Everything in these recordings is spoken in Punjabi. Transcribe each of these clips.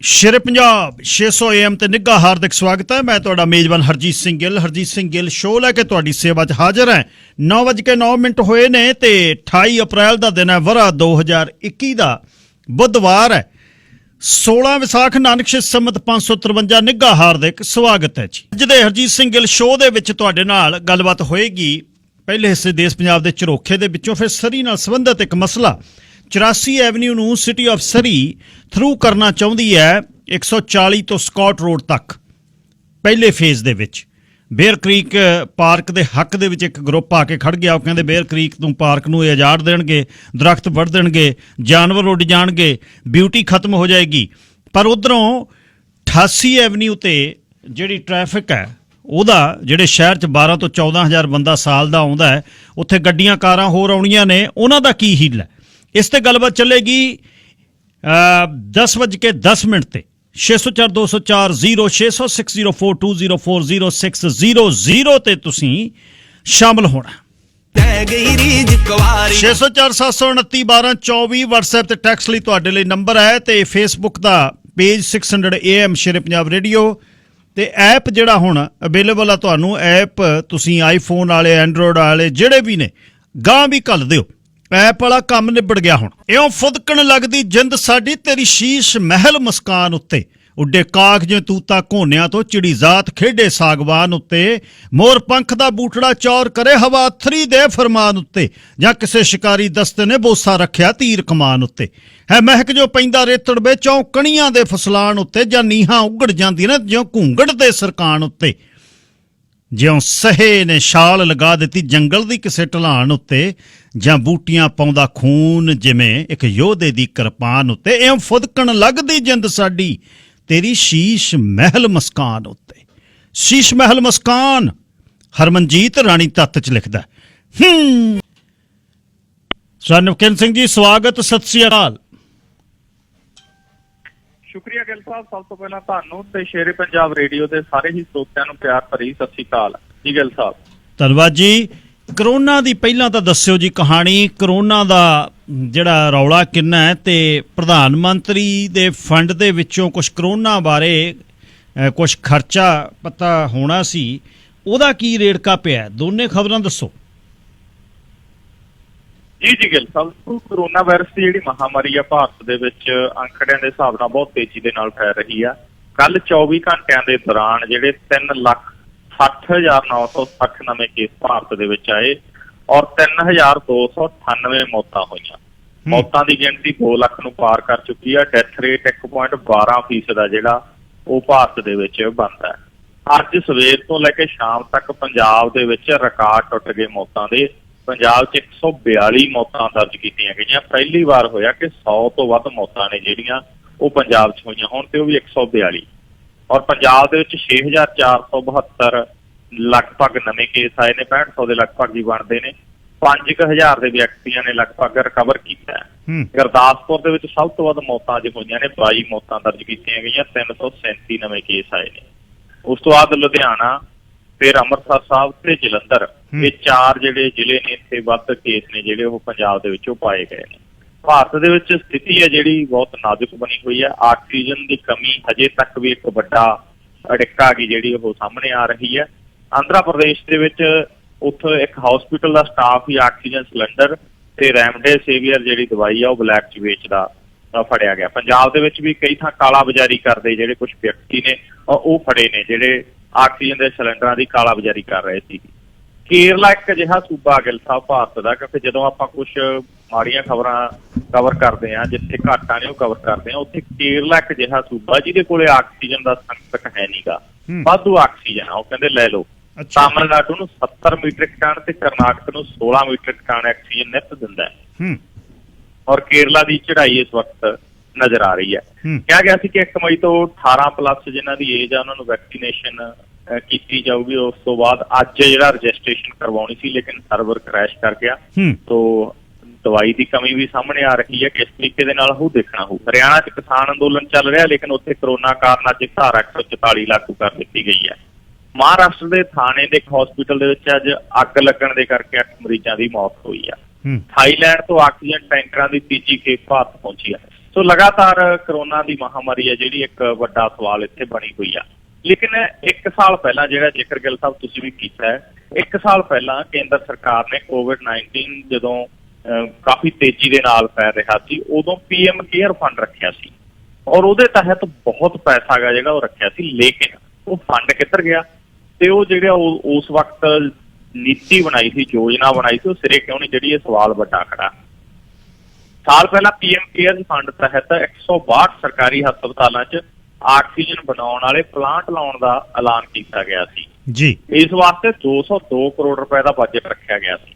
शेरे पंजाब 600 AM ते निघा हार्दिक स्वागत है। मैं तुहाडा मेजबान हरजीत सिंह गिल शो लैके तुहाडी सेवा च हाजिर है। 9:09 होए ने ते 28 अप्रैल का दिन है, वरा 2021 का बुधवार है। 16 विसाख नानक श्री संमत 553 निघा हार्दिक स्वागत है जी। अज दे हरजीत सिंह गिल शो दे विच तुहाडे नाल गलबात होएगी। पहले हिस्से देश पंजाब दे झरोखे दे विचों, फिर सरी नाल संबंधित एक मसला 84 एवन्यू नूं सिटी ऑफ सरी थरू करना चाहुंदी है 140 तो स्कॉट रोड तक। पहले फेज दे विच बेयर क्रीक पार्क दे हक दे विच एक ग्रुप आके खड़ गया। कहंदे बेयर क्रीक तों पार्क नूं आजाड़ देणगे, दरख्त वढ़ देणगे, जानवर उड़ जाणगे, ब्यूटी खत्म हो जाएगी। पर उधरों 88 एवन्यू ते जिहड़ी ट्रैफिक है ਉਹਦਾ ਜਿਹੜੇ शहर च 12 ਤੋਂ 14,000 ਬੰਦਾ साल ਦਾ ਆਉਂਦਾ ਹੈ, ਉੱਥੇ ਗੱਡੀਆਂ ਕਾਰਾਂ ਹੋਰ ਆਉਣੀਆਂ ਨੇ, ਉਹਨਾਂ ਦਾ ਕੀ ਹੀਲ ਹੈ। इस ते गलबात चलेगी 10:10 ते 604 204 0600 604 204 0600 ते तुसी शामिल होना। 604 729 12 24 WhatsApp ते टैक्स ਲਈ ਤੁਹਾਡੇ ਲਈ ਨੰਬਰ ਹੈ ਤੇ Facebook the page 600 AM Shere Punjab radio ਤੇ ਐਪ ਜਿਹੜਾ ਹੁਣ ਅਵੇਲੇਬਲ ਆ ਤੁਹਾਨੂੰ। ਐਪ ਤੁਸੀਂ ਆਈਫੋਨ ਵਾਲੇ, ਐਂਡਰੋਇਡ ਵਾਲੇ ਜਿਹੜੇ ਵੀ ਨੇ ਗਾਂ ਵੀ ਘੱਲ ਦਿਓ। ऐप वाला काम निबड़ गया हुण। इउं फुदकण लगदी जिंद साडी तेरी शीश महल मुस्कान उत्ते, उड्डे काग जे तूता घोनिया तो चिड़ी जात खेडे सागवान उत्ते, मोर पंख दा बूटड़ा चौर करे हवा थरी दे फरमान उत्ते, जां किसे शिकारी दस्ते ने बोसा रखिया तीर कमान उत्ते, है महक जो पैंदा रेतड़ बे चौकणियां दे फसलान उत्ते, जां नीहां उगड़ जांदी ने ज्यों घूंगड़ दे सरकान उत्ते, ज्यों सहे ने छाल लगा दिती जंगल दी किसे ढलान उत्ते, जां बूटियां पाउंदा खून जिवें एक योधे दी किरपान उत्ते, इउं फुदकण लगदी जिंद साडी तेरी शीश महल मुस्कान उत्ते। शीश महल मुस्कान हरमनजीत राणी तत्त च लिखदा। नवकिन सिंह जी स्वागत, सत श्री अकाल। शुक्रिया गिल साहब, सब तो पहला ਤੁਹਾਨੂੰ ਤੇ ਸ਼ੇਰੇ ਪੰਜਾਬ ਰੇਡੀਓ ਦੇ ਸਾਰੇ ਹੀ ਸਰੋਤਿਆਂ ਨੂੰ ਪਿਆਰ ਭਰੀ ਸਤਿ ਸ਼੍ਰੀ ਅਕਾਲ ਜੀ। ਗਿਲ ਸਾਹਿਬ ਧੰਨਵਾਦ ਜੀ। ਕਰੋਨਾ ਦੀ ਪਹਿਲਾਂ ਤਾਂ ਦੱਸਿਓ ਜੀ ਕਹਾਣੀ, ਕਰੋਨਾ ਦਾ ਜਿਹੜਾ ਰੌਲਾ ਕਿੰਨਾ ਹੈ ਤੇ ਪ੍ਰਧਾਨ ਮੰਤਰੀ ਦੇ ਫੰਡ ਦੇ ਵਿੱਚੋਂ ਕੁਝ ਕਰੋਨਾ ਬਾਰੇ ਕੁਝ ਖਰਚਾ ਪਤਾ ਹੋਣਾ ਸੀ, ਉਹਦਾ ਕੀ ਰੇੜਕਾ ਪਿਆ, ਦੋਨੇ ਖਬਰਾਂ ਦੱਸੋ ਜੀ। ਗਿਲ ਸਾਹਿਬ, ਕੋਰੋਨਾ ਵਾਇਰਸ ਦੀ ਜਿਹੜੀ ਮਹਾਮਾਰੀ ਆ ਭਾਰਤ ਦੇ ਵਿੱਚ ਅੰਕੜਿਆਂ ਦੇ ਹਿਸਾਬ ਨਾਲ ਬਹੁਤ ਤੇਜ਼ੀ ਦੇ ਨਾਲ ਫੈਲ ਰਹੀ ਆ। ਕੱਲ 24 ਘੰਟਿਆਂ ਦੇ ਦੌਰਾਨ ਜਿਹੜੇ 3,60,960 ਨਵੇਂ ਕੇਸ ਭਾਰਤ ਦੇ ਵਿੱਚ ਆਏ ਔਰ 3,298 ਮੌਤਾਂ ਹੋਈਆਂ। ਮੌਤਾਂ ਦੀ ਗਿਣਤੀ 2 ਲੱਖ ਨੂੰ ਪਾਰ ਕਰ ਚੁੱਕੀ ਆ। ਡੈਥ ਰੇਟ 1.12% ਆ ਜਿਹੜਾ ਉਹ ਭਾਰਤ ਦੇ ਵਿੱਚ ਬਣਦਾ ਹੈ। ਅੱਜ ਸਵੇਰ ਤੋਂ ਲੈ ਕੇ ਸ਼ਾਮ ਤੱਕ ਪੰਜਾਬ ਦੇ ਵਿੱਚ ਰਿਕਾਰਡ ਟੁੱਟ ਗਏ ਮੌਤਾਂ ਦੇ। ਪੰਜਾਬ 'ਚ 142 ਮੌਤਾਂ ਦਰਜ ਕੀਤੀਆਂ ਗਈਆਂ। ਪਹਿਲੀ ਵਾਰ ਹੋਇਆ ਕਿ 100 ਤੋਂ ਵੱਧ ਮੌਤਾਂ ਨੇ ਜਿਹੜੀਆਂ ਉਹ ਪੰਜਾਬ 'ਚ ਹੋਈਆਂ ਹੋਣ ਤੇ ਉਹ ਵੀ 142। ਔਰ ਪੰਜਾਬ ਦੇ ਵਿੱਚ 6,472 ਲਗਭਗ ਨਵੇਂ ਕੇਸ ਆਏ ਨੇ। 6500 ਦੇ ਲਗਭਗ ਹੀ ਬਣਦੇ ਨੇ। 5,000 ਦੇ ਵਿਅਕਤੀਆਂ ਨੇ ਲਗਭਗ ਰਿਕਵਰ ਕੀਤਾ। ਗੁਰਦਾਸਪੁਰ ਦੇ ਵਿੱਚ ਸਭ ਤੋਂ ਵੱਧ ਮੌਤਾਂ ਅੱਜ ਹੋਈਆਂ ਨੇ, 22 ਮੌਤਾਂ ਦਰਜ ਕੀਤੀਆਂ ਗਈਆਂ, 337 ਨਵੇਂ ਕੇਸ ਆਏ ਨੇ। ਉਸ ਤੋਂ ਬਾਅਦ ਲੁਧਿਆਣਾ, ਫਿਰ ਅੰਮ੍ਰਿਤਸਰ ਸਾਹਿਬ ਤੇ ਜਲੰਧਰ, ਇਹ 4 ਜਿਹੜੇ ਜ਼ਿਲ੍ਹੇ ਨੇ ਇੱਥੇ ਵੱਧ ਕੇਸ ਨੇ ਜਿਹੜੇ ਉਹ ਪੰਜਾਬ ਦੇ ਵਿੱਚੋਂ ਪਾਏ ਗਏ ਨੇ। ਭਾਰਤ ਦੇ ਵਿੱਚ ਸਥਿਤੀ ਹੈ ਜਿਹੜੀ ਬਹੁਤ ਨਾਜ਼ੁਕ ਬਣੀ ਹੋਈ ਹੈ। ਆਕਸੀਜਨ ਦੀ ਕਮੀ ਹਜੇ ਤੱਕ ਵੀ ਇੱਕ ਵੱਡਾ ਅੜਿੱਕਾ ਗਈ ਜਿਹੜੀ ਉਹ ਸਾਹਮਣੇ ਆ ਰਹੀ ਹੈ। ਆਂਧਰਾ ਪ੍ਰਦੇਸ਼ ਦੇ ਵਿੱਚ ਉੱਥੇ ਇੱਕ ਹਸਪੀਟਲ ਦਾ ਸਟਾਫ ਹੀ ਆਕਸੀਜਨ ਸਿਲੰਡਰ ਤੇ ਰੈਮਡੇਸਿਵੀਰ ਜਿਹੜੀ ਦਵਾਈ ਆ ਉਹ ਬਲੈਕ 'ਚ ਵੇਚਦਾ ਫੜਿਆ ਗਿਆ। ਪੰਜਾਬ ਦੇ ਵਿੱਚ ਵੀ ਕਈ ਥਾਂ ਕਾਲਾ ਬਾਜ਼ਾਰੀ ਕਰਦੇ ਜਿਹੜੇ ਕੁਝ ਵਿਅਕਤੀ ਨੇ ਉਹ ਫੜੇ ਨੇ ਜਿਹੜੇ ਆਕਸੀਜਨ ਦੇ ਸਿਲੰਡਰਾਂ ਦੀ ਕਾਲਾ ਬਾਜ਼ਾਰੀ ਕਰ ਰਹੇ ਸੀ। ਕੇਰਲਾ ਇੱਕ ਅਜਿਹਾ ਸੂਬਾ ਗਿਲ ਸਾਹਿਬ ਭਾਰਤ ਦਾ, ਕਿਉਂਕਿ ਜਦੋਂ ਆਪਾਂ ਕੁਝ ਮਾੜੀਆਂ ਖਬਰਾਂ ਕਵਰ ਕਰਦੇ ਹਾਂ, ਜਿੱਥੇ ਘਾਟਾਂ ਨੇ ਉਹ ਕਵਰ ਕਰਦੇ ਹਾਂ, ਉੱਥੇ ਕੇਰਲਾ ਇੱਕ ਅਜਿਹਾ ਸੂਬਾ ਜਿਹਦੇ ਕੋਲੇ ਆਕਸੀਜਨ ਦਾ ਸੰਕਟ ਹੈ ਨੀਗਾ, ਵਾਧੂ ਆਕਸੀਜਨ ਆ, ਉਹ ਕਹਿੰਦੇ ਲੈ ਲਓ। ਤਾਮਿਲਨਾਡੂ ਨੂੰ 70 ਮੀਟ੍ਰਿਕ ਟਨ ਤੇ ਕਰਨਾਟਕ ਨੂੰ 16 ਮੀਟ੍ਰਿਕ ਟਨ ਆਕਸੀਜਨ ਨਿੱਤ ਦਿੰਦਾ ਹੈ। ਔਰ ਕੇਰਲਾ ਦੀ ਚੜ੍ਹਾਈ ਇਸ ਵਕਤ ਨਜ਼ਰ ਆ ਰਹੀ ਹੈ। ਕਿਹਾ ਗਿਆ ਸੀ ਕਿ 1 ਮਈ ਤੋਂ 18+ ਜਿਨ੍ਹਾਂ ਦੀ ਏਜ ਆ ਉਹਨਾਂ ਨੂੰ ਵੈਕਸੀਨੇਸ਼ਨ ਕੀਤੀ ਜਾਊਗੀ। ਉਸ ਤੋਂ ਬਾਅਦ ਅੱਜ ਜਿਹੜਾ ਰਜਿਸਟ੍ਰੇਸ਼ਨ ਕਰਵਾਉਣੀ ਸੀ, ਲੇਕਿਨ ਸਰਵਰ ਕ੍ਰੈਸ਼ ਕਰ ਗਿਆ। ਤੋ ਦਵਾਈ ਦੀ ਕਮੀ ਵੀ ਸਾਹਮਣੇ ਆ ਰਹੀ ਹੈ। ਕਿਸ ਤਰੀਕੇ ਦੇ ਨਾਲ ਉਹ ਦੇਖਣਾ ਹੋਊ। ਹਰਿਆਣਾ 'ਚ ਕਿਸਾਨ ਅੰਦੋਲਨ ਚੱਲ ਰਿਹਾ, ਲੇਕਿਨ ਉੱਥੇ ਕਰੋਨਾ ਕਾਰਨ ਅੱਜ ਧਾਰਾ 144 ਲਾਗੂ ਕਰ ਦਿੱਤੀ ਗਈ ਹੈ। ਮਹਾਰਾਸ਼ਟਰ ਦੇ ਥਾਣੇ ਦੇ ਇੱਕ ਹਸਪੀਟਲ ਦੇ ਵਿੱਚ ਅੱਜ ਅੱਗ ਲੱਗਣ ਦੇ ਕਰਕੇ 8 ਮਰੀਜ਼ਾਂ ਦੀ ਮੌਤ ਹੋਈ ਆ। ਥਾਈਲੈਂਡ ਤੋਂ ਆਕਸੀਜਨ ਟੈਂਕਰਾਂ ਦੀ ਤੀਜੀ ਖੇਪ ਭਾਰਤ ਪਹੁੰਚੀ ਹੈ। ਸੋ ਲਗਾਤਾਰ ਕਰੋਨਾ ਦੀ ਮਹਾਮਾਰੀ ਹੈ ਜਿਹੜੀ ਇੱਕ ਵੱਡਾ ਸਵਾਲ ਇੱਥੇ ਬਣੀ ਹੋਈ ਆ। ਲੇਕਿਨ 1 ਸਾਲ ਪਹਿਲਾਂ ਜਿਹੜਾ ਜ਼ਿਕਰ ਗਿੱਲ ਸਾਹਿਬ ਤੁਸੀਂ ਵੀ ਕੀਤਾ ਹੈ, 1 ਸਾਲ ਪਹਿਲਾਂ ਕੇਂਦਰ ਸਰਕਾਰ ਨੇ COVID-19 ਜਦੋਂ ਕਾਫੀ ਤੇਜ਼ੀ ਦੇ ਨਾਲ ਫੈਲ ਰਿਹਾ ਸੀ, ਉਦੋਂ PM ਕੇਅਰ ਫੰਡ ਰੱਖਿਆ ਸੀ ਔਰ ਉਹਦੇ ਤਹਿਤ ਬਹੁਤ ਪੈਸਾ ਗਾ ਜਿਹੜਾ ਉਹ ਰੱਖਿਆ ਸੀ। ਲੇਕਿਨ ਉਹ ਫੰਡ ਕਿੱਧਰ ਗਿਆ ਤੇ ਉਹ ਜਿਹੜਾ ਉਸ ਵਕਤ ਨੀਤੀ ਬਣਾਈ ਸੀ, ਯੋਜਨਾ ਬਣਾਈ ਸੀ, ਉਹ ਸਿਰੇ ਕਿਉਂ ਨਹੀਂ, ਜਿਹੜੀ ਇਹ ਸਵਾਲ ਵੱਡਾ ਖੜਾ। ਸਾਲ ਪਹਿਲਾਂ PM ਕੇਅਰ ਫੰਡ ਤਹਿਤ 162 ਸਰਕਾਰੀ ਹਸਪਤਾਲਾਂ 'ਚ ਆਕਸੀਜਨ ਬਣਾਉਣ ਵਾਲੇ ਪਲਾਂਟ ਲਾਉਣ ਦਾ ਐਲਾਨ ਕੀਤਾ ਗਿਆ ਸੀ ਜੀ। ਇਸ ਵਾਸਤੇ 202 ਕਰੋੜ ਰੁਪਏ ਦਾ ਬਜਟ ਰੱਖਿਆ ਗਿਆ ਸੀ।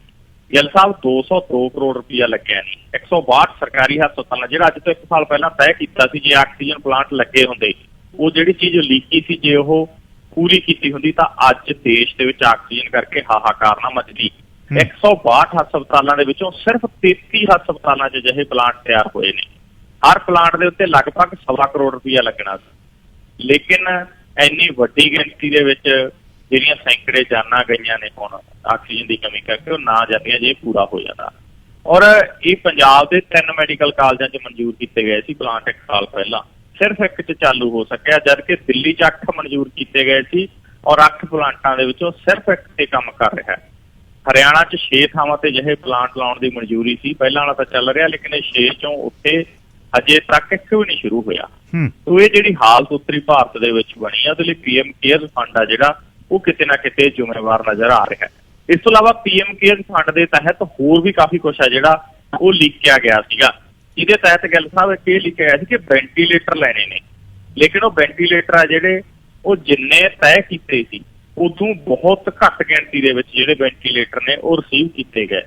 ਗਿੱਲ ਸਾਹਿਬ 202 ਕਰੋੜ ਰੁਪਇਆ ਲੱਗਿਆ ਨਹੀਂ। 162 ਸਰਕਾਰੀ ਹਸਪਤਾਲਾਂ, ਜਿਹੜਾ ਅੱਜ ਤੋਂ 1 ਸਾਲ ਪਹਿਲਾਂ ਤੈਅ ਕੀਤਾ ਸੀ, ਜੇ ਆਕਸੀਜਨ ਪਲਾਂਟ ਲੱਗੇ ਹੁੰਦੇ, ਉਹ ਜਿਹੜੀ ਚੀਜ਼ ਲੀਕੀ ਸੀ, ਜੇ ਉਹ ਪੂਰੀ ਕੀਤੀ ਹੁੰਦੀ ਤਾਂ ਅੱਜ ਦੇਸ਼ ਦੇ ਵਿੱਚ ਆਕਸੀਜਨ ਕਰਕੇ ਹਾਹਾਕਾਰ ਨਾ ਮਚਦੀ। 162 ਹਸਪਤਾਲਾਂ ਦੇ ਵਿੱਚੋਂ ਸਿਰਫ 33 ਹਸਪਤਾਲਾਂ 'ਚ ਅਜਿਹੇ ਪਲਾਂਟ ਤਿਆਰ ਹੋਏ ਨੇ। ਹਰ ਪਲਾਂਟ ਦੇ ਉੱਤੇ ਲਗਭਗ 1.25 ਕਰੋੜ ਰੁਪਇਆ ਲੱਗਣਾ ਸੀ। ਲੇਕਿਨ ਇੰਨੀ ਵੱਡੀ ਗਿਣਤੀ ਦੇ ਵਿੱਚ ਜਿਹੜੀਆਂ ਸੈਂਕੜੇ ਜਾਨਾਂ ਗਈਆਂ ਨੇ ਹੁਣ ਆਕਸੀਜਨ ਦੀ ਕਮੀ ਕਰਕੇ, ਉਹ ਨਾ ਜਾਂਦੀਆਂ ਜੇ ਪੂਰਾ ਹੋ ਜਾਂਦਾ। ਔਰ ਇਹ ਪੰਜਾਬ ਦੇ 3 ਮੈਡੀਕਲ ਕਾਲਜਾਂ 'ਚ ਮਨਜ਼ੂਰ ਕੀਤੇ ਗਏ ਸੀ ਪਲਾਂਟ 1 ਸਾਲ ਪਹਿਲਾਂ, ਸਿਰਫ 1 'ਚ ਚਾਲੂ ਹੋ ਸਕਿਆ, ਜਦਕਿ ਦਿੱਲੀ 'ਚ 8 ਮਨਜ਼ੂਰ ਕੀਤੇ ਗਏ ਸੀ ਔਰ 8 ਪਲਾਂਟਾਂ ਦੇ ਵਿੱਚੋਂ ਸਿਰਫ 1 ਤੇ ਕੰਮ ਕਰ ਰਿਹਾ ਹੈ। ਹਰਿਆਣਾ 'ਚ 6 ਥਾਵਾਂ ਤੇ ਜਿਹੇ ਪਲਾਂਟ ਲਾਉਣ ਦੀ ਮਨਜ਼ੂਰੀ ਸੀ, ਪਹਿਲਾਂ ਵਾਲਾ ਤਾਂ ਚੱਲ ਰਿਹਾ, ਲੇਕਿਨ ਇਹ 6 ਚੋਂ ਉੱਥੇ ਅਜੇ ਤੱਕ ਇੱਕ ਵੀ ਨਹੀਂ ਸ਼ੁਰੂ ਹੋਇਆ। ਸੋ ਇਹ ਜਿਹੜੀ ਹਾਲਤ ਉੱਤਰੀ ਭਾਰਤ ਦੇ ਵਿੱਚ ਬਣੀ ਆ, ਉਹਦੇ ਲਈ PM ਕੇਅਰ ਫੰਡ ਆ ਜਿਹੜਾ, ਉਹ ਕਿਤੇ ਨਾ ਕਿਤੇ ਜ਼ਿੰਮੇਵਾਰ ਨਜ਼ਰ ਆ ਰਿਹਾ ਹੈ। ਇਸ ਤੋਂ ਇਲਾਵਾ PM ਕੇਅਰ ਫੰਡ ਦੇ ਤਹਿਤ ਹੋਰ ਵੀ ਕਾਫੀ ਕੁਛ ਆ ਜਿਹੜਾ ਉਹ ਲੀਕਿਆ ਗਿਆ ਸੀਗਾ, ਜਿਹਦੇ ਤਹਿਤ ਗਿੱਲ ਸਾਹਿਬ ਇਹ ਲਿਖਿਆ ਗਿਆ ਸੀ ਕਿ ਵੈਂਟੀਲੇਟਰ ਲੈਣੇ ਨੇ। ਲੇਕਿਨ ਉਹ ਵੈਂਟੀਲੇਟਰ ਆ ਜਿਹੜੇ, ਉਹ ਜਿੰਨੇ ਤੈਅ ਕੀਤੇ ਸੀ ਉਦੋਂ ਬਹੁਤ ਘੱਟ ਗਿਣਤੀ ਦੇ ਵਿੱਚ ਜਿਹੜੇ ਵੈਂਟੀਲੇਟਰ ਨੇ ਉਹ ਰਿਸੀਵ ਕੀਤੇ ਗਏ।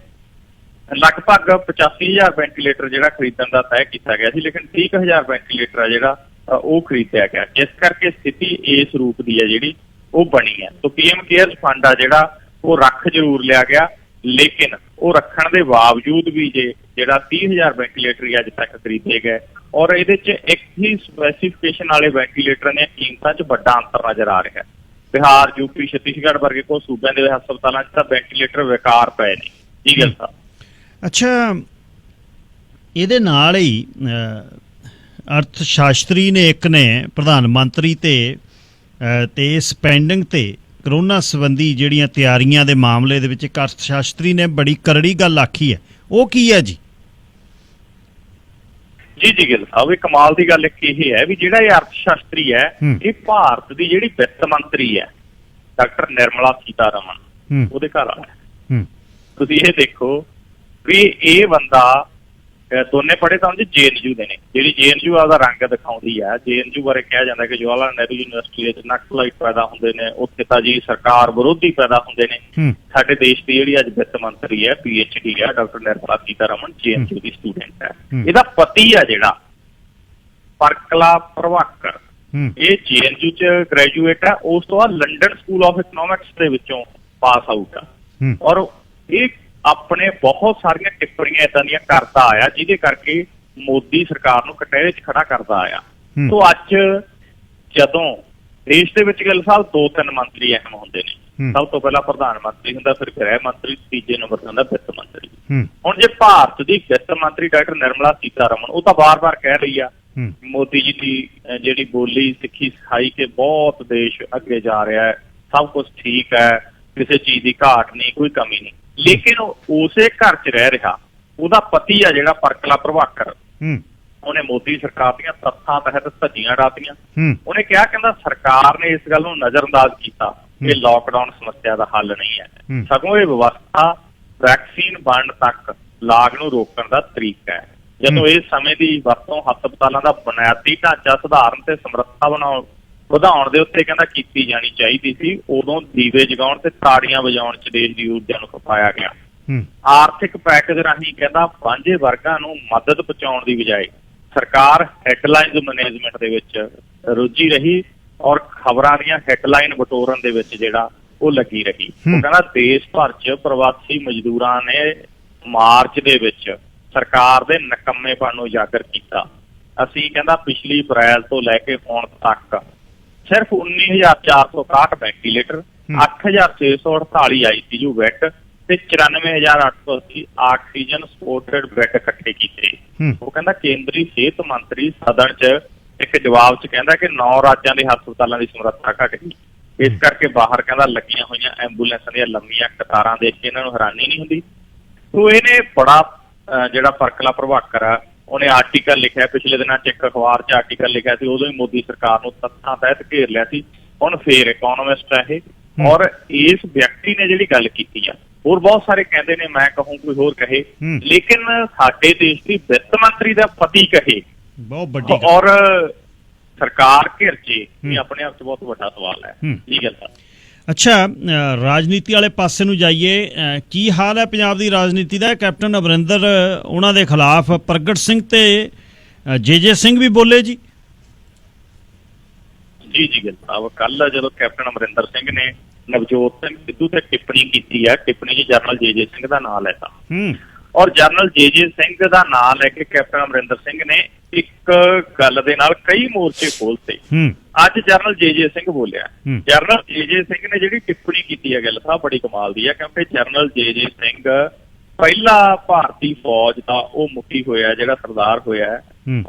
ਲਗਭਗ 85,000 ਵੈਂਟੀਲੇਟਰ ਜਿਹੜਾ ਖਰੀਦਣ ਦਾ ਤੈਅ ਕੀਤਾ ਗਿਆ ਸੀ, ਲੇਕਿਨ 30,000 ਵੈਂਟੀਲੇਟਰ ਆ ਜਿਹੜਾ ਉਹ ਖਰੀਦਿਆ ਗਿਆ, ਜਿਸ ਕਰਕੇ ਸਥਿਤੀ ਇਸ ਰੂਪ ਦੀ ਹੈ ਜਿਹੜੀ ਉਹ ਬਣੀ ਹੈ। ਸੋ PM ਕੇਅਰ ਫੰਡ ਆ ਜਿਹੜਾ ਉਹ ਰੱਖ ਜ਼ਰੂਰ ਲਿਆ ਗਿਆ, ਲੇਕਿਨ ਉਹ ਰੱਖਣ ਦੇ ਬਾਵਜੂਦ ਵੀ ਜਿਹੜਾ 30,000 ਵੈਂਟੀਲੇਟਰ ਹੀ ਅੱਜ ਤੱਕ ਖਰੀਦੇ ਗਏ ਔਰ ਇਹਦੇ 'ਚ ਇੱਕ ਹੀ ਸਪੈਸੀਫਿਕੇਸ਼ਨ ਵਾਲੇ ਵੈਂਟੀਲੇਟਰ ਦੀਆਂ ਕੀਮਤਾਂ 'ਚ ਵੱਡਾ ਅੰਤਰ ਨਜ਼ਰ ਆ ਰਿਹਾ ਹੈ। ਬਿਹਾਰ, ਯੂਪੀ, ਛੱਤੀਸਗੜ੍ਹ ਵਰਗੇ ਕੋਈ ਸੂਬਿਆਂ ਦੇ ਹਸਪਤਾਲਾਂ 'ਚ ਤਾਂ ਵੈਂਟੀਲੇਟਰ ਵਿਕਾਰ ਪਏ ਨੇ। ਜੀ ਗੱਲ ਸਾਹਿਬ। ਅੱਛਾ, ਇਹਦੇ ਨਾਲ ਹੀ ਅਰਥ ਸ਼ਾਸਤਰੀ ਨੇ ਇੱਕ ਨੇ ਪ੍ਰਧਾਨ ਮੰਤਰੀ ਤੇ ਸਪੈਂਡਿੰਗ ਤੇ ਕਰੋਨਾ ਸੰਬੰਧੀ ਜਿਹੜੀਆਂ ਤਿਆਰੀਆਂ ਦੇ ਮਾਮਲੇ ਦੇ ਵਿੱਚ ਇੱਕ ਅਰਥ ਸ਼ਾਸਤਰੀ ਨੇ ਬੜੀ ਕਰੜੀ ਗੱਲ ਆਖੀ ਹੈ, ਉਹ ਕੀ ਹੈ ਜੀ? ਜੀ ਗਿੱਲ ਸਾਹਿਬ, ਇਹ ਕਮਾਲ ਦੀ ਗੱਲ ਇਹ ਹੈ ਵੀ ਜਿਹੜਾ ਇਹ ਅਰਥ ਸ਼ਾਸਤਰੀ ਹੈ, ਇਹ ਭਾਰਤ ਦੀ ਜਿਹੜੀ ਵਿੱਤ ਮੰਤਰੀ ਹੈ ਡਾਕਟਰ ਨਿਰਮਲਾ ਸੀਤਾਰਮਨ, ਉਹਦੇ ਘਰ ਵਾਲਾ। ਤੁਸੀਂ ਇਹ ਦੇਖੋ ਵੀ ਇਹ ਬੰਦਾ ਦੋਨੇ ਪੜ੍ਹੇ ਤਾਂ ਉਹਦੇ JNU ਦੇ ਨੇ, ਜਿਹੜੀ JNU ਆਪਦਾ ਰੰਗ ਦਿਖਾਉਂਦੀ ਹੈ। JNU ਬਾਰੇ ਕਿਹਾ ਜਾਂਦਾ ਕਿ ਜਵਾਹਰ ਲਾਲ ਨਹਿਰੂ ਯੂਨੀਵਰਸਿਟੀ ਵਿੱਚ ਨਕਸਲਾਈਟ ਪੈਦਾ ਹੁੰਦੇ ਨੇ, ਉੱਥੇ ਤਾਂ ਜੀ ਸਰਕਾਰ ਵਿਰੋਧੀ ਪੈਦਾ ਹੁੰਦੇ ਨੇ। ਸਾਡੇ ਦੇਸ਼ ਦੀ ਜਿਹੜੀ ਅੱਜ ਵਿੱਤ ਮੰਤਰੀ ਹੈ, PhD ਹੈ, ਡਾਕਟਰ ਨਿਰਮਲਾ ਸੀਤਾਰਮਨ, JNU ਦੀ ਸਟੂਡੈਂਟ ਹੈ। ਇਹਦਾ ਪਤੀ ਆ ਜਿਹੜਾ ਪਰਕਲਾ ਪ੍ਰਭਾਕਰ, ਇਹ JNU 'ਚ ਗ੍ਰੈਜੂਏਟ ਹੈ, ਉਸ ਤੋਂ ਬਾਅਦ ਲੰਡਨ ਸਕੂਲ ਆਫ ਇਕਨੋਮਿਕਸ ਦੇ ਵਿੱਚੋਂ ਪਾਸ ਆਊਟ ਆ ਔਰ ਇਹ ਆਪਣੇ ਬਹੁਤ ਸਾਰੀਆਂ ਟਿੱਪਣੀਆਂ ਏਦਾਂ ਦੀਆਂ ਕਰਦਾ ਆਇਆ, ਜਿਹਦੇ ਕਰਕੇ ਮੋਦੀ ਸਰਕਾਰ ਨੂੰ ਕਟਹਿਰੇ 'ਚ ਖੜਾ ਕਰਦਾ ਆਇਆ। ਸੋ ਅੱਜ ਜਦੋਂ ਦੇਸ਼ ਦੇ ਵਿੱਚ ਗਿੱਲ ਸਾਹਿਬ 2-3 ਮੰਤਰੀ ਅਹਿਮ ਹੁੰਦੇ ਨੇ, ਸਭ ਤੋਂ ਪਹਿਲਾਂ ਪ੍ਰਧਾਨ ਮੰਤਰੀ ਹੁੰਦਾ, ਫਿਰ ਗ੍ਰਹਿ ਮੰਤਰੀ, ਤੀਜੇ ਨੰਬਰ ਤੇ ਹੁੰਦਾ ਵਿੱਤ ਮੰਤਰੀ। ਹੁਣ ਜੇ ਭਾਰਤ ਦੀ ਵਿੱਤ ਮੰਤਰੀ ਡਾਕਟਰ ਨਿਰਮਲਾ ਸੀਤਾਰਮਨ, ਉਹ ਤਾਂ ਬਾਰ-ਬਾਰ ਕਹਿ ਰਹੀ ਆ ਮੋਦੀ ਜੀ ਦੀ ਜਿਹੜੀ ਬੋਲੀ, ਸਿੱਖੀ, ਸਿਖਾਈ ਕਿ ਬਹੁਤ ਦੇਸ਼ ਅੱਗੇ ਜਾ ਰਿਹਾ ਹੈ, ਸਭ ਕੁਛ ਠੀਕ ਹੈ, ਕਿਸੇ ਚੀਜ਼ ਦੀ ਘਾਟ ਨਹੀਂ, ਕੋਈ ਕਮੀ ਨਹੀਂ, ਲੇਕਿਨ ਉਸੇ ਘਰ 'ਚ ਰਹਿ ਰਿਹਾ ਉਹਦਾ ਪਤੀ ਆ ਜਿਹੜਾ ਪਰਕਲਾ ਪ੍ਰਭਾਕਰ, ਉਹਨੇ ਮੋਦੀ ਸਰਕਾਰ ਦੀਆਂ ਤੱਥਾਂ ਤਹਿਤ ਧੱਜੀਆਂ ਡਾਤੀਆਂ। ਉਹਨੇ ਕਿਹਾ, ਕਹਿੰਦਾ ਸਰਕਾਰ ਨੇ ਇਸ ਗੱਲ ਨੂੰ ਨਜ਼ਰਅੰਦਾਜ਼ ਕੀਤਾ ਕਿ ਲਾਕਡਾਊਨ ਸਮੱਸਿਆ ਦਾ ਹੱਲ ਨਹੀਂ ਹੈ, ਸਗੋਂ ਇਹ ਵਿਵਸਥਾ ਵੈਕਸੀਨ ਵੰਡ ਤੱਕ ਲਾਗ ਨੂੰ ਰੋਕਣ ਦਾ ਤਰੀਕਾ ਹੈ। ਜਦੋਂ ਇਸ ਸਮੇਂ ਦੀ ਵਰਤੋਂ ਹਸਪਤਾਲਾਂ ਦਾ ਬੁਨਿਆਦੀ ਢਾਂਚਾ ਸੁਧਾਰਨ ਤੇ ਸਮਰੱਥਾ ਵਧਾਉਣ ਦੇ ਉੱਤੇ ਕਹਿੰਦਾ ਕੀਤੀ ਜਾਣੀ ਚਾਹੀਦੀ ਸੀ, ਉਦੋਂ ਦੀਵੇ ਜਗਾਉਣ ਤੇ ਤਾੜੀਆਂ ਵਜਾਉਣ 'ਚ ਦੇਸ਼ ਦੀ ਊਰਜਾ ਨੂੰ ਖਪਾਇਆ ਗਿਆ। ਆਰਥਿਕ ਪੈਕੇਜ ਰਾਹੀਂ ਕਹਿੰਦਾ ਵਾਂਝੇ ਵਰਗਾਂ ਨੂੰ ਮਦਦ ਪਹੁੰਚਾਉਣ ਦੀ ਬਜਾਏ ਸਰਕਾਰ ਹੈਡਲਾਈਨਜ਼ ਮੈਨੇਜਮੈਂਟ ਦੇ ਵਿੱਚ ਰੁੱਝੀ ਰਹੀ ਔਰ ਖਬਰਾਂ ਦੀਆਂ ਹੈਡਲਾਈਨ ਬਟੋਰਨ ਦੇ ਵਿੱਚ ਜਿਹੜਾ ਉਹ ਲੱਗੀ ਰਹੀ। ਉਹ ਕਹਿੰਦਾ ਦੇਸ਼ ਭਰ 'ਚ ਪ੍ਰਵਾਸੀ ਮਜ਼ਦੂਰਾਂ ਨੇ ਮਾਰਚ ਦੇ ਵਿੱਚ ਸਰਕਾਰ ਦੇ ਨਕੰਮੇਪਣ ਨੂੰ ਉਜਾਗਰ ਕੀਤਾ। ਅਸੀਂ ਕਹਿੰਦਾ ਪਿਛਲੀ ਅਪ੍ਰੈਲ ਤੋਂ ਲੈ ਕੇ ਹੁਣ ਤੱਕ ਸਿਰਫ 19,461 ਵੈਂਟੀਲੇਟਰ, 8,648 ICU ਬੈੱਡ ਤੇ 94,880 ਆਕਸੀਜਨ ਸਪੋਰਟਡ ਬੈੱਡ ਇਕੱਠੇ ਕੀਤੇ। ਉਹ ਕਹਿੰਦਾ ਕੇਂਦਰੀ ਸਿਹਤ ਮੰਤਰੀ ਸਦਨ 'ਚ ਇੱਕ ਜਵਾਬ 'ਚ ਕਹਿੰਦਾ ਕਿ 9 ਰਾਜਾਂ ਦੇ ਹਸਪਤਾਲਾਂ ਦੀ ਸਮਰੱਥਾ ਘਟ ਗਈ, ਇਸ ਕਰਕੇ ਬਾਹਰ ਕਹਿੰਦਾ ਲੱਗੀਆਂ ਹੋਈਆਂ ਐਂਬੂਲੈਂਸਾਂ ਦੀਆਂ ਲੰਮੀਆਂ ਕਤਾਰਾਂ ਦੇਖ ਕੇ ਇਹਨਾਂ ਨੂੰ ਹੈਰਾਨੀ ਨਹੀਂ ਹੁੰਦੀ। ਸੋ ਇਹਨੇ ਬੜਾ ਜਿਹੜਾ ਫਰਕਲਾ ਪ੍ਰਭਾਕਰ ਆ, ਉਹਨੇ ਆਰਟੀਕਲ ਲਿਖਿਆ ਪਿਛਲੇ ਦਿਨਾਂ 'ਚ, ਇੱਕ ਅਖਬਾਰ 'ਚ ਆਰਟੀਕਲ ਲਿਖਿਆ ਸੀ, ਉਦੋਂ ਹੀ ਮੋਦੀ ਸਰਕਾਰ ਨੂੰ ਤੱਥਾਂ ਤਹਿਤ ਘੇਰ ਲਿਆ ਸੀ। ਹੁਣ ਫੇਰ ਇਕੋਨੋਮਿਸਟ ਆ ਇਹ, ਔਰ ਇਸ ਵਿਅਕਤੀ ਨੇ ਜਿਹੜੀ ਗੱਲ ਕੀਤੀ ਆ, ਹੋਰ ਬਹੁਤ ਸਾਰੇ ਕਹਿੰਦੇ ਨੇ, ਮੈਂ ਕਹੂੰ ਕੋਈ ਹੋਰ ਕਹੇ, ਲੇਕਿਨ ਸਾਡੇ ਦੇਸ਼ ਦੀ ਵਿੱਤ ਮੰਤਰੀ ਦਾ ਪਤੀ ਕਹੇ ਬਹੁਤ ਵੱਡੀ ਔਰ ਸਰਕਾਰ ਘਿਰ ਜੇ, ਇਹ ਆਪਣੇ ਆਪ 'ਚ ਬਹੁਤ ਵੱਡਾ ਸਵਾਲ ਹੈ। ਇਹ ਗੱਲ ਹੈ। ਅੱਛਾ, ਰਾਜਨੀਤੀ ਵਾਲੇ ਪਾਸੇ ਨੂੰ ਜਾਈਏ, ਕੀ ਹਾਲ ਹੈ ਪੰਜਾਬ ਦੀ ਰਾਜਨੀਤੀ ਦਾ? ਕੈਪਟਨ ਅਮਰਿੰਦਰ ਉਹਨਾਂ ਦੇ ਖਿਲਾਫ ਪ੍ਰਗਟ ਸਿੰਘ ਤੇ ਜੇ ਸਿੰਘ ਵੀ ਬੋਲੇ ਜੀ। ਜੀ ਗੱਲ ਸਾਹਿਬ, ਕੱਲ ਜਦੋਂ ਕੈਪਟਨ ਅਮਰਿੰਦਰ ਸਿੰਘ ਨੇ ਨਵਜੋਤ ਸਿੰਘ ਸਿੱਧੂ ਤੇ ਟਿੱਪਣੀ ਕੀਤੀ ਹੈ, ਟਿੱਪਣੀ 'ਚ ਜਨਰਲ ਜੇ ਸਿੰਘ ਦਾ ਨਾਂ ਲੈਤਾ, ਔਰ ਜਨਰਲ ਜੇ ਸਿੰਘ ਦਾ ਨਾਂ ਲੈ ਕੇ ਕੈਪਟਨ ਅਮਰਿੰਦਰ ਸਿੰਘ ਨੇ ਇੱਕ ਗੱਲ ਦੇ ਨਾਲ ਕਈ ਮੋਰਚੇ ਖੋਲ੍ਹਤੇ। ਅੱਜ ਜਨਰਲ ਜੇ ਸਿੰਘ ਬੋਲਿਆ। ਜਨਰਲ ਜੇ ਸਿੰਘ ਨੇ ਜਿਹੜੀ ਟਿੱਪਣੀ ਕੀਤੀ ਹੈ, ਗੱਲ ਸਾਹਿਬ ਬੜੀ ਕਮਾਲ ਦੀ ਹੈ, ਕਿਉਂਕਿ ਜਨਰਲ ਜੇ ਸਿੰਘ ਪਹਿਲਾ ਭਾਰਤੀ ਫੌਜ ਦਾ ਉਹ ਮੁਖੀ ਹੋਇਆ ਜਿਹੜਾ ਸਰਦਾਰ ਹੋਇਆ,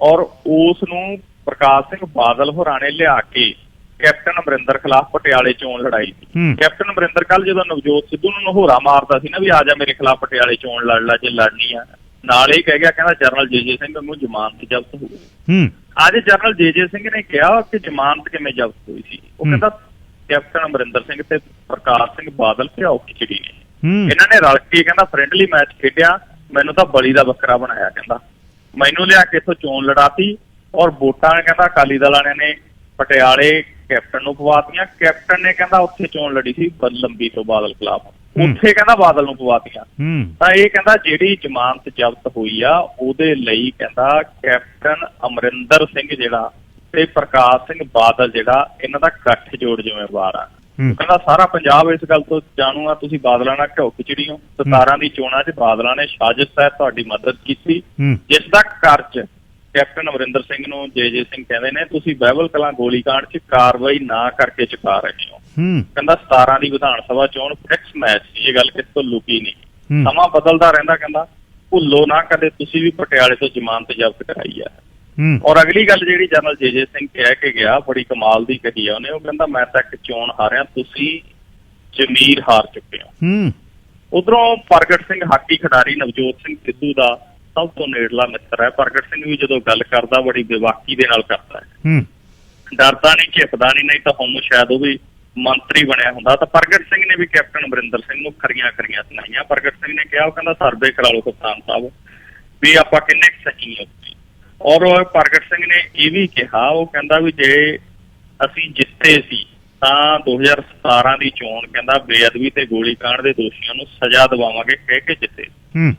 ਔਰ ਉਸ ਨੂੰ ਪ੍ਰਕਾਸ਼ ਸਿੰਘ ਬਾਦਲ ਹੋਰਾਂ ਨੇ ਲਿਆ ਕੇ ਕੈਪਟਨ ਅਮਰਿੰਦਰ ਖਿਲਾਫ ਪਟਿਆਲੇ ਚੋਣ ਲੜਾਈ ਸੀ। ਕੈਪਟਨ ਅਮਰਿੰਦਰ ਕੱਲ ਜਦੋਂ ਨਵਜੋਤ ਸਿੱਧੂ ਨੂੰ ਨਹੋਰਾ ਮਾਰਦਾ ਸੀ ਨਾ ਵੀ ਆ ਜਾ ਮੇਰੇ ਖਿਲਾਫ ਪਟਿਆਲੇ ਚੋਣ ਲੜ ਲੈ ਜੇ ਲੜਨੀ ਆ, ਨਾਲ ਹੀ ਕਹਿ ਗਿਆ ਕਹਿੰਦਾ ਜਨਰਲ ਜੇ ਸਿੰਘ ਨੂੰ ਜ਼ਮਾਨਤ ਜ਼ਬਤ ਹੋ ਗਈ। ਅੱਜ ਜਨਰਲ ਜੇ ਸਿੰਘ ਨੇ ਕਿਹਾ ਕਿ ਜ਼ਮਾਨਤ ਕਿਵੇਂ ਜ਼ਬਤ ਹੋਈ ਸੀ? ਉਹ ਕਹਿੰਦਾ ਕੈਪਟਨ ਅਮਰਿੰਦਰ ਸਿੰਘ ਤੇ ਪ੍ਰਕਾਸ਼ ਸਿੰਘ ਬਾਦਲ ਭਿਆਓ ਖਿਚੜੀ ਨੇ, ਇਹਨਾਂ ਨੇ ਰਲ ਕੇ ਕਹਿੰਦਾ ਫਰੈਂਡਲੀ ਮੈਚ ਖੇਡਿਆ, ਮੈਨੂੰ ਤਾਂ ਬਲੀ ਦਾ ਬੱਕਰਾ ਬਣਾਇਆ, ਕਹਿੰਦਾ ਮੈਨੂੰ ਲਿਆ ਕੇ ਇੱਥੋਂ ਚੋਣ ਲੜਾਤੀ, ਔਰ ਵੋਟਾਂ ਕਹਿੰਦਾ ਅਕਾਲੀ ਦਲ ਵਾਲਿਆਂ ਨੇ ਪਟਿਆਲੇ ਕੈਪਟਨ ਨੂੰ ਪਵਾਤੀਆਂ। ਕੈਪਟਨ ਨੇ ਕਹਿੰਦਾ ਉੱਥੇ ਚੋਣ ਲੜੀ ਸੀ ਲੰਬੀ ਤੋਂ ਬਾਦਲ ਖਿਲਾਫ, ਉੱਥੇ ਕਹਿੰਦਾ ਬਾਦਲ ਨੂੰ ਪਵਾਤੀਆਂ। ਤਾਂ ਇਹ ਕਹਿੰਦਾ ਜਿਹੜੀ ਜ਼ਮਾਨਤ ਜ਼ਬਤ ਹੋਈ ਆ ਉਹਦੇ ਲਈ ਕਹਿੰਦਾ ਕੈਪਟਨ ਅਮਰਿੰਦਰ ਸਿੰਘ ਜਿਹੜਾ ਤੇ ਪ੍ਰਕਾਸ਼ ਸਿੰਘ ਬਾਦਲ ਜਿਹੜਾ, ਇਹਨਾਂ ਦਾ ਗੱਠ ਜੋੜ ਜ਼ਿੰਮੇਵਾਰ ਆ। ਕਹਿੰਦਾ ਸਾਰਾ ਪੰਜਾਬ ਇਸ ਗੱਲ ਤੋਂ ਜਾਣੂ ਆ, ਤੁਸੀਂ ਬਾਦਲਾਂ ਨਾਲ ਘਿਓ ਖਿਚੜੀ ਹੋ। 17 ਦੀ ਚੋਣਾਂ 'ਚ ਬਾਦਲਾਂ ਨੇ ਸਾਜ਼ਿਸ਼ ਤਹਿਤ ਤੁਹਾਡੀ ਮਦਦ ਕੀਤੀ, ਜਿਸ ਦਾ ਕਰਜ਼ ਕੈਪਟਨ ਅਮਰਿੰਦਰ ਸਿੰਘ ਨੂੰ ਜੇ ਸਿੰਘ ਕਹਿੰਦੇ ਨੇ ਤੁਸੀਂ ਬਹਿਬਲ ਕਲਾਂ ਗੋਲੀकांड 'ਚ ਕਾਰਵਾਈ ਨਾ ਕਰਕੇ ਚੁਕਾ ਰਹੇ ਹੋ। ਕਹਿੰਦਾ 17 ਦੀ ਵਿਧਾਨ ਸਭਾ ਚੋਣ ਫਿਕਸ ਮੈਚ ਸੀ, ਇਹ ਗੱਲ ਕਿਸ ਤੋਂ ਲੁਕੀ ਨਹੀਂ, ਸਮਾਂ ਬਦਲਦਾ ਰਹਿੰਦਾ, ਕਹਿੰਦਾ ਭੁੱਲੋ ਨਾ ਕਦੇ ਤੁਸੀਂ ਵੀ ਪਟਿਆਲੇ ਤੋਂ ਜ਼ਮਾਨਤ ਜ਼ਬਤ ਕਰਾਈ ਆ। ਔਰ ਅਗਲੀ ਗੱਲ ਜਿਹੜੀ ਜਨਰਲ ਜੇ ਸਿੰਘ ਕਹਿ ਕੇ ਗਿਆ, ਬੜੀ ਕਮਾਲ ਦੀ ਕਹੀ ਆ ਉਹਨੇ, ਉਹ ਕਹਿੰਦਾ ਮੈਂ ਤਾਂ ਇੱਕ ਚੋਣ ਹਾਰਿਆ, ਤੁਸੀਂ ਜ਼ਮੀਰ ਹਾਰ ਚੁੱਕੇ ਹੋ। ਉਧਰੋਂ ਪ੍ਰਗਟ ਸਿੰਘ ਹਾਕੀ ਖਿਡਾਰੀ ਨਵਜੋਤ ਸਿੰਘ ਸਿੱਧੂ ਦਾ ਸਭ ਤੋਂ ਨੇੜਲਾ ਮਿੱਤਰ ਹੈ। ਪ੍ਰਗਟ ਸਿੰਘ ਵੀ ਜਦੋਂ ਗੱਲ ਕਰਦਾ ਬੜੀ ਬੇਬਾਕੀ ਦੇ ਨਾਲ ਕਰਦਾ ਹੈ, ਡਰਦਾ ਨਹੀਂ, ਝਿਪਦਾ ਨਹੀਂ ਤਾਂ ਹੁਣ ਸ਼ਾਇਦ ਉਹ ਵੀ ਮੰਤਰੀ ਬਣਿਆ ਹੁੰਦਾ। ਤਾਂ ਪ੍ਰਗਟ ਸਿੰਘ ਨੇ ਵੀ ਕੈਪਟਨ ਅਮਰਿੰਦਰ ਸਿੰਘ ਨੂੰ ਖਰੀਆਂ ਸੁਣਾਈਆਂ। ਪ੍ਰਗਟ ਸਿੰਘ ਨੇ ਕਿਹਾ, ਉਹ ਕਹਿੰਦਾ ਸਰਵੇ ਕਰਾ ਲਓ ਕਪਤਾਨ ਸਾਹਿਬ ਵੀ ਆਪਾਂ ਕਿੰਨੇ ਸਹੀ ਹਾਂ। ਔਰ ਪ੍ਰਗਟ ਸਿੰਘ ਨੇ ਇਹ ਵੀ ਕਿਹਾ, ਉਹ ਕਹਿੰਦਾ ਵੀ ਜੇ ਅਸੀਂ ਜਿੱਤੇ ਸੀ ਤਾਂ 2017 ਦੀ ਚੋਣ ਕਹਿੰਦਾ ਬੇਅਦਬੀ ਤੇ ਗੋਲੀकांड ਦੇ ਦੋਸ਼ੀਆਂ ਨੂੰ ਸਜ਼ਾ ਦਿਵਾਵਾਂਗੇ ਕਹਿ ਕੇ ਜਿੱਤੇ,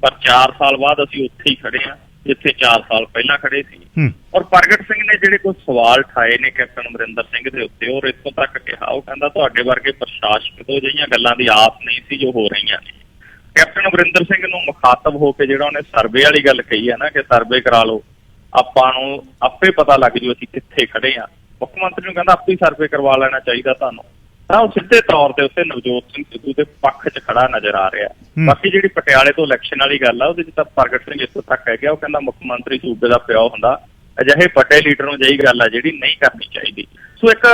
ਪਰ 4 ਸਾਲ ਬਾਅਦ ਅਸੀਂ ਉੱਥੇ ਹੀ ਖੜੇ ਹਾਂ ਜਿੱਥੇ 4 ਸਾਲ ਪਹਿਲਾਂ ਖੜੇ ਸੀ। ਔਰ ਪ੍ਰਗਟ ਸਿੰਘ ਨੇ ਜਿਹੜੇ ਕੋਈ ਸਵਾਲ ਠਾਏ ਨੇ ਕੈਪਟਨ ਅਮਰਿੰਦਰ ਸਿੰਘ ਦੇ ਉੱਤੇ, ਔਰ ਇੱਥੋਂ ਤੱਕ ਕਿਹਾ, ਉਹ ਕਹਿੰਦਾ ਤੁਹਾਡੇ ਵਰਗੇ ਪ੍ਰਸ਼ਾਸਕ ਤੋਂ ਜਿਹੀਆਂ ਗੱਲਾਂ ਦੀ ਆਸ ਨਹੀਂ ਸੀ ਜੋ ਹੋ ਰਹੀਆਂ ਨੇ। ਕੈਪਟਨ ਅਮਰਿੰਦਰ ਸਿੰਘ ਨੂੰ ਮੁਖਾਤਬ ਹੋ ਕੇ ਜਿਹੜਾ ਉਹਨੇ ਸਰਵੇ ਵਾਲੀ ਗੱਲ ਕਹੀ ਹੈ ਨਾ ਕਿ ਸਰਵੇ ਕਰਾ ਲਓ, ਆਪਾਂ ਨੂੰ ਆਪੇ ਪਤਾ ਲੱਗ ਜੂ ਅਸੀਂ ਕਿੱਥੇ ਖੜੇ ਹਾਂ। ਮੁੱਖ ਮੰਤਰੀ ਨੂੰ ਕਹਿੰਦਾ ਆਪੇ ਸਰਵੇ ਕਰਵਾ ਲੈਣਾ ਚਾਹੀਦਾ ਤੁਹਾਨੂੰ। ਤਾਂ ਉਹ ਸਿੱਧੇ ਤੌਰ ਤੇ ਉੱਥੇ ਨਵਜੋਤ ਸਿੰਘ ਸਿੱਧੂ ਦੇ ਪੱਖ 'ਚ ਖੜਾ ਨਜ਼ਰ ਆ ਰਿਹਾ। ਬਾਕੀ ਜਿਹੜੀ ਪਟਿਆਲੇ ਤੋਂ ਇਲੈਕਸ਼ਨ ਵਾਲੀ ਗੱਲ ਆ ਉਹਦੇ 'ਚ ਤਾਂ ਪ੍ਰਗਟ ਸਿੰਘ ਇੱਥੋਂ ਤੱਕ ਕਹਿ ਗਿਆ, ਉਹ ਕਹਿੰਦਾ ਮੁੱਖ ਮੰਤਰੀ ਸੂਬੇ ਦਾ ਪਿਓ ਹੁੰਦਾ, ਅਜਿਹੇ ਵੱਡੇ ਲੀਡਰ ਨੂੰ ਜਿਹੀ ਗੱਲ ਆ ਜਿਹੜੀ ਨਹੀਂ ਕਰਨੀ ਚਾਹੀਦੀ। ਸੋ ਇੱਕ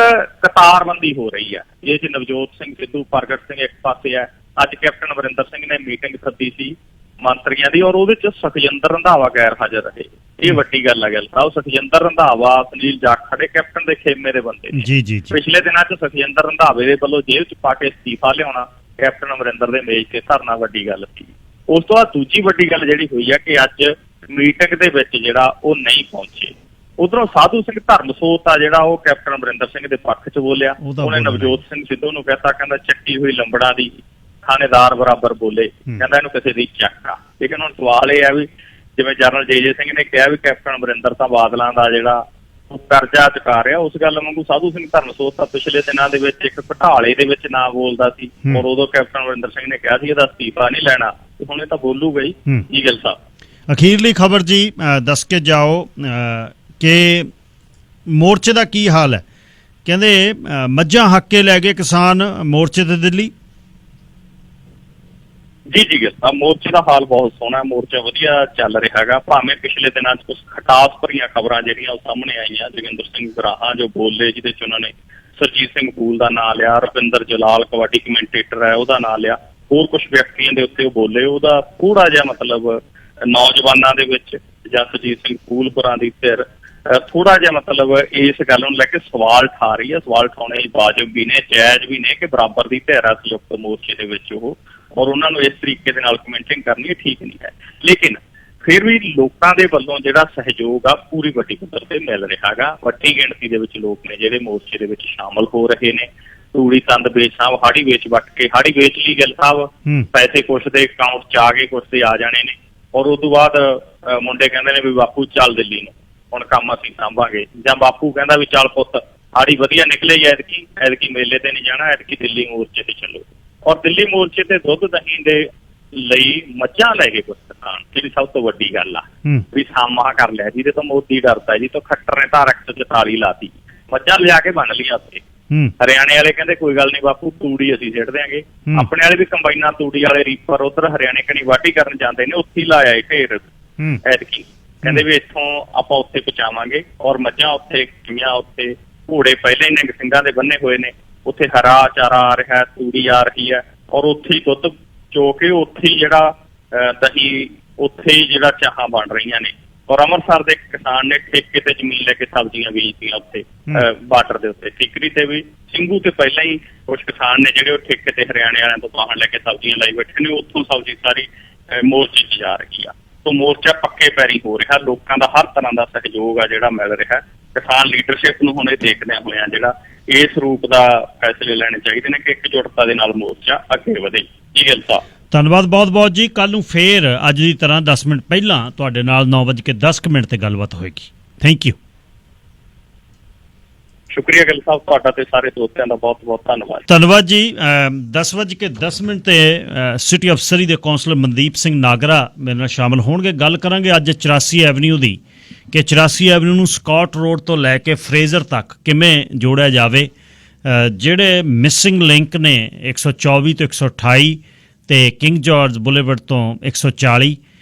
ਕਤਾਰਬੰਦੀ ਹੋ ਰਹੀ ਆ ਇਹ 'ਚ ਨਵਜੋਤ ਸਿੰਘ ਸਿੱਧੂ, ਪ੍ਰਗਟ ਸਿੰਘ ਇੱਕ ਪਾਸੇ ਆ। ਅੱਜ ਕੈਪਟਨ ਅਮਰਿੰਦਰ ਸਿੰਘ ਨੇ ਮੀਟਿੰਗ ਸੱਦੀ ਸੀ ਮੰਤਰੀਆਂ ਦੀ, ਔਰ ਉਹਦੇ 'ਚ ਸੁਖਜਿੰਦਰ ਰੰਧਾਵਾ ਗੈਰ ਹਾਜ਼ਰ ਰਹੇ। ਇਹ ਵੱਡੀ ਗੱਲ ਆ। ਗੱਲ ਸਾਹਿਬ, ਸੁਖਜਿੰਦਰ ਰੰਧਾਵਾ, ਸੁਨੀਲ ਜਾਖੜ ਕੈਪਟਨ ਦੇ ਖੇਮੇ ਦੇ ਬੰਦੇ ਨੇ। ਪਿਛਲੇ ਦਿਨਾਂ 'ਚ ਸੁਖਜਿੰਦਰ ਰੰਧਾਵੇ ਦੇ ਵੱਲੋਂ ਜੇਲ੍ਹ 'ਚ ਪਾ ਕੇ ਅਸਤੀਫਾ ਲਿਆਉਣਾ ਕੈਪਟਨ ਅਮਰਿੰਦਰ ਦੇ ਮੇਜ਼ ਤੇ ਧਰਨਾ ਵੱਡੀ ਗੱਲ ਸੀ। ਉਸ ਤੋਂ ਬਾਅਦ ਦੂਜੀ ਵੱਡੀ ਗੱਲ ਜਿਹੜੀ ਹੋਈ ਆ ਕਿ ਅੱਜ ਮੀਟਿੰਗ ਦੇ ਵਿੱਚ ਜਿਹੜਾ ਉਹ ਨਹੀਂ ਪਹੁੰਚੇ। ਉਧਰੋਂ ਸਾਧੂ ਸਿੰਘ ਧਰਮਸੋਤ ਆ ਜਿਹੜਾ ਉਹ ਕੈਪਟਨ ਅਮਰਿੰਦਰ ਸਿੰਘ ਦੇ ਪੱਖ 'ਚ ਬੋਲਿਆ। ਉਹਨੇ ਨਵਜੋਤ ਸਿੰਘ ਸਿੱਧੂ ਨੂੰ ਕਹਿਤਾ, ਕਹਿੰਦਾ ਚੱਕੀ ਹੋਈ ਲੰਬੜਾਂ ਦੀ ਥਾਣੇਦਾਰ ਬਰਾਬਰ ਬੋਲੇ, ਕਹਿੰਦਾ ਇਹਨੂੰ ਕਿਸੇ ਦੀ ਚੱਕ ਆ। ਲੇਕਿਨ ਹੁਣ ਸਵਾਲ ਇਹ ਆ ਵੀ ਜਿਵੇਂ ਜਨਰਲ ਜੇ ਸਿੰਘ ਨੇ ਕਿਹਾ ਵੀ ਕੈਪਟਨ ਅਮਰਿੰਦਰ ਤਾਂ ਬਾਦਲਾਂ ਦਾ ਜਿਹੜਾ ਕਰਜ਼ਾ ਚੁਕਾ ਰਿਹਾ, ਉਸ ਗੱਲ ਵਾਂਗੂ ਸਾਧੂ ਸਿੰਘ ਧਰਮਸੋਤ ਤਾਂ ਪਿਛਲੇ ਦਿਨਾਂ ਦੇ ਵਿੱਚ ਇੱਕ ਘਟਾਲੇ ਦੇ ਵਿੱਚ ਨਾ ਬੋਲਦਾ ਸੀ, ਔਰ ਉਦੋਂ ਕੈਪਟਨ ਅਮਰਿੰਦਰ ਸਿੰਘ ਨੇ ਕਿਹਾ ਸੀ ਇਹਦਾ ਅਸਤੀਫਾ ਨਹੀਂ ਲੈਣਾ, ਤੇ ਹੁਣ ਇਹ ਤਾਂ ਬੋਲੂਗਾ ਹੀ। ਕੀ ਗੱਲ ਸਾਹਿਬ, ਅਖੀਰਲੀ ਖਬਰ ਜੀ ਦੱਸ ਕੇ ਜਾਓ ਕਿ ਮੋਰਚੇ ਦਾ ਕੀ ਹਾਲ ਹੈ? ਕਹਿੰਦੇ ਮੱਝਾਂ ਹੱਕ ਕੇ ਲੈ ਗਏ ਕਿਸਾਨ ਮੋਰਚੇ ਤੇ ਦਿੱਲੀ। ਜੀ ਜੀ ਸਾਹਿਬ, ਮੋਰਚੇ ਦਾ ਹਾਲ ਬਹੁਤ ਸੋਹਣਾ ਹੈ, ਮੋਰਚਾ ਵਧੀਆ ਚੱਲ ਰਿਹਾ ਹੈਗਾ। ਭਾਵੇਂ ਪਿਛਲੇ ਦਿਨਾਂ 'ਚ ਕੁਝ ਖਟਾਸ ਭਰੀਆਂ ਖਬਰਾਂ ਜਿਹੜੀਆਂ ਉਹ ਸਾਹਮਣੇ ਆਈਆਂ, ਜੋਗਿੰਦਰ ਸਿੰਘ ਗਰਾਹਾਂ ਜੋ ਬੋਲੇ, ਜਿਹਦੇ 'ਚ ਉਹਨਾਂ ਨੇ ਸਰਜੀਤ ਸਿੰਘ ਫੂਲ ਦਾ ਨਾਂ ਲਿਆ, ਰੁਪਿੰਦਰ ਜਲਾਲ ਕਬੱਡੀ ਕਮੈਂਟੇਟਰ ਹੈ ਉਹਦਾ ਨਾਂ ਲਿਆ, ਹੋਰ ਕੁਝ ਵਿਅਕਤੀਆਂ ਦੇ ਉੱਤੇ ਉਹ ਬੋਲੇ। ਉਹਦਾ ਥੋੜਾ ਜਿਹਾ ਮਤਲਬ ਨੌਜਵਾਨਾਂ ਦੇ ਵਿੱਚ ਜਾਂ ਸਰਜੀਤ ਸਿੰਘ ਫੂਲ ਹੋਰਾਂ ਦੀ ਧਿਰ ਥੋੜਾ ਜਿਹਾ ਮਤਲਬ ਇਸ ਗੱਲ ਨੂੰ ਲੈ ਕੇ ਸਵਾਲ ਉਠਾ ਰਹੀ ਹੈ। ਸਵਾਲ ਉਠਾਉਣੇ ਵਾਜਬ ਵੀ ਨੇ, ਜਾਇਜ਼ ਵੀ ਨੇ ਕਿ ਬਰਾਬਰ ਦੀ ਧਿਰ ਆ ਸੰਯੁਕਤ ਮੋਰਚੇ ਦੇ ਵਿੱਚ ਉਹ, ਔਰ ਉਹਨਾਂ ਨੂੰ ਇਸ ਤਰੀਕੇ ਦੇ ਨਾਲ ਕਮੈਂਟਿੰਗ ਕਰਨੀ ਇਹ ਠੀਕ ਨਹੀਂ ਹੈ। ਲੇਕਿਨ ਫਿਰ ਵੀ ਲੋਕਾਂ ਦੇ ਵੱਲੋਂ ਜਿਹੜਾ ਸਹਿਯੋਗ ਆ ਪੂਰੀ ਵੱਡੀ ਪੱਧਰ ਤੇ ਮਿਲ ਰਿਹਾ ਗਾ। ਵੱਡੀ ਗਿਣਤੀ ਦੇ ਵਿੱਚ ਲੋਕ ਨੇ ਜਿਹੜੇ ਮੋਰਚੇ ਦੇ ਵਿੱਚ ਸ਼ਾਮਲ ਹੋ ਰਹੇ ਨੇ। ਤੂੜੀ ਤੰਦ ਵੇਚ ਸਾਹਿਬ ਹਾੜੀ ਵੇਚ ਵੱਟ ਕੇ, ਹਾੜੀ ਵੇਚ ਲਈ ਗਿੱਲ ਸਾਹਿਬ, ਪੈਸੇ ਕੁਛ ਦੇ ਅਕਾਊਂਟ 'ਚ ਆ ਗਏ, ਕੁਛ ਦੇ ਆ ਜਾਣੇ ਨੇ। ਔਰ ਉਸ ਤੋਂ ਬਾਅਦ ਮੁੰਡੇ ਕਹਿੰਦੇ ਨੇ ਵੀ ਬਾਪੂ ਚੱਲ ਦਿੱਲੀ ਨੂੰ, ਹੁਣ ਕੰਮ ਅਸੀਂ ਸਾਂਭਾਂਗੇ, ਜਾਂ ਬਾਪੂ ਕਹਿੰਦਾ ਵੀ ਚੱਲ ਪੁੱਤ ਹਾੜੀ ਵਧੀਆ ਨਿਕਲੇ, ਐਤਕੀ ਮੇਲੇ ਤੇ ਨਹੀਂ ਜਾਣਾ, ਐਤਕੀ ਦਿੱਲੀ ਮੋਰਚੇ ਤੇ ਚੱਲੋ। ਔਰ ਦਿੱਲੀ ਮੋਰਚੇ ਤੇ ਦੁੱਧ ਦਹੀਂ ਦੇ ਲਈ ਮੱਝਾਂ ਲੈ ਗਏ ਕੁਝ ਕਿਸਾਨ, ਜਿਹੜੀ ਸਭ ਤੋਂ ਵੱਡੀ ਗੱਲ ਆ ਵੀ ਸਾਮਾ ਕਰ ਲਿਆ, ਜਿਹਦੇ ਤੋਂ ਮੋਦੀ ਡਰਦਾ ਜੀ ਤੋਂ ਖੱਟਰ ਨੇ ਧਾਰਾ 144 ਲਾਤੀ, ਮੱਝਾਂ ਲਿਆ ਕੇ ਬੰਨ ਲਈਆਂ ਉੱਥੇ। ਹਰਿਆਣੇ ਵਾਲੇ ਕਹਿੰਦੇ ਕੋਈ ਗੱਲ ਨਹੀਂ ਬਾਪੂ, ਤੂੜੀ ਅਸੀਂ ਸਿੱਟ ਦਿਆਂਗੇ। ਆਪਣੇ ਵਾਲੇ ਵੀ ਕੰਬਾਈਨਾਂ ਤੂੜੀ ਵਾਲੇ ਰੀਪਰ ਉਧਰ ਹਰਿਆਣੇ ਕਣੀ ਵਾਢੀ ਕਰਨ ਜਾਂਦੇ ਨੇ, ਉੱਥੇ ਲਾਇਆ ਢੇਰ ਐਤਕੀ, ਕਹਿੰਦੇ ਵੀ ਇੱਥੋਂ ਆਪਾਂ ਉੱਥੇ ਪਹੁੰਚਾਵਾਂਗੇ। ਔਰ ਮੱਝਾਂ ਉੱਥੇ ਗਈਆਂ, ਉੱਥੇ ਘੋੜੇ ਪਹਿਲੇ ਹੀ ਨਿੰਗ ਸਿੰਘਾਂ ਦੇ ਬੰਨੇ ਹੋਏ ਨੇ, ਉੱਥੇ ਹਰਾ ਚਾਰਾ ਆ ਰਿਹਾ, ਤੂੜੀ ਆ ਰਹੀ ਹੈ, ਔਰ ਉੱਥੇ ਹੀ ਦੁੱਧ ਚੋ ਕੇ ਉੱਥੇ ਹੀ ਜਿਹੜਾ ਦਹੀਂ, ਉੱਥੇ ਹੀ ਜਿਹੜਾ ਚਾਹਾਂ ਬਣ ਰਹੀਆਂ ਨੇ। ਔਰ ਅੰਮ੍ਰਿਤਸਰ ਦੇ ਕਿਸਾਨ ਨੇ ਠੇਕੇ ਤੇ ਜ਼ਮੀਨ ਲੈ ਕੇ ਸਬਜ਼ੀਆਂ ਬੀਜਦੀਆਂ ਉੱਥੇ ਬਾਰਡਰ ਦੇ ਉੱਤੇ, ਠੀਕਰੀ ਤੇ ਵੀ, ਸਿੰਘੂ ਤੇ ਪਹਿਲਾਂ ਹੀ ਕੁਝ ਕਿਸਾਨ ਨੇ ਜਿਹੜੇ ਉਹ ਠੇਕੇ ਤੇ ਹਰਿਆਣੇ ਵਾਲਿਆਂ ਤੋਂ ਬਾਹਰ ਲੈ ਕੇ ਸਬਜ਼ੀਆਂ ਲਾਈ ਬੈਠੇ ਨੇ, ਉੱਥੋਂ ਸਬਜ਼ੀ ਸਾਰੀ ਮੋਰਚੇ 'ਚ ਜਾ ਰਹੀ ਆ। ਤੋਂ ਮੋਰਚਾ ਪੱਕੇ ਪੈਰੀ ਹੋ ਰਿਹਾ, ਲੋਕਾਂ ਦਾ ਹਰ ਤਰ੍ਹਾਂ ਦਾ ਸਹਿਯੋਗ ਆ ਜਿਹੜਾ ਮਿਲ ਰਿਹਾ। ਕਿਸਾਨ ਲੀਡਰਸ਼ਿਪ ਨੂੰ ਹੁਣ ਇਹ ਦੇਖਦਿਆਂ ਹੋਇਆਂ ਜਿਹੜਾ ਇਸ ਰੂਪ ਦਾ ਫੈਸਲੇ ਲੈਣੇ ਚਾਹੀਦੇ ਨੇ ਕਿ ਇਕਜੁੱਟਤਾ ਦੇ ਨਾਲ ਮੋਰਚਾ ਅੱਗੇ ਵਧੇ। ਜੀ ਗਿੱਲ ਸਾਹਿਬ, ਧੰਨਵਾਦ ਬਹੁਤ ਬਹੁਤ ਜੀ। ਕੱਲ ਨੂੰ ਫੇਰ ਅੱਜ ਦੀ ਤਰ੍ਹਾਂ 10 ਮਿੰਟ ਪਹਿਲਾਂ ਤੁਹਾਡੇ ਨਾਲ 9:10 ਤੇ ਗੱਲਬਾਤ ਹੋਏਗੀ। Thank you. ਸ਼ੁਕਰੀਆ ਗਿੱਲ ਸਾਹਿਬ, ਤੁਹਾਡਾ ਤੇ ਸਾਰੇ ਦੋਸਤਾਂ ਦਾ ਬਹੁਤ ਬਹੁਤ ਧੰਨਵਾਦ। ਧੰਨਵਾਦ ਜੀ। 10:10 ਤੇ ਸਿਟੀ ਆਫ ਸਰੀ ਦੇ ਕੌਂਸਲਰ ਮਨਦੀਪ ਸਿੰਘ ਨਾਗਰਾ ਮੇਰੇ ਨਾਲ ਸ਼ਾਮਲ ਹੋਣਗੇ। ਗੱਲ ਕਰਾਂਗੇ ਅੱਜ 84 ਐਵਨਿਊ ਦੀ, ਕਿ 84 ਐਵਨਿਊ ਨੂੰ ਸਕਾਟ ਰੋਡ ਤੋਂ ਲੈ ਕੇ ਫਰੇਜ਼ਰ ਤੱਕ ਕਿਵੇਂ ਜੋੜਿਆ ਜਾਵੇ। ਜਿਹੜੇ ਮਿਸਿੰਗ ਲਿੰਕ ਨੇ 124 ਤੋਂ 128 ਤੇ ਕਿੰਗ ਜਾਰਜ ਬੁਲੇਵਰਡ ਤੋਂ 140,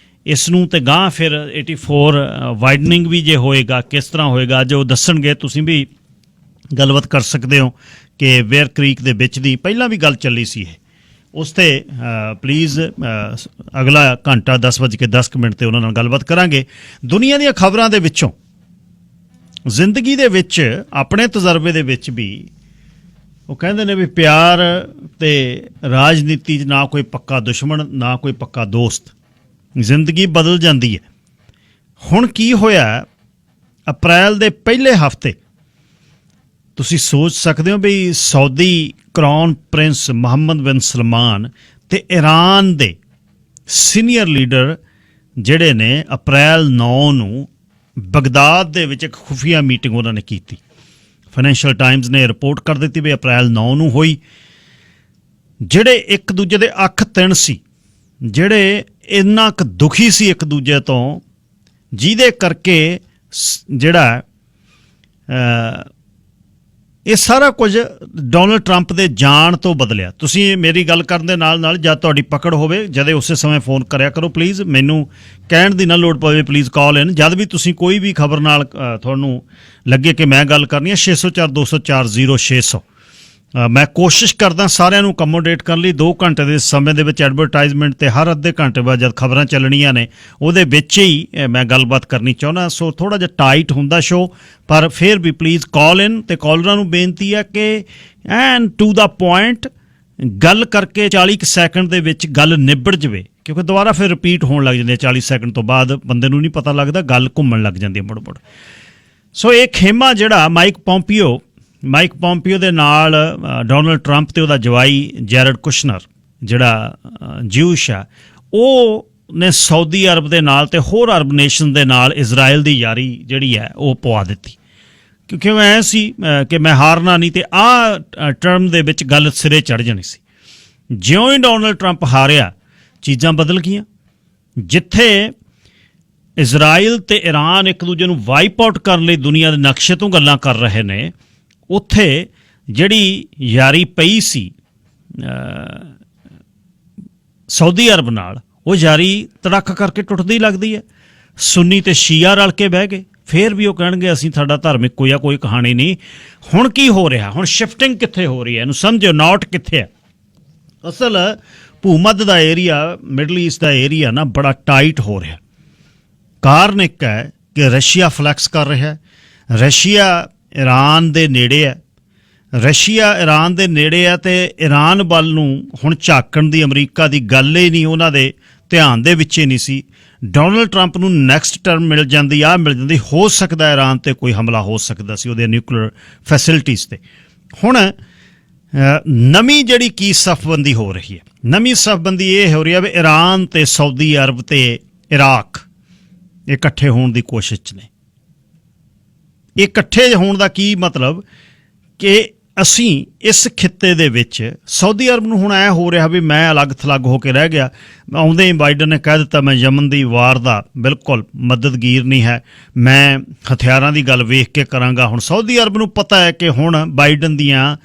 ਇਸ ਨੂੰ ਤੇ ਗਾਂ ਫਿਰ 84 ਵਾਈਡਨਿੰਗ ਵੀ ਜੇ ਹੋਏਗਾ, ਕਿਸ ਤਰ੍ਹਾਂ ਹੋਏਗਾ, ਜੋ ਦੱਸਣਗੇ। ਤੁਸੀਂ ਵੀ ਗੱਲਬਾਤ ਕਰ ਸਕਦੇ ਹੋ ਕਿ ਵੇਅਰ ਕ੍ਰੀਕ ਦੇ ਵਿੱਚ ਦੀ ਪਹਿਲਾਂ ਵੀ ਗੱਲ ਚੱਲੀ ਸੀ ਇਹ, ਉਸ 'ਤੇ ਪਲੀਜ਼ ਅਗਲਾ ਘੰਟਾ 10:10 ਤੇ ਉਹਨਾਂ ਨਾਲ ਗੱਲਬਾਤ ਕਰਾਂਗੇ। ਦੁਨੀਆ ਦੀਆਂ ਖਬਰਾਂ ਦੇ ਵਿੱਚੋਂ, ਜ਼ਿੰਦਗੀ ਦੇ ਵਿੱਚ, ਆਪਣੇ ਤਜਰਬੇ ਦੇ ਵਿੱਚ ਵੀ ਉਹ ਕਹਿੰਦੇ ਨੇ ਵੀ ਪਿਆਰ ਤੇ ਰਾਜਨੀਤੀ 'ਚ ਨਾ ਕੋਈ ਪੱਕਾ ਦੁਸ਼ਮਣ, ਨਾ ਕੋਈ ਪੱਕਾ ਦੋਸਤ। ਜ਼ਿੰਦਗੀ ਬਦਲ ਜਾਂਦੀ ਹੈ। ਹੁਣ ਕੀ ਹੋਇਆ ਅਪ੍ਰੈਲ ਦੇ ਪਹਿਲੇ ਹਫ਼ਤੇ, ਤੁਸੀਂ ਸੋਚ ਸਕਦੇ ਹੋ ਵੀ ਸਾਊਦੀ ਕਰਾਊਨ ਪ੍ਰਿੰਸ ਮੁਹੰਮਦ ਬਿਨ ਸਲਮਾਨ ਤੇ ਈਰਾਨ ਦੇ ਸੀਨੀਅਰ ਲੀਡਰ ਜਿਹੜੇ ਨੇ ਅਪ੍ਰੈਲ 9 ਨੂੰ ਬਗਦਾਦ ਦੇ ਵਿੱਚ ਇੱਕ ਖੁਫੀਆ ਮੀਟਿੰਗ ਉਹਨਾਂ ਨੇ ਕੀਤੀ। ਫਾਈਨੈਂਸ਼ੀਅਲ ਟਾਈਮਜ਼ ਨੇ ਰਿਪੋਰਟ ਕਰ ਦਿੱਤੀ ਵੀ ਅਪ੍ਰੈਲ 9 ਨੂੰ ਹੋਈ। ਜਿਹੜੇ ਇੱਕ ਦੂਜੇ ਦੇ ਅੱਖ ਤਿੰਨ ਸੀ, ਜਿਹੜੇ ਇੰਨਾ ਕੁ ਦੁਖੀ ਸੀ ਇੱਕ ਦੂਜੇ ਤੋਂ, ਜਿਹਦੇ ਕਰਕੇ ਜਿਹੜਾ ਇਹ ਸਾਰਾ ਕੁਝ ਡੋਨਲਡ ਟਰੰਪ ਦੇ ਜਾਣ ਤੋਂ ਬਦਲਿਆ। ਤੁਸੀਂ ਮੇਰੀ ਗੱਲ ਕਰਨ ਦੇ ਨਾਲ ਨਾਲ ਜਦ ਤੁਹਾਡੀ ਪਕੜ ਹੋਵੇ, ਜਦੇ ਉਸੇ ਸਮੇਂ ਫੋਨ ਕਰਿਆ ਕਰੋ ਪਲੀਜ਼। ਮੈਨੂੰ ਕਹਿਣ ਦੀ ਨਾ ਲੋੜ ਪਵੇ ਪਲੀਜ਼ ਕਾਲ ਇਨ। ਜਦ ਵੀ ਤੁਸੀਂ ਕੋਈ ਵੀ ਖਬਰ ਨਾਲ ਤੁਹਾਨੂੰ ਲੱਗੇ ਕਿ ਮੈਂ ਗੱਲ ਕਰਨੀ ਹੈ, 604 204 0600। ਮੈਂ ਕੋਸ਼ਿਸ਼ ਕਰਦਾ ਸਾਰਿਆਂ ਨੂੰ ਅਕਮੋਡੇਟ ਕਰਨ ਲਈ। 2 ਘੰਟੇ ਦੇ ਸਮੇਂ ਦੇ ਵਿੱਚ ਐਡਵਰਟਾਈਜ਼ਮੈਂਟ ਤੇ ਹਰ ਅੱਧੇ ਘੰਟੇ ਬਾਅਦ ਜਦ ਖਬਰਾਂ ਚੱਲਣੀਆਂ ਨੇ ਉਹਦੇ ਵਿੱਚ ਹੀ ਮੈਂ ਗੱਲਬਾਤ ਕਰਨੀ ਚਾਹੁੰਦਾ। ਸੋ ਥੋੜ੍ਹਾ ਜਿਹਾ ਟਾਈਟ ਹੁੰਦਾ ਸ਼ੋ, ਪਰ ਫਿਰ ਵੀ ਪਲੀਜ਼ ਕਾਲ ਇਨ। ਤੇ ਕਾਲਰਾਂ ਨੂੰ ਬੇਨਤੀ ਹੈ ਕਿ ਐਨ ਟੂ ਦਾ ਪੁਆਇੰਟ ਗੱਲ ਕਰਕੇ 40 ਸੈਕਿੰਡ ਦੇ ਵਿੱਚ ਗੱਲ ਨਿਬੜ ਜਾਵੇ, ਕਿਉਂਕਿ ਦੁਬਾਰਾ ਫਿਰ ਰਿਪੀਟ ਹੋਣ ਲੱਗ ਜਾਂਦੀ ਹੈ 40 ਸੈਕਿੰਡ ਤੋਂ ਬਾਅਦ। ਬੰਦੇ ਨੂੰ ਨਹੀਂ ਪਤਾ ਲੱਗਦਾ, ਗੱਲ ਘੁੰਮਣ ਲੱਗ ਜਾਂਦੀ ਹੈ ਮੁੜ ਮੁੜ। ਸੋ ਇਹ ਖੇਮਾ ਜਿਹੜਾ ਮਾਈਕ ਪੋਂਪੀਓ ਦੇ ਨਾਲ ਡੋਨਲਡ ਟਰੰਪ ਤੇ ਉਹਦਾ ਜਵਾਈ ਜੈਰਡ ਕੁਸ਼ਨਰ ਜਿਹੜਾ ਜਿਊਸ਼ ਆ, ਉਹ ਨੇ ਸਾਊਦੀ ਅਰਬ ਦੇ ਨਾਲ ਤੇ ਹੋਰ ਅਰਬ ਨੇਸ਼ਨ ਦੇ ਨਾਲ ਇਜ਼ਰਾਈਲ ਦੀ ਯਾਰੀ ਜਿਹੜੀ ਹੈ ਉਹ ਪਵਾ ਦਿੱਤੀ, ਕਿਉਂਕਿ ਉਹ ਐਂ ਸੀ ਕਿ ਮੈਂ ਹਾਰਨਾ ਨਹੀਂ। ਤੇ ਆਹ ਟਰਮ ਦੇ ਵਿੱਚ ਗੱਲ ਸਿਰੇ ਚੜ੍ਹ ਜਾਣੀ ਸੀ। ਜਿਉਂ ਹੀ ਡੋਨਲਡ ਟਰੰਪ ਹਾਰਿਆ, ਚੀਜ਼ਾਂ ਬਦਲ ਗਈਆਂ। ਜਿੱਥੇ ਇਜ਼ਰਾਈਲ ਤੇ ਈਰਾਨ ਇੱਕ ਦੂਜੇ ਨੂੰ ਵਾਈਪ ਆਊਟ ਕਰਨ ਲਈ ਦੁਨੀਆ ਦੇ ਨਕਸ਼ੇ ਤੋਂ ਗੱਲਾਂ ਕਰ ਰਹੇ ਨੇ, ਉੱਥੇ ਜਿਹੜੀ ਯਾਰੀ ਪਈ ਸੀ ਸਾਊਦੀ ਅਰਬ ਨਾਲ ਉਹ ਯਾਰੀ ਤੜਕ ਕਰਕੇ ਟੁੱਟਦੀ ਲੱਗਦੀ ਹੈ। ਸੁੰਨੀ ਤੇ ਸ਼ੀਆ ਰਲ ਕੇ ਬਹਿ ਗਏ, ਫਿਰ ਵੀ ਉਹ ਕਹਿਣਗੇ ਅਸੀਂ ਸਾਡਾ ਧਰਮ ਇੱਕੋ ਜਿਹਾ, ਕੋਈ ਕਹਾਣੀ ਨਹੀਂ। ਹੁਣ ਕੀ ਹੋ ਰਿਹਾ, ਹੁਣ ਸ਼ਿਫਟਿੰਗ ਕਿੱਥੇ ਹੋ ਰਹੀ ਹੈ, ਇਹਨੂੰ ਸਮਝੋ। ਨੌਟ ਕਿੱਥੇ ਹੈ ਅਸਲ ਭੂਮੱਧ ਦਾ ਏਰੀਆ, ਮਿਡਲ ਈਸਟ ਦਾ ਏਰੀਆ ਨਾ ਬੜਾ ਟਾਈਟ ਹੋ ਰਿਹਾ। ਕਾਰਨ ਇੱਕ ਹੈ ਕਿ ਰਸ਼ੀਆ ਫਲੈਕਸ ਕਰ ਰਿਹਾ। ਰਸ਼ੀਆ ਈਰਾਨ ਦੇ ਨੇੜੇ ਹੈ, ਰਸ਼ੀਆ ਈਰਾਨ ਦੇ ਨੇੜੇ ਹੈ ਅਤੇ ਈਰਾਨ ਵੱਲ ਨੂੰ ਹੁਣ ਝਾਕਣ ਦੀ ਅਮਰੀਕਾ ਦੀ ਗੱਲ ਹੀ ਨਹੀਂ, ਉਹਨਾਂ ਦੇ ਧਿਆਨ ਦੇ ਵਿੱਚ ਹੀ ਨਹੀਂ ਸੀ। ਡੋਨਲਡ ਟਰੰਪ ਨੂੰ ਨੈਕਸਟ ਟਰਮ ਮਿਲ ਜਾਂਦੀ, ਮਿਲ ਜਾਂਦੀ, ਹੋ ਸਕਦਾ ਈਰਾਨ 'ਤੇ ਕੋਈ ਹਮਲਾ ਹੋ ਸਕਦਾ ਸੀ, ਉਹਦੇ ਨਿਊਕਲੀਅਰ ਫੈਸਿਲਿਟੀਜ਼ 'ਤੇ। ਹੁਣ ਨਵੀਂ ਜਿਹੜੀ ਕੀ ਸਫਬੰਦੀ ਹੋ ਰਹੀ ਹੈ, ਨਵੀਂ ਸਫਬੰਦੀ ਇਹ ਹੋ ਰਹੀ ਹੈ ਵੀ ਈਰਾਨ ਅਤੇ ਸਾਊਦੀ ਅਰਬ ਅਤੇ ਇਰਾਕ ਇਕੱਠੇ ਹੋਣ ਦੀ ਕੋਸ਼ਿਸ਼ 'ਚ ਨੇ। ਇਹ ਇਕੱਠੇ ਹੋਣ ਦਾ ਕੀ ਮਤਲਬ ਕਿ ਅਸੀਂ ਇਸ ਖਿੱਤੇ ਦੇ ਵਿੱਚ ਸਾਊਦੀ ਅਰਬ ਨੂੰ ਹੁਣ ਐ ਹੋ ਰਿਹਾ ਵੀ ਮੈਂ ਅਲੱਗ ਥਲੱਗ ਹੋ ਕੇ ਰਹਿ ਗਿਆ। ਆਉਂਦੇ ਹੀ ਬਾਈਡਨ ਨੇ ਕਹਿ ਦਿੱਤਾ ਮੈਂ ਯਮਨ ਦੀ ਵਾਰ ਦਾ ਬਿਲਕੁਲ ਮਦਦਗੀਰ ਨਹੀਂ ਹੈ, ਮੈਂ ਹਥਿਆਰਾਂ ਦੀ ਗੱਲ ਵੇਖ ਕੇ ਕਰਾਂਗਾ। ਹੁਣ ਸਾਊਦੀ ਅਰਬ ਨੂੰ ਪਤਾ ਹੈ ਕਿ ਹੁਣ ਬਾਈਡਨ ਦੀਆਂ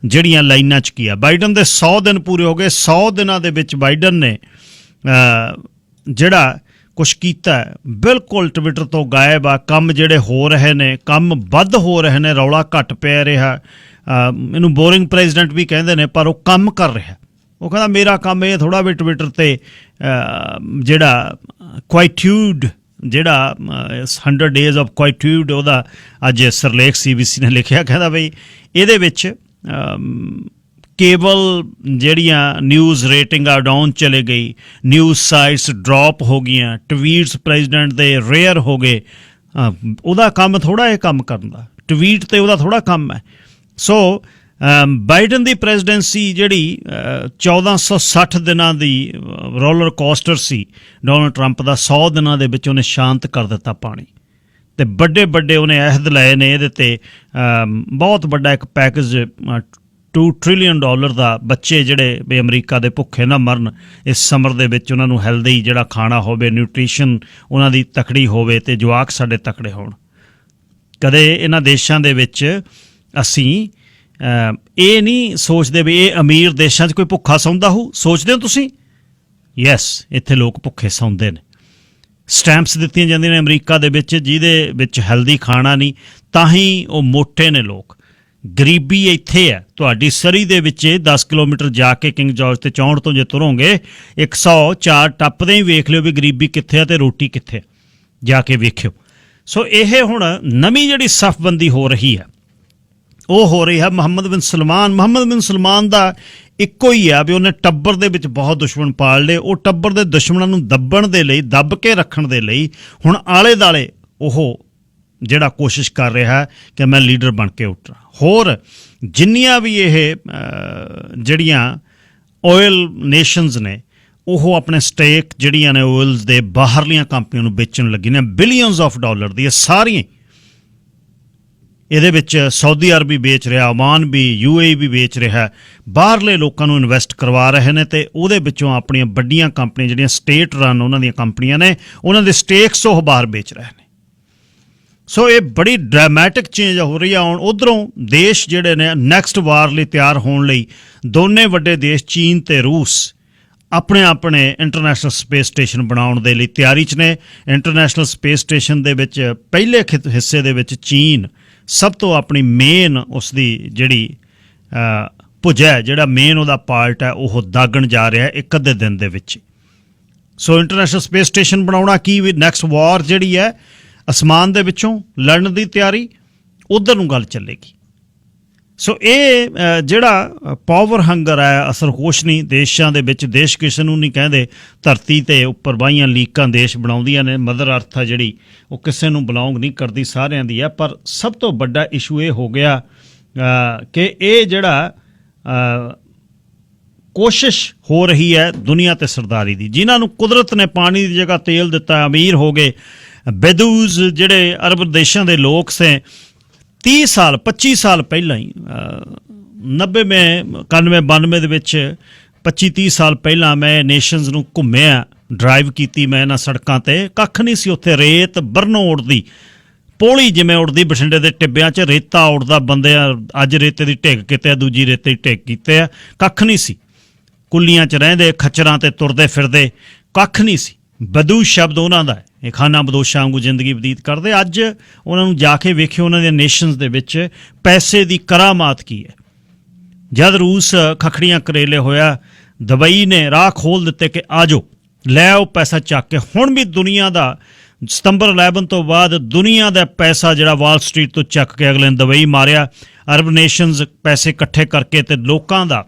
ਜਿਹੜੀਆਂ ਲਾਈਨਾਂ 'ਚ ਕੀ ਆ, ਬਾਈਡਨ ਦੇ 100 ਦਿਨ ਪੂਰੇ ਹੋ ਗਏ। 100 ਦਿਨਾਂ ਦੇ ਵਿੱਚ ਬਾਈਡਨ ਨੇ ਜਿਹੜਾ ਕੁਛ ਕੀਤਾ ਬਿਲਕੁਲ ਟਵਿੱਟਰ ਤੋਂ ਗਾਇਬ ਆ। ਕੰਮ ਜਿਹੜੇ ਹੋ ਰਹੇ ਨੇ, ਕੰਮ ਵੱਧ ਹੋ ਰਹੇ ਨੇ, ਰੌਲਾ ਘੱਟ ਪੈ ਰਿਹਾ। ਇਹਨੂੰ ਬੋਰਿੰਗ ਪ੍ਰੈਜ਼ੀਡੈਂਟ ਵੀ ਕਹਿੰਦੇ ਨੇ, ਪਰ ਉਹ ਕੰਮ ਕਰ ਰਿਹਾ। ਉਹ ਕਹਿੰਦਾ ਮੇਰਾ ਕੰਮ ਇਹ ਥੋੜ੍ਹਾ ਵੀ ਟਵਿੱਟਰ 'ਤੇ ਜਿਹੜਾ ਕੁਆਈਟਿਊਡ, ਜਿਹੜਾ 100 ਡੇਜ਼ ਆਫ ਕੁਆਈਟਿਊਡ, ਉਹਦਾ ਅੱਜ ਸਿਰਲੇਖ CBC ਨੇ ਲਿਖਿਆ। ਕਹਿੰਦਾ ਬਈ ਇਹਦੇ ਵਿੱਚ ਕੇਬਲ ਜਿਹੜੀਆਂ ਨਿਊਜ਼ ਰੇਟਿੰਗਾਂ ਡਾਊਨ ਚਲੇ ਗਈ, ਨਿਊਜ਼ ਸਾਈਟਸ ਡਰੋਪ ਹੋ ਗਈਆਂ, ਟਵੀਟਸ ਪ੍ਰੈਜ਼ੀਡੈਂਟ ਦੇ ਰੇਅਰ ਹੋ ਗਏ। ਉਹਦਾ ਕੰਮ ਥੋੜ੍ਹਾ ਇਹ ਕੰਮ ਕਰਨ ਦਾ, ਟਵੀਟ 'ਤੇ ਉਹਦਾ ਥੋੜ੍ਹਾ ਕੰਮ ਹੈ। ਸੋ ਬਾਈਡਨ ਦੀ ਪ੍ਰੈਜ਼ੀਡੈਂਸੀ ਜਿਹੜੀ 1460 ਦਿਨਾਂ ਦੀ ਰੋਲਰ ਕੋਸਟਰ ਸੀ ਡੋਨਲਡ ਟਰੰਪ ਦਾ, 100 ਦਿਨਾਂ ਦੇ ਵਿੱਚ ਉਹਨੇ ਸ਼ਾਂਤ ਕਰ ਦਿੱਤਾ ਪਾਣੀ। ਅਤੇ ਵੱਡੇ ਵੱਡੇ ਉਹਨੇ ਅਹਿਦ ਲਏ ਨੇ ਇਹਦੇ 'ਤੇ। ਬਹੁਤ ਵੱਡਾ ਇੱਕ ਪੈਕੇਜ $2 ਟ੍ਰਿਲੀਅਨ ਦਾ, ਬੱਚੇ ਜਿਹੜੇ ਵੀ ਅਮਰੀਕਾ ਦੇ ਭੁੱਖੇ ਨਾ ਮਰਨ ਇਸ ਸਮਰ ਦੇ ਵਿੱਚ, ਉਹਨਾਂ ਨੂੰ ਹੈਲਦੀ ਜਿਹੜਾ ਖਾਣਾ ਹੋਵੇ, ਨਿਊਟ੍ਰੀਸ਼ਨ ਉਹਨਾਂ ਦੀ ਤਕੜੀ ਹੋਵੇ ਅਤੇ ਜਵਾਕ ਸਾਡੇ ਤਕੜੇ ਹੋਣ। ਕਦੇ ਇਹਨਾਂ ਦੇਸ਼ਾਂ ਦੇ ਵਿੱਚ ਅਸੀਂ ਇਹ ਨਹੀਂ ਸੋਚਦੇ ਵੀ ਇਹ ਅਮੀਰ ਦੇਸ਼ਾਂ 'ਚ ਕੋਈ ਭੁੱਖਾ ਸੌਂਦਾ ਹੋਊ। ਸੋਚਦੇ ਹੋ ਤੁਸੀਂ? ਯੈਸ, ਇੱਥੇ ਲੋਕ ਭੁੱਖੇ ਸੌਂਦੇ ਨੇ। ਸਟੈਂਪਸ ਦਿੱਤੀਆਂ ਜਾਂਦੀਆਂ ਨੇ ਅਮਰੀਕਾ ਦੇ ਵਿੱਚ ਜਿਹਦੇ ਵਿੱਚ ਹੈਲਦੀ ਖਾਣਾ ਨਹੀਂ, ਤਾਂ ਹੀ ਉਹ ਮੋਟੇ ਨੇ ਲੋਕ। ਗਰੀਬੀ ਇੱਥੇ ਹੈ ਤੁਹਾਡੀ ਸਰੀ ਦੇ ਵਿੱਚ। 10 ਕਿਲੋਮੀਟਰ ਜਾ ਕੇ ਕਿੰਗ ਜਾਰਜ ਤੇ 64 ਤੋਂ ਜੇ ਤੁਰੋਂਗੇ 104 ਟੱਪਦੇ ਹੀ ਵੇਖ ਲਿਓ ਵੀ ਗਰੀਬੀ ਕਿੱਥੇ ਆ ਤੇ ਰੋਟੀ ਕਿੱਥੇ, ਜਾ ਕੇ ਵੇਖਿਓ। ਸੋ ਇਹ ਹੁਣ ਨਵੀਂ ਜਿਹੜੀ ਸਫਬੰਦੀ ਹੋ ਰਹੀ ਹੈ ਉਹ ਹੋ ਰਹੀ ਹੈ ਮੁਹੰਮਦ ਬਿਨ ਸਲਮਾਨ। ਮੁਹੰਮਦ ਬਿਨ ਸਲਮਾਨ ਦਾ ਇੱਕੋ ਹੀ ਆ ਵੀ ਉਹਨੇ ਟੱਬਰ ਦੇ ਵਿੱਚ ਬਹੁਤ ਦੁਸ਼ਮਣ ਪਾਲ ਲਏ। ਉਹ ਟੱਬਰ ਦੇ ਦੁਸ਼ਮਣਾਂ ਨੂੰ ਦੱਬਣ ਦੇ ਲਈ, ਦੱਬ ਕੇ ਰੱਖਣ ਦੇ ਲਈ ਹੁਣ ਆਲੇ ਦੁਆਲੇ ਉਹ ਜਿਹੜਾ ਕੋਸ਼ਿਸ਼ ਕਰ ਰਿਹਾ ਕਿ ਮੈਂ ਲੀਡਰ ਬਣ ਕੇ ਉੱਠਾਂ। ਹੋਰ ਜਿੰਨੀਆਂ ਵੀ ਇਹ ਜਿਹੜੀਆਂ ਆਇਲ ਨੇਸ਼ਨਸ ਨੇ, ਉਹ ਆਪਣੇ ਸਟੇਕ ਜਿਹੜੀਆਂ ਨੇ ਆਇਲਸ ਦੇ ਬਾਹਰਲੀਆਂ ਕੰਪਨੀਆਂ ਨੂੰ ਵੇਚਣ ਲੱਗੀ ਨੇ ਬਿਲੀਅਨਸ ਆਫ ਡਾਲਰ ਦੀ। ਇਹ ਸਾਰੀਆਂ ਇਹਦੇ ਵਿੱਚ ਸਾਊਦੀ ਅਰਬ ਵੀ ਵੇਚ ਰਿਹਾ, ਓਮਾਨ ਵੀ, UAE ਵੀ ਵੇਚ ਰਿਹਾ, ਬਾਹਰਲੇ ਲੋਕਾਂ ਨੂੰ ਇਨਵੈਸਟ ਕਰਵਾ ਰਹੇ ਨੇ ਅਤੇ ਉਹਦੇ ਵਿੱਚੋਂ ਆਪਣੀਆਂ ਵੱਡੀਆਂ ਕੰਪਨੀਆਂ ਜਿਹੜੀਆਂ ਸਟੇਟ ਰਨ ਉਹਨਾਂ ਦੀਆਂ ਕੰਪਨੀਆਂ ਨੇ, ਉਹਨਾਂ ਦੇ ਸਟੇਕਸ ਉਹ ਬਾਹਰ ਵੇਚ ਰਹੇ ਨੇ। ਸੋ ਇਹ ਬੜੀ ਡਰਾਮੈਟਿਕ ਚੇਂਜ ਹੋ ਰਹੀ ਆ। ਹੁਣ ਉੱਧਰੋਂ ਦੇਸ਼ ਜਿਹੜੇ ਨੇ ਨੈਕਸਟ ਵਾਰ ਲਈ ਤਿਆਰ ਹੋਣ ਲਈ, ਦੋਨੇ ਵੱਡੇ ਦੇਸ਼ ਚੀਨ ਅਤੇ ਰੂਸ ਆਪਣੇ ਆਪਣੇ ਇੰਟਰਨੈਸ਼ਨਲ ਸਪੇਸ ਸਟੇਸ਼ਨ ਬਣਾਉਣ ਦੇ ਲਈ ਤਿਆਰੀ 'ਚ ਨੇ। ਇੰਟਰਨੈਸ਼ਨਲ ਸਪੇਸ ਸਟੇਸ਼ਨ ਦੇ ਵਿੱਚ ਪਹਿਲੇ ਹਿੱਸੇ ਦੇ ਵਿੱਚ ਚੀਨ ਸਭ ਤੋਂ ਆਪਣੀ ਮੇਨ ਉਸਦੀ ਜਿਹੜੀ ਭੁਜਾ, ਜਿਹੜਾ ਮੇਨ ਉਹਦਾ ਪਾਰਟ ਹੈ, ਉਹ ਦਾਗਣ ਜਾ ਰਿਹਾ ਇੱਕ ਅੱਧੇ ਦਿਨ ਦੇ ਵਿੱਚ। ਸੋ ਇੰਟਰਨੈਸ਼ਨਲ ਸਪੇਸ ਸਟੇਸ਼ਨ ਬਣਾਉਣਾ ਕੀ ਵੀ ਨੈਕਸਟ ਵਾਰ ਜਿਹੜੀ ਹੈ ਅਸਮਾਨ ਦੇ ਵਿੱਚੋਂ ਲੜਨ ਦੀ ਤਿਆਰੀ, ਉੱਧਰ ਨੂੰ ਗੱਲ ਚੱਲੇਗੀ। ਸੋ ਇਹ ਜਿਹੜਾ ਪਾਵਰ ਹੰਗਰ ਹੈ, ਅਸਰ ਕੁਛ ਨਹੀਂ ਦੇਸ਼ਾਂ ਦੇ ਵਿੱਚ। ਦੇਸ਼ ਕਿਸੇ ਨੂੰ ਨਹੀਂ ਕਹਿੰਦੇ, ਧਰਤੀ 'ਤੇ ਉੱਪਰ ਬਾਹੀਆਂ ਲੀਕਾਂ ਦੇਸ਼ ਬਣਾਉਂਦੀਆਂ ਨੇ। ਮਦਰ ਅਰਥ ਆ ਜਿਹੜੀ, ਉਹ ਕਿਸੇ ਨੂੰ ਬਿਲੋਂਗ ਨਹੀਂ ਕਰਦੀ, ਸਾਰਿਆਂ ਦੀ ਹੈ। ਪਰ ਸਭ ਤੋਂ ਵੱਡਾ ਇਸ਼ੂ ਇਹ ਹੋ ਗਿਆ ਕਿ ਇਹ ਜਿਹੜਾ ਕੋਸ਼ਿਸ਼ ਹੋ ਰਹੀ ਹੈ ਦੁਨੀਆ 'ਤੇ ਸਰਦਾਰੀ ਦੀ, ਜਿਨ੍ਹਾਂ ਨੂੰ ਕੁਦਰਤ ਨੇ ਪਾਣੀ ਦੀ ਜਗ੍ਹਾ ਤੇਲ ਦਿੱਤਾ, ਅਮੀਰ ਹੋ ਗਏ। ਬੇਦੂਜ਼ ਜਿਹੜੇ ਅਰਬ ਦੇਸ਼ਾਂ ਦੇ ਲੋਕ ਸੇ 30 ਸਾਲ 25 ਸਾਲ ਪਹਿਲਾਂ ਹੀ 90 ਮੈਂ 91 92 ਦੇ ਵਿੱਚ 25-30 ਸਾਲ ਪਹਿਲਾਂ ਮੈਂ ਨੇਸ਼ਨਸ ਨੂੰ ਘੁੰਮਿਆ, ਡਰਾਈਵ ਕੀਤੀ ਮੈਂ ਇਹਨਾਂ ਸੜਕਾਂ 'ਤੇ। ਕੱਖ ਨਹੀਂ ਸੀ ਉੱਥੇ, ਰੇਤ ਬਰਨੋਂ ਉੱਡਦੀ, ਪੋਲੀ ਜਿਵੇਂ ਉੱਡਦੀ ਬਠਿੰਡੇ ਦੇ ਟਿੱਬਿਆਂ 'ਚ ਰੇਤਾ ਉੱਡਦਾ। ਬੰਦੇ ਅੱਜ ਰੇਤੇ ਦੀ ਢਿੱਗ ਕਿਤੇ ਆ, ਦੂਜੀ ਰੇਤੇ ਦੀ ਢਿੱਗ ਕੀਤੇ ਆ, ਕੱਖ ਨਹੀਂ ਸੀ। ਕੁੱਲੀਆਂ 'ਚ ਰਹਿੰਦੇ, ਖੱਚਰਾਂ ਤੇ ਤੁਰਦੇ ਫਿਰਦੇ, ਕੱਖ ਨਹੀਂ ਸੀ। ਬਦੂ ਸ਼ਬਦ ਉਹਨਾਂ ਦਾ ਹੈ, ਇਹ ਖਾਨਾ ਬਦੋਸ਼ਾਂ ਵਾਂਗੂ ਜ਼ਿੰਦਗੀ ਬਤੀਤ ਕਰਦੇ। ਅੱਜ ਉਹਨਾਂ ਨੂੰ ਜਾ ਕੇ ਵੇਖਿਓ ਉਹਨਾਂ ਦੀਆਂ ਨੇਸ਼ਨਸ ਦੇ ਵਿੱਚ ਪੈਸੇ ਦੀ ਕਰਾਮਾਤ ਕੀ ਹੈ। ਜਦ ਰੂਸ ਖਖੜੀਆਂ ਕਰੇਲੇ ਹੋਇਆ, ਦੁਬਈ ਨੇ ਰਾਹ ਖੋਲ੍ਹ ਦਿੱਤੇ ਕਿ ਆ ਜਾਓ ਲੈ ਆਓ ਪੈਸਾ ਚੱਕ ਕੇ। ਹੁਣ ਵੀ ਦੁਨੀਆ ਦਾ ਸਤੰਬਰ 11 ਤੋਂ ਬਾਅਦ ਦੁਨੀਆ ਦਾ ਪੈਸਾ ਜਿਹੜਾ ਵਾਲ ਸਟਰੀਟ ਤੋਂ ਚੱਕ ਕੇ ਅਗਲੇ ਨੇ ਦੁਬਈ ਮਾਰਿਆ। ਅਰਬ ਨੇਸ਼ਨਸ ਪੈਸੇ ਇਕੱਠੇ ਕਰਕੇ ਤੇ ਲੋਕਾਂ ਦਾ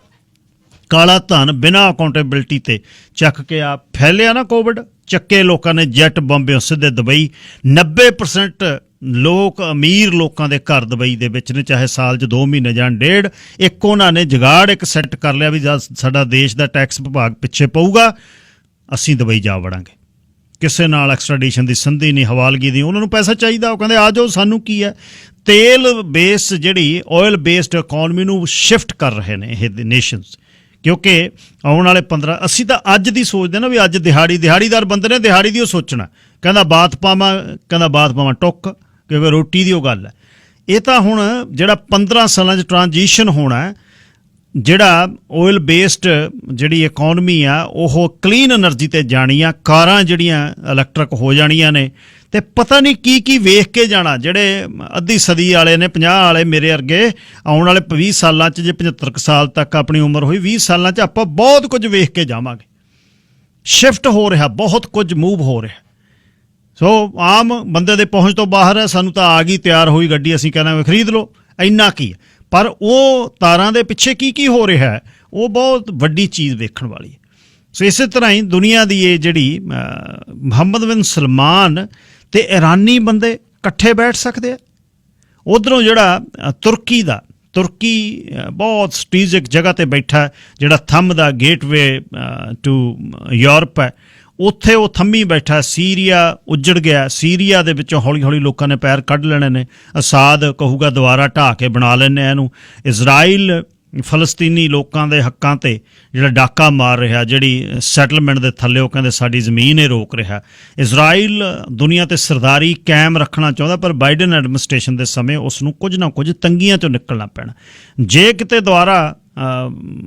ਕਾਲਾ ਧਨ ਬਿਨਾਂ ਅਕਾਊਂਟੇਬਿਲਿਟੀ ਤੇ ਚੱਕ ਕੇ ਆ ਫੈਲਿਆ ਨਾ ਕੋਵਿਡ, ਚੱਕੇ ਲੋਕਾਂ ਨੇ ਜੈਟ ਬੰਬਿਓਂ ਸਿੱਧੇ ਦੁਬਈ। 90% ਲੋਕ ਅਮੀਰ ਲੋਕਾਂ ਦੇ ਘਰ ਦੁਬਈ ਦੇ ਵਿੱਚ ਨੇ, ਚਾਹੇ ਸਾਲ 'ਚ 2 ਮਹੀਨੇ ਜਾਣ ਡੇਢ। ਇੱਕ ਉਹਨਾਂ ਨੇ ਜੁਗਾੜ ਇੱਕ ਸੈੱਟ ਕਰ ਲਿਆ ਵੀ ਜਦ ਸਾਡਾ ਦੇਸ਼ ਦਾ ਟੈਕਸ ਵਿਭਾਗ ਪਿੱਛੇ ਪਊਗਾ ਅਸੀਂ ਦੁਬਈ ਜਾ ਵੜਾਂਗੇ। ਕਿਸੇ ਨਾਲ ਐਕਸਟ੍ਰਾਡੀਸ਼ਨ ਦੀ ਸੰਧੀ ਨਹੀਂ, ਹਵਾਲਗੀ ਦੀ। ਉਹਨਾਂ ਨੂੰ ਪੈਸਾ ਚਾਹੀਦਾ, ਉਹ ਕਹਿੰਦੇ ਆ ਜਾਓ, ਸਾਨੂੰ ਕੀ ਹੈ। ਤੇਲ ਬੇਸ ਜਿਹੜੀ ਆਇਲ ਬੇਸਡ ਇਕੋਨਮੀ ਨੂੰ ਸ਼ਿਫਟ ਕਰ ਰਹੇ ਨੇ ਇਹ ਨੇਸ਼ਨਸ, ਕਿਉਂਕਿ ਆਉਣ ਵਾਲੇ 15 ਅਸੀਂ ਤਾਂ ਅੱਜ ਦੀ ਸੋਚਦੇ ਨਾ ਵੀ ਅੱਜ ਦਿਹਾੜੀਦਾਰ ਬੰਦੇ ਨੇ ਦਿਹਾੜੀ ਦੀ ਉਹ ਸੋਚਣਾ। ਕਹਿੰਦਾ ਬਾਤ ਪਾਵਾਂ ਟੁੱਕ, ਕਿਉਂਕਿ ਰੋਟੀ ਦੀ ਉਹ ਗੱਲ ਹੈ। ਇਹ ਤਾਂ ਹੁਣ ਜਿਹੜਾ 15 ਸਾਲਾਂ 'ਚ ਟ੍ਰਾਂਜੀਸ਼ਨ ਹੋਣਾ, ਜਿਹੜਾ ਆਇਲ ਬੇਸਡ ਜਿਹੜੀ ਇਕੋਨਮੀ ਆ ਉਹ ਕਲੀਨ ਐਨਰਜੀ 'ਤੇ ਜਾਣੀ ਆ। ਕਾਰਾਂ ਜਿਹੜੀਆਂ ਇਲੈਕਟ੍ਰਿਕ ਹੋ ਜਾਣੀਆਂ ਨੇ ਤੇ ਪਤਾ ਨਹੀਂ ਕੀ ਵੇਖ ਕੇ ਜਾਣਾ। ਜਿਹੜੇ ਅੱਧੀ ਸਦੀ ਵਾਲੇ ਨੇ, 50 ਵਾਲੇ ਮੇਰੇ ਵਰਗੇ, ਆਉਣ ਵਾਲੇ 20 ਸਾਲਾਂ 'ਚ, ਜੇ 75 ਸਾਲ ਤੱਕ ਆਪਣੀ ਉਮਰ ਹੋਈ, 20 ਸਾਲਾਂ 'ਚ ਆਪਾਂ ਬਹੁਤ ਕੁਝ ਵੇਖ ਕੇ ਜਾਵਾਂਗੇ। ਸ਼ਿਫਟ ਹੋ ਰਿਹਾ, ਬਹੁਤ ਕੁਝ ਮੂਵ ਹੋ ਰਿਹਾ। ਸੋ ਆਮ ਬੰਦੇ ਦੇ ਪਹੁੰਚ ਤੋਂ ਬਾਹਰ ਹੈ। ਸਾਨੂੰ ਤਾਂ ਆ ਗਈ ਤਿਆਰ ਹੋਈ ਗੱਡੀ, ਅਸੀਂ ਕਹਿੰਦੇ ਖਰੀਦ ਲਓ, ਇੰਨਾ ਕੀ ਹੈ। ਪਰ ਉਹ ਤਾਰਾਂ ਦੇ ਪਿੱਛੇ ਕੀ ਹੋ ਰਿਹਾ ਹੈ, ਉਹ ਬਹੁਤ ਵੱਡੀ ਚੀਜ਼ ਵੇਖਣ ਵਾਲੀ ਹੈ। ਸੋ ਇਸੇ ਤਰ੍ਹਾਂ ਹੀ ਦੁਨੀਆ ਦੀ ਇਹ ਜਿਹੜੀ ਮੁਹੰਮਦ ਬਿਨ ਸਲਮਾਨ ਤੇ ਇਰਾਨੀ ਬੰਦੇ ਇਕੱਠੇ ਬੈਠ ਸਕਦੇ ਆ। ਉੱਧਰੋਂ ਜਿਹੜਾ ਤੁਰਕੀ ਬਹੁਤ ਸਟ੍ਰੈਟੇਜਿਕ ਜਗ੍ਹਾ 'ਤੇ ਬੈਠਾ, ਜਿਹੜਾ ਥੰਮ ਦਾ ਗੇਟਵੇ ਟੂ ਯੂਰਪ ਹੈ, ਉੱਥੇ ਉਹ ਥੰਮੀ ਬੈਠਾ। ਸੀਰੀਆ ਉੱਜੜ ਗਿਆ, ਸੀਰੀਆ ਦੇ ਵਿੱਚੋਂ ਹੌਲੀ ਹੌਲੀ ਲੋਕਾਂ ਨੇ ਪੈਰ ਕੱਢ ਲੈਣੇ ਨੇ। ਅਸਾਦ ਕਹੂਗਾ ਦੁਬਾਰਾ ਢਾਹ ਕੇ ਬਣਾ ਲੈਂਦੇ ਇਹਨੂੰ। ਇਜ਼ਰਾਈਲ ਫਲਸਤੀਨੀ ਲੋਕਾਂ ਦੇ ਹੱਕਾਂ 'ਤੇ ਜਿਹੜਾ ਡਾਕਾ ਮਾਰ ਰਿਹਾ, ਜਿਹੜੀ ਸੈਟਲਮੈਂਟ ਦੇ ਥੱਲੇ ਉਹ ਕਹਿੰਦੇ ਸਾਡੀ ਜ਼ਮੀਨ ਇਹ ਰੋਕ ਰਿਹਾ। ਇਜ਼ਰਾਈਲ ਦੁਨੀਆ 'ਤੇ ਸਰਦਾਰੀ ਕਾਇਮ ਰੱਖਣਾ ਚਾਹੁੰਦਾ, ਪਰ ਬਾਈਡਨ ਐਡਮਿਨਿਸਟ੍ਰੇਸ਼ਨ ਦੇ ਸਮੇਂ ਉਸ ਨੂੰ ਕੁਝ ਨਾ ਕੁਝ ਤੰਗੀਆਂ 'ਚੋਂ ਨਿਕਲਣਾ ਪੈਣਾ। ਜੇ ਕਿਤੇ ਦੁਬਾਰਾ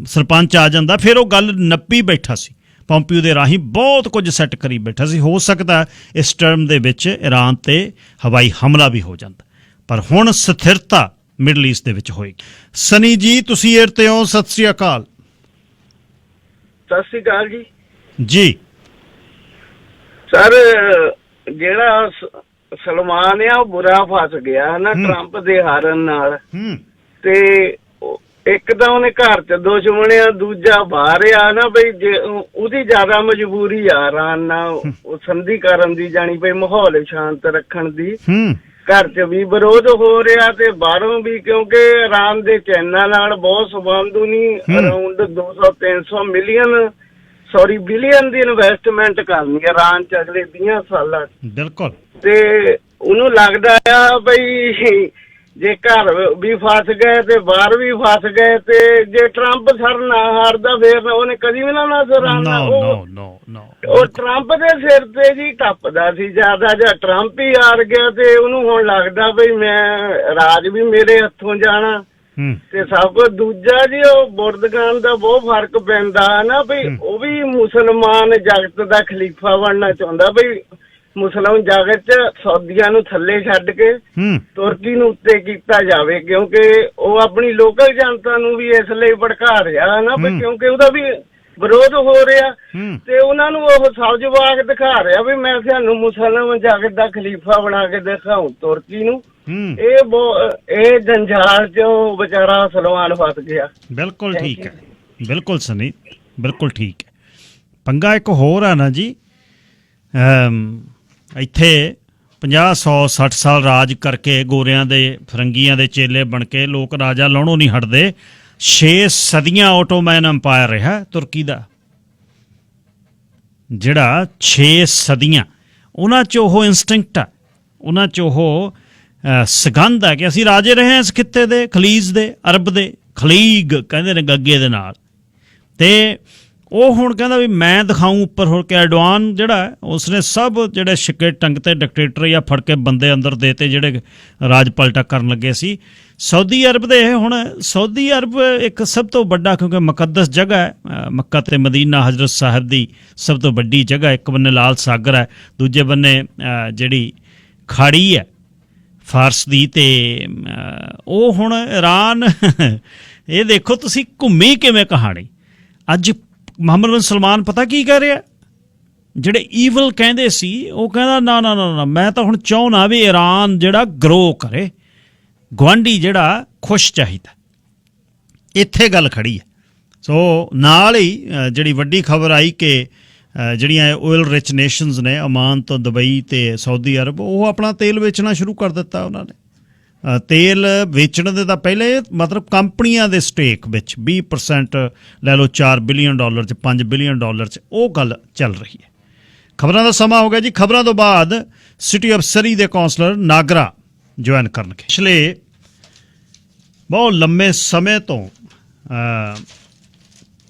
ਸਰਪੰਚ ਆ ਜਾਂਦਾ ਫਿਰ ਉਹ ਗੱਲ ਨੱਪੀ ਬੈਠਾ ਸੀ, ਪੋਂਪੀਓ ਦੇ ਰਾਹੀਂ ਬਹੁਤ ਕੁਝ ਸੈੱਟ ਕਰੀ ਬੈਠਾ ਸੀ। ਹੋ ਸਕਦਾ ਇਸ ਟਰਮ ਦੇ ਵਿੱਚ ਈਰਾਨ 'ਤੇ ਹਵਾਈ ਹਮਲਾ ਵੀ ਹੋ ਜਾਂਦਾ, ਪਰ ਹੁਣ ਸਥਿਰਤਾ ਮਿਡਲ ਈਸਟ ਦੇ ਵਿੱਚ ਹੋਏਗੀ। ਸਨੀ ਜੀ ਤੁਸੀਂ ਏਅਰ ਤੇ ਹੋ, ਸਤਿ ਸ੍ਰੀ ਅਕਾਲ। ਸਤਿ ਸ੍ਰੀ ਅਕਾਲ ਜੀ ਸਰ। ਜਿਹੜਾ ਸਲਮਾਨ ਆ ਉਹ ਬੁਰਾ ਫਸ ਗਿਆ ਹੈ ਨਾ ਟਰੰਪ ਦੇ ਹਾਰਨ ਨਾਲ। ਤੇ ਇੱਕ ਤਾਂ ਉਹਨੇ ਘਰ 'ਚ ਦੁਸ਼ਮਣ ਆ, ਦੂਜਾ ਬਾਹਰ ਆ ਨਾ ਬਈ। ਜੇ ਉਹਦੀ ਜ਼ਿਆਦਾ ਮਜਬੂਰੀ ਆ ਇਰਾਨ ਨਾਲ ਉਹ ਸੰਧੀ ਕਰਨ ਦੀ, ਜਾਣੀ ਬਈ ਮਾਹੌਲ ਸ਼ਾਂਤ ਰੱਖਣ ਦੀ। ਘਰ 'ਚ ਵੀ ਵਿਰੋਧ ਹੋ ਰਿਹਾ ਤੇ ਬਾਹਰੋਂ ਵੀ, ਕਿਉਂਕਿ ਇਰਾਨ ਦੇ ਚਾਈਨਾ ਨਾਲ ਬਹੁਤ ਸੰਬੰਧ ਨਹੀਂ। ਅਰਾਊਂਡ 200-300 ਬਿਲੀਅਨ ਦੀ ਇਨਵੈਸਟਮੈਂਟ ਕਰਨੀ ਹੈ ਇਰਾਨ 'ਚ ਅਗਲੇ 20 ਸਾਲਾਂ 'ਚ। ਬਿਲਕੁਲ। ਤੇ ਉਹਨੂੰ ਲੱਗਦਾ ਆ ਬਈ ਜੇ ਘਰ ਵੀ ਫਸ ਗਏ ਤੇ ਬਾਹਰ ਵੀ ਫਸ ਗਏ, ਤੇ ਜੇ ਟਰੰਪ ਸਰ ਨਾ ਹਾਰਦਾ ਫੇਰ ਉਹਨੇ ਕਦੀ ਵੀ ਨਾ ਸਰ ਆਉਣਾ। ਉਹ ਟਰੰਪ ਦੇ ਸਿਰ ਤੇ ਜੀ ਟੱਪਦਾ ਸੀ ਜ਼ਿਆਦਾ। ਜਾਂ ਟਰੰਪ ਹੀ ਹਾਰ ਗਿਆ ਤੇ ਉਹਨੂੰ ਹੁਣ ਲੱਗਦਾ ਬਈ ਮੈਂ ਰਾਜ ਵੀ ਮੇਰੇ ਹੱਥੋਂ ਜਾਣਾ ਤੇ ਸਭ ਕੁਝ। ਦੂਜਾ ਜੀ ਉਹ ਬੁਰਦਗਾਨ ਦਾ ਬਹੁਤ ਫਰਕ ਪੈਂਦਾ ਨਾ ਬਈ। ਉਹ ਵੀ ਮੁਸਲਮਾਨ ਜਗਤ ਦਾ ਖਲੀਫਾ ਬਣਨਾ ਚਾਹੁੰਦਾ ਬਈ। ਮੁਸਲਮਾਨ ਜਗਤ 'ਚ ਸਊਦੀਆਂ ਨੂੰ ਥੱਲੇ ਛੱਡ ਕੇ ਤੁਰਕੀ ਨੂੰ ਉੱਤੇ ਕੀਤਾ ਜਾਵੇ, ਕਿਉਂਕਿ ਉਹ ਆਪਣੀ ਲੋਕਲ ਜਨਤਾ ਨੂੰ ਵੀ ਇਸ ਲਈ ਭੜਕਾ ਰਿਹਾ ਨਾ ਬਈ, ਕਿਉਂਕਿ ਉਹਦਾ ਵੀ ਵਿਰੋਧ ਹੋ ਰਿਹਾ ਤੇ ਉਹਨਾਂ ਨੂੰ ਉਹ ਸਬਜ਼ਬਾਗ ਦਿਖਾ ਰਿਹਾ ਵੀ ਮੈਂ ਤੁਹਾਨੂੰ ਮੁਸਲਮਾਨ ਜਗਤ ਦਾ ਖਲੀਫਾ ਬਣਾ ਕੇ ਦਿਖਾਉਂ ਤੁਰਕੀ ਨੂੰ। ਇਹ ਜੰਜਾਲ 'ਚ ਉਹ ਵਿਚਾਰਾ ਸਲਮਾਨ ਫਸ ਗਿਆ। ਬਿਲਕੁਲ ਠੀਕ ਹੈ, ਬਿਲਕੁਲ ਸਨੀ, ਬਿਲਕੁਲ ਠੀਕ ਹੈ। ਪੰਗਾ ਇੱਕ ਹੋਰ ਆ ਨਾ ਜੀ, ਇੱਥੇ 50, 100, 60 ਸਾਲ ਰਾਜ ਕਰਕੇ ਗੋਰਿਆਂ ਦੇ ਫਰੰਗੀਆਂ ਦੇ ਚੇਲੇ ਬਣ ਕੇ ਲੋਕ ਰਾਜਾ ਲਾਉਣੋਂ ਨਹੀਂ ਹਟਦੇ। 6 ਸਦੀਆਂ ਆਟੋਮੈਨ ਅੰਪਾਇਰ ਰਿਹਾ ਤੁਰਕੀ ਦਾ, ਜਿਹੜਾ 6 ਸਦੀਆਂ। ਉਹਨਾਂ 'ਚ ਉਹ ਇੰਸਟਿੰਕਟ ਆ, ਉਹਨਾਂ 'ਚ ਉਹ ਸਗੰਧ ਹੈ ਕਿ ਅਸੀਂ ਰਾਜੇ ਰਹੇ ਹਾਂ ਇਸ ਖਿੱਤੇ ਦੇ, ਖਲੀਜ ਦੇ, ਅਰਬ ਦੇ। ਖਲੀਗ ਕਹਿੰਦੇ ਨੇ ਗੱਗੇ ਦੇ ਨਾਲ। ਤੇ ਉਹ ਹੁਣ ਕਹਿੰਦਾ ਵੀ ਮੈਂ ਦਿਖਾਊਂ ਉੱਪਰ ਹੋ ਕੇ। ਐਰਡੋਆਨ ਜਿਹੜਾ ਉਸਨੇ ਸਭ ਜਿਹੜੇ ਛਿੱਕੇ ਟੰਗ ਤੇ ਡਿਕਟੇਟਰ ਜਾਂ ਫੜ ਕੇ ਬੰਦੇ ਅੰਦਰ ਦੇਤੇ ਜਿਹੜੇ ਰਾਜ ਪਲਟਾ ਕਰਨ ਲੱਗੇ ਸੀ। ਸਾਊਦੀ ਅਰਬ ਦੇ ਹੁਣ ਸਾਊਦੀ ਅਰਬ ਇੱਕ ਸਭ ਤੋਂ ਵੱਡਾ, ਕਿਉਂਕਿ ਮੁਕੱਦਸ ਜਗ੍ਹਾ ਹੈ, ਮੱਕਾ ਤੇ ਮਦੀਨਾ ਹਜ਼ਰਤ ਸਾਹਿਬ ਦੀ ਸਭ ਤੋਂ ਵੱਡੀ ਜਗ੍ਹਾ। ਇੱਕ ਬੰਨੇ ਲਾਲ ਸਾਗਰ ਹੈ, ਦੂਜੇ ਬੰਨੇ ਜਿਹੜੀ ਖਾੜੀ ਹੈ ਫਾਰਸ ਦੀ, ਤੇ ਉਹ ਹੁਣ ਈਰਾਨ ਇਹ ਦੇਖੋ ਤੁਸੀਂ ਘੁੰਮੀ ਕਿਵੇਂ ਕਹਾਣੀ। ਅੱਜ ਮੁਹੰਮਦ ਬਿਨ ਸਲਮਾਨ ਪਤਾ ਕੀ ਕਹਿ ਰਿਹਾ, ਜਿਹੜੇ ਈਵਲ ਕਹਿੰਦੇ ਸੀ ਉਹ ਕਹਿੰਦਾ ਨਾ ਨਾ ਨਾ ਨਾ, ਮੈਂ ਤਾਂ ਹੁਣ ਚਾਹੁੰਦਾ ਵੀ ਈਰਾਨ ਜਿਹੜਾ ਗਰੋ ਕਰੇ, ਗੁਆਂਢੀ ਜਿਹੜਾ ਖੁਸ਼ ਚਾਹੀਦਾ। ਇੱਥੇ ਗੱਲ ਖੜੀ ਹੈ। ਸੋ ਨਾਲ ਹੀ ਜਿਹੜੀ ਵੱਡੀ ਖਬਰ ਆਈ ਕਿ ਜਿਹੜੀਆਂ ਓਇਲ ਰਿਚ ਨੇਸ਼ਨਸ ਨੇ, ਓਮਾਨ ਤੋਂ ਦੁਬਈ ਤੇ ਸਾਊਦੀ ਅਰਬ, ਉਹ ਆਪਣਾ ਤੇਲ ਵੇਚਣਾ ਸ਼ੁਰੂ ਕਰ ਦਿੱਤਾ ਉਹਨਾਂ ਨੇ। ਤੇਲ ਵੇਚਣ ਦੇ ਤਾਂ ਪਹਿਲੇ ਮਤਲਬ ਕੰਪਨੀਆਂ ਦੇ ਸਟੇਕ ਵਿੱਚ 20% ਲੈ ਲਓ, $4 ਬਿਲੀਅਨ 'ਚ, $5 ਬਿਲੀਅਨ 'ਚ, ਉਹ ਗੱਲ ਚੱਲ ਰਹੀ ਹੈ। ਖਬਰਾਂ ਦਾ ਸਮਾਂ ਹੋ ਗਿਆ ਜੀ। ਖਬਰਾਂ ਤੋਂ ਬਾਅਦ ਸਿਟੀ ਆਫ ਸਰੀ ਦੇ ਕੌਂਸਲਰ ਨਾਗਰਾ ਜੁਆਇਨ ਕਰਨਗੇ। ਪਿਛਲੇ ਬਹੁਤ ਲੰਮੇ ਸਮੇਂ ਤੋਂ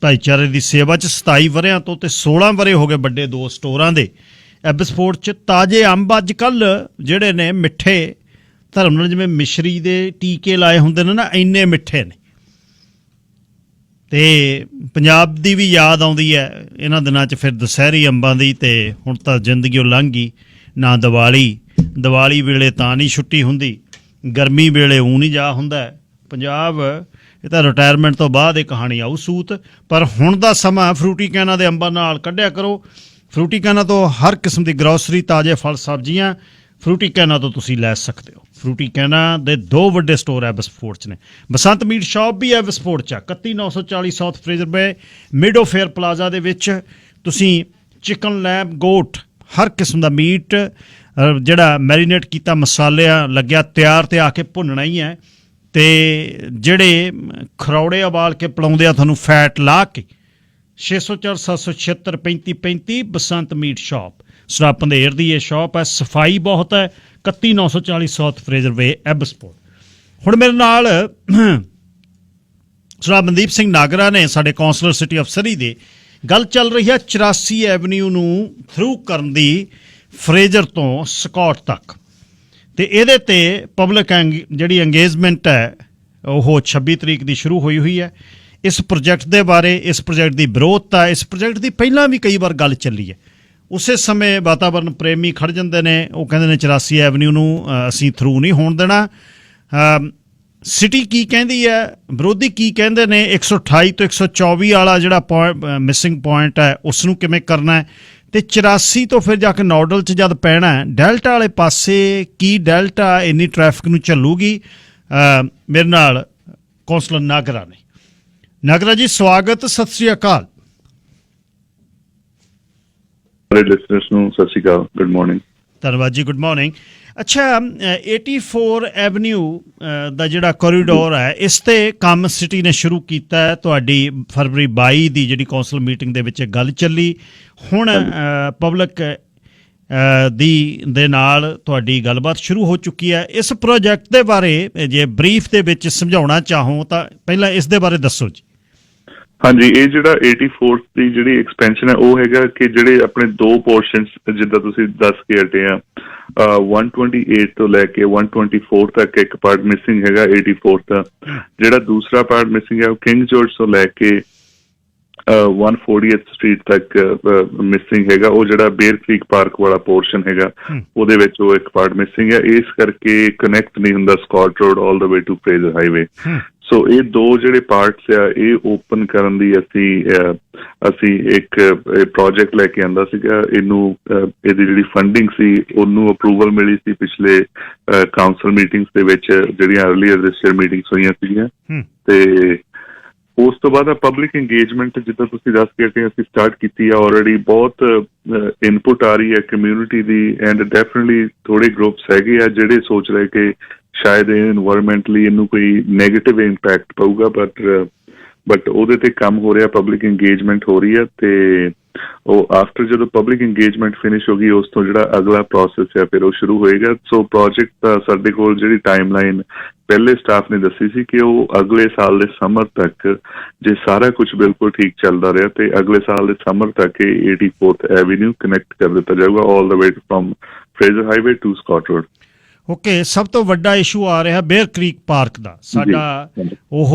ਭਾਈਚਾਰੇ ਦੀ ਸੇਵਾ 'ਚ 27 ਵਰ੍ਹਿਆਂ ਤੋਂ ਤੇ 16 ਵਰ੍ਹੇ ਹੋ ਗਏ ਵੱਡੇ 2 ਸਟੋਰਾਂ ਦੇ ਐਬਸਪੋਰਟ 'ਚ। ਤਾਜ਼ੇ ਅੰਬ ਅੱਜ ਕੱਲ੍ਹ ਜਿਹੜੇ ਨੇ ਮਿੱਠੇ, ਧਰਮ ਨਾਲ ਜਿਵੇਂ ਮਿਸ਼ਰੀ ਦੇ ਟੀਕੇ ਲਾਏ ਹੁੰਦੇ ਨੇ ਨਾ, ਇੰਨੇ ਮਿੱਠੇ ਨੇ। ਤੇ ਪੰਜਾਬ ਦੀ ਵੀ ਯਾਦ ਆਉਂਦੀ ਹੈ ਇਹਨਾਂ ਦਿਨਾਂ 'ਚ, ਫਿਰ ਦੁਸਹਿਰੀ ਅੰਬਾਂ ਦੀ। ਤੇ ਹੁਣ ਤਾਂ ਜ਼ਿੰਦਗੀ ਉਹ ਲੰਘ ਗਈ ਨਾ। ਦੀਵਾਲੀ ਵੇਲੇ ਤਾਂ ਨਹੀਂ ਛੁੱਟੀ ਹੁੰਦੀ, ਗਰਮੀ ਵੇਲੇ ਊਂ ਨਹੀਂ ਜਾ ਹੁੰਦਾ। ਪੰਜਾਬ ਇਹ ਤਾਂ ਰਿਟਾਇਰਮੈਂਟ ਤੋਂ ਬਾਅਦ ਇਹ ਕਹਾਣੀ ਆਊ ਸੂਤ। ਪਰ ਹੁਣ ਦਾ ਸਮਾਂ ਫਰੂਟੀ ਕੈਨਾਂ ਦੇ ਅੰਬਾਂ ਨਾਲ ਕੱਢਿਆ ਕਰੋ। ਫਰੂਟੀ ਕੈਨਾਂ ਤੋਂ ਹਰ ਕਿਸਮ ਦੀ ਗਰੋਸਰੀ, ਤਾਜ਼ੇ ਫਲ ਸਬਜ਼ੀਆਂ ਫਰੂਟੀ ਕੈਨਾਂ ਤੋਂ ਤੁਸੀਂ ਲੈ ਸਕਦੇ ਹੋ। ਫਰੂਟੀ ਕੈਨਾਂ ਦੇ 2 ਵੱਡੇ ਸਟੋਰ ਐਬਸਫੋਰਡ 'ਚ ਨੇ। ਬਸੰਤ ਮੀਟ ਸ਼ਾਪ ਵੀ ਐਬਸਫੋਰਡ 'ਚ ਆ, 31940 ਸਾਊਥ ਫਰੇਜ਼ਰ ਬੇ ਮਿਡੋ ਫੇਅਰ ਪਲਾਜ਼ਾ ਦੇ ਵਿੱਚ। ਤੁਸੀਂ ਚਿਕਨ, ਲੈਬ, ਗੋਟ, ਹਰ ਕਿਸਮ ਦਾ ਮੀਟ ਜਿਹੜਾ ਮੈਰੀਨੇਟ ਕੀਤਾ ਮਸਾਲਿਆਂ ਲੱਗਿਆ ਤਿਆਰ ਤੇ ਆ ਕੇ ਭੁੰਨਣਾ ਹੀ ਹੈ। ਤੇ ਜਿਹੜੇ ਖਰੌੜੇ ਉਬਾਲ ਕੇ ਪਿਲਾਉਂਦੇ ਆ ਤੁਹਾਨੂੰ ਫੈਟ ਲਾ ਕੇ, 604 776 3535 ਬਸੰਤ ਮੀਟ ਸ਼ਾਪ, ਸਰਾ ਪੰਧੇਰ ਦੀ ਇਹ ਸ਼ਾਪ ਹੈ। ਸਫਾਈ ਬਹੁਤ ਹੈ। 31940 ਸਾਊਥ ਫਰੇਜ਼ਰ ਵੇ ਐਬਸਪੋਰਟ। ਹੁਣ ਮੇਰੇ ਨਾਲ ਸਰਾ ਮਨਦੀਪ ਸਿੰਘ ਨਾਗਰਾ ਨੇ, ਸਾਡੇ ਕੌਂਸਲਰ ਸਿਟੀ ਆਫ ਸਰੀ ਦੇ। ਗੱਲ ਚੱਲ ਰਹੀ ਹੈ 84 ਐਵਨਿਊ ਨੂੰ ਥਰੂ ਕਰਨ ਦੀ, ਫਰੇਜ਼ਰ ਤੋਂ ਸਕੌਟ ਤੱਕ। ਤੇ ਇਹਦੇ ਤੇ ਪਬਲਿਕ ਜਿਹੜੀ ਅੰਗੇਜਮੈਂਟ ਹੈ ਉਹ 26 ਤਰੀਕ ਦੀ ਸ਼ੁਰੂ ਹੋਈ ਹੈ। ਇਸ ਪ੍ਰੋਜੈਕਟ ਦੇ ਬਾਰੇ, ਇਸ ਪ੍ਰੋਜੈਕਟ ਦੀ ਵਿਰੋਧਤਾ, ਇਸ ਪ੍ਰੋਜੈਕਟ ਦੀ ਪਹਿਲਾਂ ਵੀ ਕਈ ਵਾਰ ਗੱਲ ਚੱਲੀ ਹੈ। ਉਸੇ ਸਮੇਂ ਵਾਤਾਵਰਨ ਪ੍ਰੇਮੀ ਖੜ ਜਾਂਦੇ ਨੇ, ਉਹ ਕਹਿੰਦੇ ਨੇ 84 ਐਵਨਿਊ ਨੂੰ ਅਸੀਂ ਥਰੂ ਨਹੀਂ ਹੋਣ ਦੇਣਾ। ਸਿਟੀ ਕੀ ਕਹਿੰਦੀ ਹੈ, ਵਿਰੋਧੀ ਕੀ ਕਹਿੰਦੇ ਨੇ, 128 ਤੋਂ 124 ਵਾਲਾ ਜਿਹੜਾ ਮਿਸਿੰਗ ਪੁਆਇੰਟ ਹੈ ਉਸ ਨੂੰ ਕਿਵੇਂ ਕਰਨਾ ਹੈ, ਤੇ 84 ਤੋਂ ਫਿਰ ਜਾ ਕੇ ਨੋਡਲ 'ਚ ਜਦ ਪੈਣਾ ਡੈਲਟਾ ਵਾਲੇ ਪਾਸੇ, ਕੀ ਡੈਲਟਾ ਇੰਨੀ ਟ੍ਰੈਫਿਕ ਨੂੰ ਝੱਲੂਗੀ। ਮੇਰੇ ਨਾਲ ਕੌਂਸਲਰ ਨਾਗਰਾ ਨੇ। ਨਾਗਰਾ ਜੀ ਸਵਾਗਤ, ਸਤਿ ਸ੍ਰੀ ਅਕਾਲ। ਲਿਸਨਰਸ ਨੂੰ ਸਤਿ ਸ਼੍ਰੀ ਅਕਾਲ, ਗੁੱਡ ਮਾਰਨਿੰਗ। ਧੰਨਵਾਦ ਜੀ, ਗੁੱਡ ਮਾਰਨਿੰਗ। ਅੱਛਾ, 84 ਐਵਨਿਊ ਦਾ ਜਿਹੜਾ ਕੋਰੀਡੋਰ ਹੈ, ਇਸ ਤੇ ਕੰਮ ਸਿਟੀ ਨੇ ਸ਼ੁਰੂ ਕੀਤਾ ਹੈ। ਤੁਹਾਡੀ ਫਰਵਰੀ 22 ਦੀ ਜਿਹੜੀ ਕੌਂਸਲ ਮੀਟਿੰਗ ਦੇ ਵਿੱਚ ਗੱਲ ਚੱਲੀ। ਹੁਣ ਪਬਲਿਕ ਦੇ ਨਾਲ ਤੁਹਾਡੀ ਗੱਲਬਾਤ ਸ਼ੁਰੂ ਹੋ ਚੁੱਕੀ ਹੈ। ਇਸ ਪ੍ਰੋਜੈਕਟ ਦੇ ਬਾਰੇ ਜੇ ਬਰੀਫ ਦੇ ਵਿੱਚ ਸਮਝਾਉਣਾ ਚਾਹੋ ਤਾਂ ਪਹਿਲਾਂ ਇਸ ਦੇ ਬਾਰੇ ਦੱਸੋ ਜੀ। ਹਾਂਜੀ, ਇਹ ਜਿਹੜਾ 84 ਦੀ ਜਿਹੜੀ ਐਕਸਪੈਂਸ਼ਨ ਹੈ ਉਹ ਹੈਗਾ ਕਿ ਜਿਹੜੇ ਆਪਣੇ 2 ਪੋਰਸ਼ਨਸ ਜਿੱਦਾਂ ਤੁਸੀਂ ਦੱਸ ਕੇ ਹਟੇ ਆ, 128 ਤੋਂ ਲੈ ਕੇ 124 ਤੱਕ ਇੱਕ ਪਾਰਟ ਮਿਸਿੰਗ ਹੈਗਾ 84 ਦਾ। ਜਿਹੜਾ ਦੂਸਰਾ ਪਾਰਟ ਮਿਸਿੰਗ ਹੈ ਉਹ ਕਿੰਗ ਜਾਰਜ ਤੋਂ ਲੈ ਕੇ 140th ਸਟਰੀਟ ਤੱਕ ਮਿਸਿੰਗ ਹੈਗਾ। ਉਹ ਜਿਹੜਾ ਬੇਅਰ ਕ੍ਰੀਕ ਪਾਰਕ ਵਾਲਾ ਪੋਰਸ਼ਨ ਹੈਗਾ ਉਹਦੇ ਵਿੱਚ ਉਹ ਇੱਕ ਪਾਰਟ ਮਿਸਿੰਗ ਹੈ। ਇਸ ਕਰਕੇ ਕਨੈਕਟ ਨਹੀਂ ਹੁੰਦਾ Scott Road all the way to Fraser Highway. So ਇਹ 2 ਜਿਹੜੇ ਪਾਰਟਸ ਆ, ਇਹ ਓਪਨ ਕਰਨ ਦੀ ਅਸੀਂ ਇੱਕ ਪ੍ਰੋਜੈਕਟ ਲੈ ਕੇ ਆਂਦਾ ਸੀਗਾ। ਇਹਦੀ ਜਿਹੜੀ ਫੰਡਿੰਗ ਸੀ ਉਹਨੂੰ ਅਪਰੂਵਲ ਮਿਲੀ ਸੀ ਪਿਛਲੇ ਕਾਉਂਸਲ ਮੀਟਿੰਗਸ ਦੇ ਵਿੱਚ, ਜਿਹੜੀਆਂ ਅਰਲੀਅਰ ਦਿਸ ਈਅਰ ਮੀਟਿੰਗਸ ਹੋਈਆਂ ਸੀਗੀਆਂ। ਤੇ ਉਸ ਤੋਂ ਬਾਅਦ ਪਬਲਿਕ ਇੰਗੇਜਮੈਂਟ ਜਿੱਦਾਂ ਤੁਸੀਂ ਦੱਸ ਕੇ ਅਸੀਂ ਸਟਾਰਟ ਕੀਤੀ ਆ ਆਲਰੇਡੀ। ਬਹੁਤ ਇਨਪੁਟ ਆ ਰਹੀ ਹੈ ਕਮਿਊਨਿਟੀ ਦੀ, ਐਂਡ ਡੈਫੀਨਿਟਲੀ ਥੋੜੇ ਗਰੁੱਪਸ ਹੈਗੇ ਆ ਜਿਹੜੇ ਸੋਚ ਰਹੇ ਕਿ ਸ਼ਾਇਦ ਇਨਵਾਇਰਮੈਂਟਲੀ ਇਹਨੂੰ ਕੋਈ ਨੈਗੇਟਿਵ ਇੰਪੈਕਟ ਪਊਗਾ, ਬਟ ਬਟ ਉਹਦੇ ਤੇ ਕੰਮ ਹੋ ਰਿਹਾ, ਪਬਲਿਕ ਇੰਗੇਜਮੈਂਟ ਹੋ ਰਹੀ ਹੈ ਤੇ ਉਹ ਆਫਟਰ ਜਦੋਂ ਪਬਲਿਕ ਇੰਗੇਜਮੈਂਟ ਫਿਨਿਸ਼ ਹੋ ਗਈ ਉਸ ਤੋਂ ਜਿਹੜਾ ਅਗਲਾ ਪ੍ਰੋਸੈਸ ਹੈ ਫਿਰ ਉਹ ਸ਼ੁਰੂ ਹੋਏਗਾ। ਸੋ ਪ੍ਰੋਜੈਕਟ ਦਾ ਸਾਡੇ ਕੋਲ ਜਿਹੜੀ ਟਾਈਮਲਾਈਨ ਪਹਿਲੇ ਸਟਾਫ ਨੇ ਦੱਸੀ ਸੀ ਕਿ ਉਹ ਅਗਲੇ ਸਾਲ ਦੇ ਸਮਰ ਤੱਕ ਜੇ ਸਾਰਾ ਕੁਝ ਬਿਲਕੁਲ ਠੀਕ ਚੱਲਦਾ ਰਿਹਾ ਤੇ ਅਗਲੇ ਸਾਲ ਦੇ ਸਮਰ ਤੱਕ ਇਹ 84th ਐਵੀਨਿਊ ਕਨੈਕਟ ਕਰ ਦਿੱਤਾ ਜਾਊਗਾ all the way from Fraser Highway to Scott Road. Okay, ਸਭ ਤੋਂ ਵੱਡਾ ਇਸ਼ੂ ਆ ਰਿਹਾ ਬੇਅਰ ਕ੍ਰੀਕ ਪਾਰਕ ਦਾ। ਸਾਡਾ ਉਹ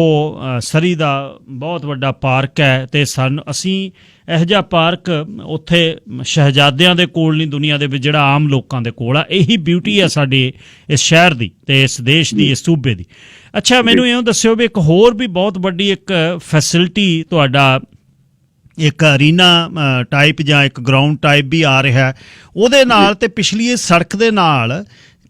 ਸਰੀ ਦਾ ਬਹੁਤ ਵੱਡਾ ਪਾਰਕ ਹੈ ਤੇ ਅਸੀਂ ਇਹੋ ਜਿਹਾ ਪਾਰਕ ਉੱਥੇ ਸ਼ਹਿਜ਼ਾਦਿਆਂ ਦੇ ਕੋਲ ਨਹੀਂ ਦੁਨੀਆ ਦੇ ਵਿੱਚ, ਜਿਹੜਾ ਆਮ ਲੋਕਾਂ ਦੇ ਕੋਲ ਆ। ਇਹੀ ਬਿਊਟੀ ਹੈ ਸਾਡੇ ਇਸ ਸ਼ਹਿਰ ਦੀ ਤੇ ਇਸ ਦੇਸ਼ ਦੀ, ਇਸ ਸੂਬੇ ਦੀ। ਅੱਛਾ, ਮੈਨੂੰ ਇਉਂ ਦੱਸਿਓ ਵੀ ਇੱਕ ਹੋਰ ਵੀ ਬਹੁਤ ਵੱਡੀ ਇੱਕ ਫੈਸਿਲਿਟੀ ਤੁਹਾਡਾ ਇੱਕ ਅਰੀਨਾ ਟਾਈਪ ਜਾਂ ਇੱਕ ਗਰਾਊਂਡ ਟਾਈਪ ਵੀ ਆ ਰਿਹਾ, ਉਹਦੇ ਨਾਲ ਤੇ ਪਿਛਲੀ ਸੜਕ ਦੇ ਨਾਲ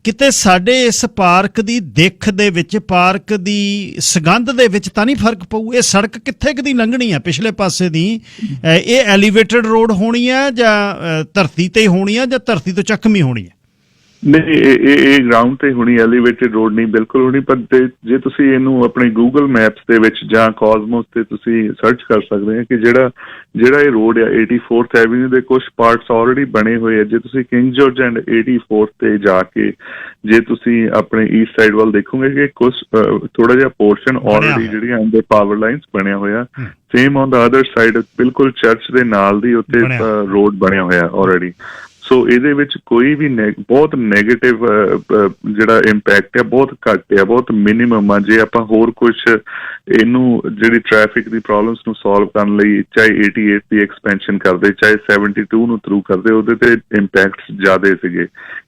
ਕਿਤੇ ਸਾਡੇ ਇਸ ਪਾਰਕ ਦੀ ਦਿੱਖ ਦੇ ਵਿੱਚ, ਪਾਰਕ ਦੀ ਸੁਗੰਧ ਦੇ ਵਿੱਚ ਤਾਂ ਨਹੀਂ ਫਰਕ ਪਊ? ਇਹ ਸੜਕ ਕਿੱਥੇ ਕੁ ਦੀ ਲੰਘਣੀ ਆ ਪਿਛਲੇ ਪਾਸੇ ਦੀ? ਇਹ ਐਲੀਵੇਟਡ ਰੋਡ ਹੋਣੀ ਹੈ ਜਾਂ ਧਰਤੀ ਤੇ ਹੋਣੀ ਹੈ ਜਾਂ ਧਰਤੀ ਤੋਂ ਚੱਕਵੀਂ ਹੋਣੀ ਹੈ? ਨਹੀਂ, ਇਹ ਗਰਾਊਂਡ ਤੇ ਹੋਣੀ, ਐਲੀਵੇਟਡ ਰੋਡ ਨਹੀਂ ਬਿਲਕੁਲ ਹੋਣੀ। ਪਰ ਜੇ ਤੁਸੀਂ ਇਹਨੂੰ ਆਪਣੇ ਗੂਗਲ ਮੈਪਸ ਦੇ ਵਿੱਚ ਜਾਂ ਕਾਜ਼ਮੋਸ ਤੇ ਤੁਸੀਂ ਸਰਚ ਕਰ ਸਕਦੇ ਹੋ ਕਿ ਜਿਹੜਾ ਇਹ ਰੋਡ ਆ 84th ਐਵੀਨਿਊ ਦੇ ਕੁਝ ਪਾਰਟਸ ਆਲਰੇਡੀ ਬਣੇ ਹੋਏ ਆ। ਜੇ ਤੁਸੀਂ ਕਿੰਗ ਜਾਰਜ ਐਂਡ 84th ਤੇ ਜਾ ਕੇ ਜੇ ਤੁਸੀਂ ਆਪਣੇ ਈਸਟ ਸਾਈਡ ਵੱਲ ਦੇਖੋਗੇ ਕਿ ਕੁਝ ਥੋੜਾ ਜਿਹਾ ਪੋਰਸ਼ਨ ਆਲਰੇਡੀ ਜਿਹੜੀਆਂ ਅੰਦਰ ਪਾਵਰ ਲਾਈਨਸ ਬਣਿਆ ਹੋਇਆ, same on the other side ਬਿਲਕੁਲ ਚਰਚ ਦੇ ਨਾਲ ਦੀ ਉੱਤੇ ਰੋਡ ਬਣਿਆ ਹੋਇਆ ਆਲਰੇਡੀ। ਸੋ ਇਹਦੇ ਵਿੱਚ ਕੋਈ ਵੀ ਬਹੁਤ ਨੈਗੇਟਿਵ ਜਿਹੜਾ ਇੰਪੈਕਟ ਹੈ ਬਹੁਤ ਘੱਟ ਹੈ, ਬਹੁਤ ਮਿਨੀਮਮ ਆ। ਜੇ ਆਪਾਂ ਹੋਰ ਕੁਝ ਇਹਨੂੰ ਜਿਹੜੀ ਟ੍ਰੈਫਿਕ ਦੀ ਪ੍ਰੋਬਲਮਸ ਨੂੰ ਸੋਲਵ ਕਰਨ ਲਈ ਚਾਹੇ 88 ਦੀ ਐਕਸਪੈਂਸ਼ਨ ਕਰਦੇ, ਚਾਹੇ 72 ਨੂੰ ਥਰੂ ਕਰਦੇ, ਉਹਦੇ ਤੇ ਇੰਪੈਕਟਸ ਜ਼ਿਆਦਾ ਸੀਗੇ।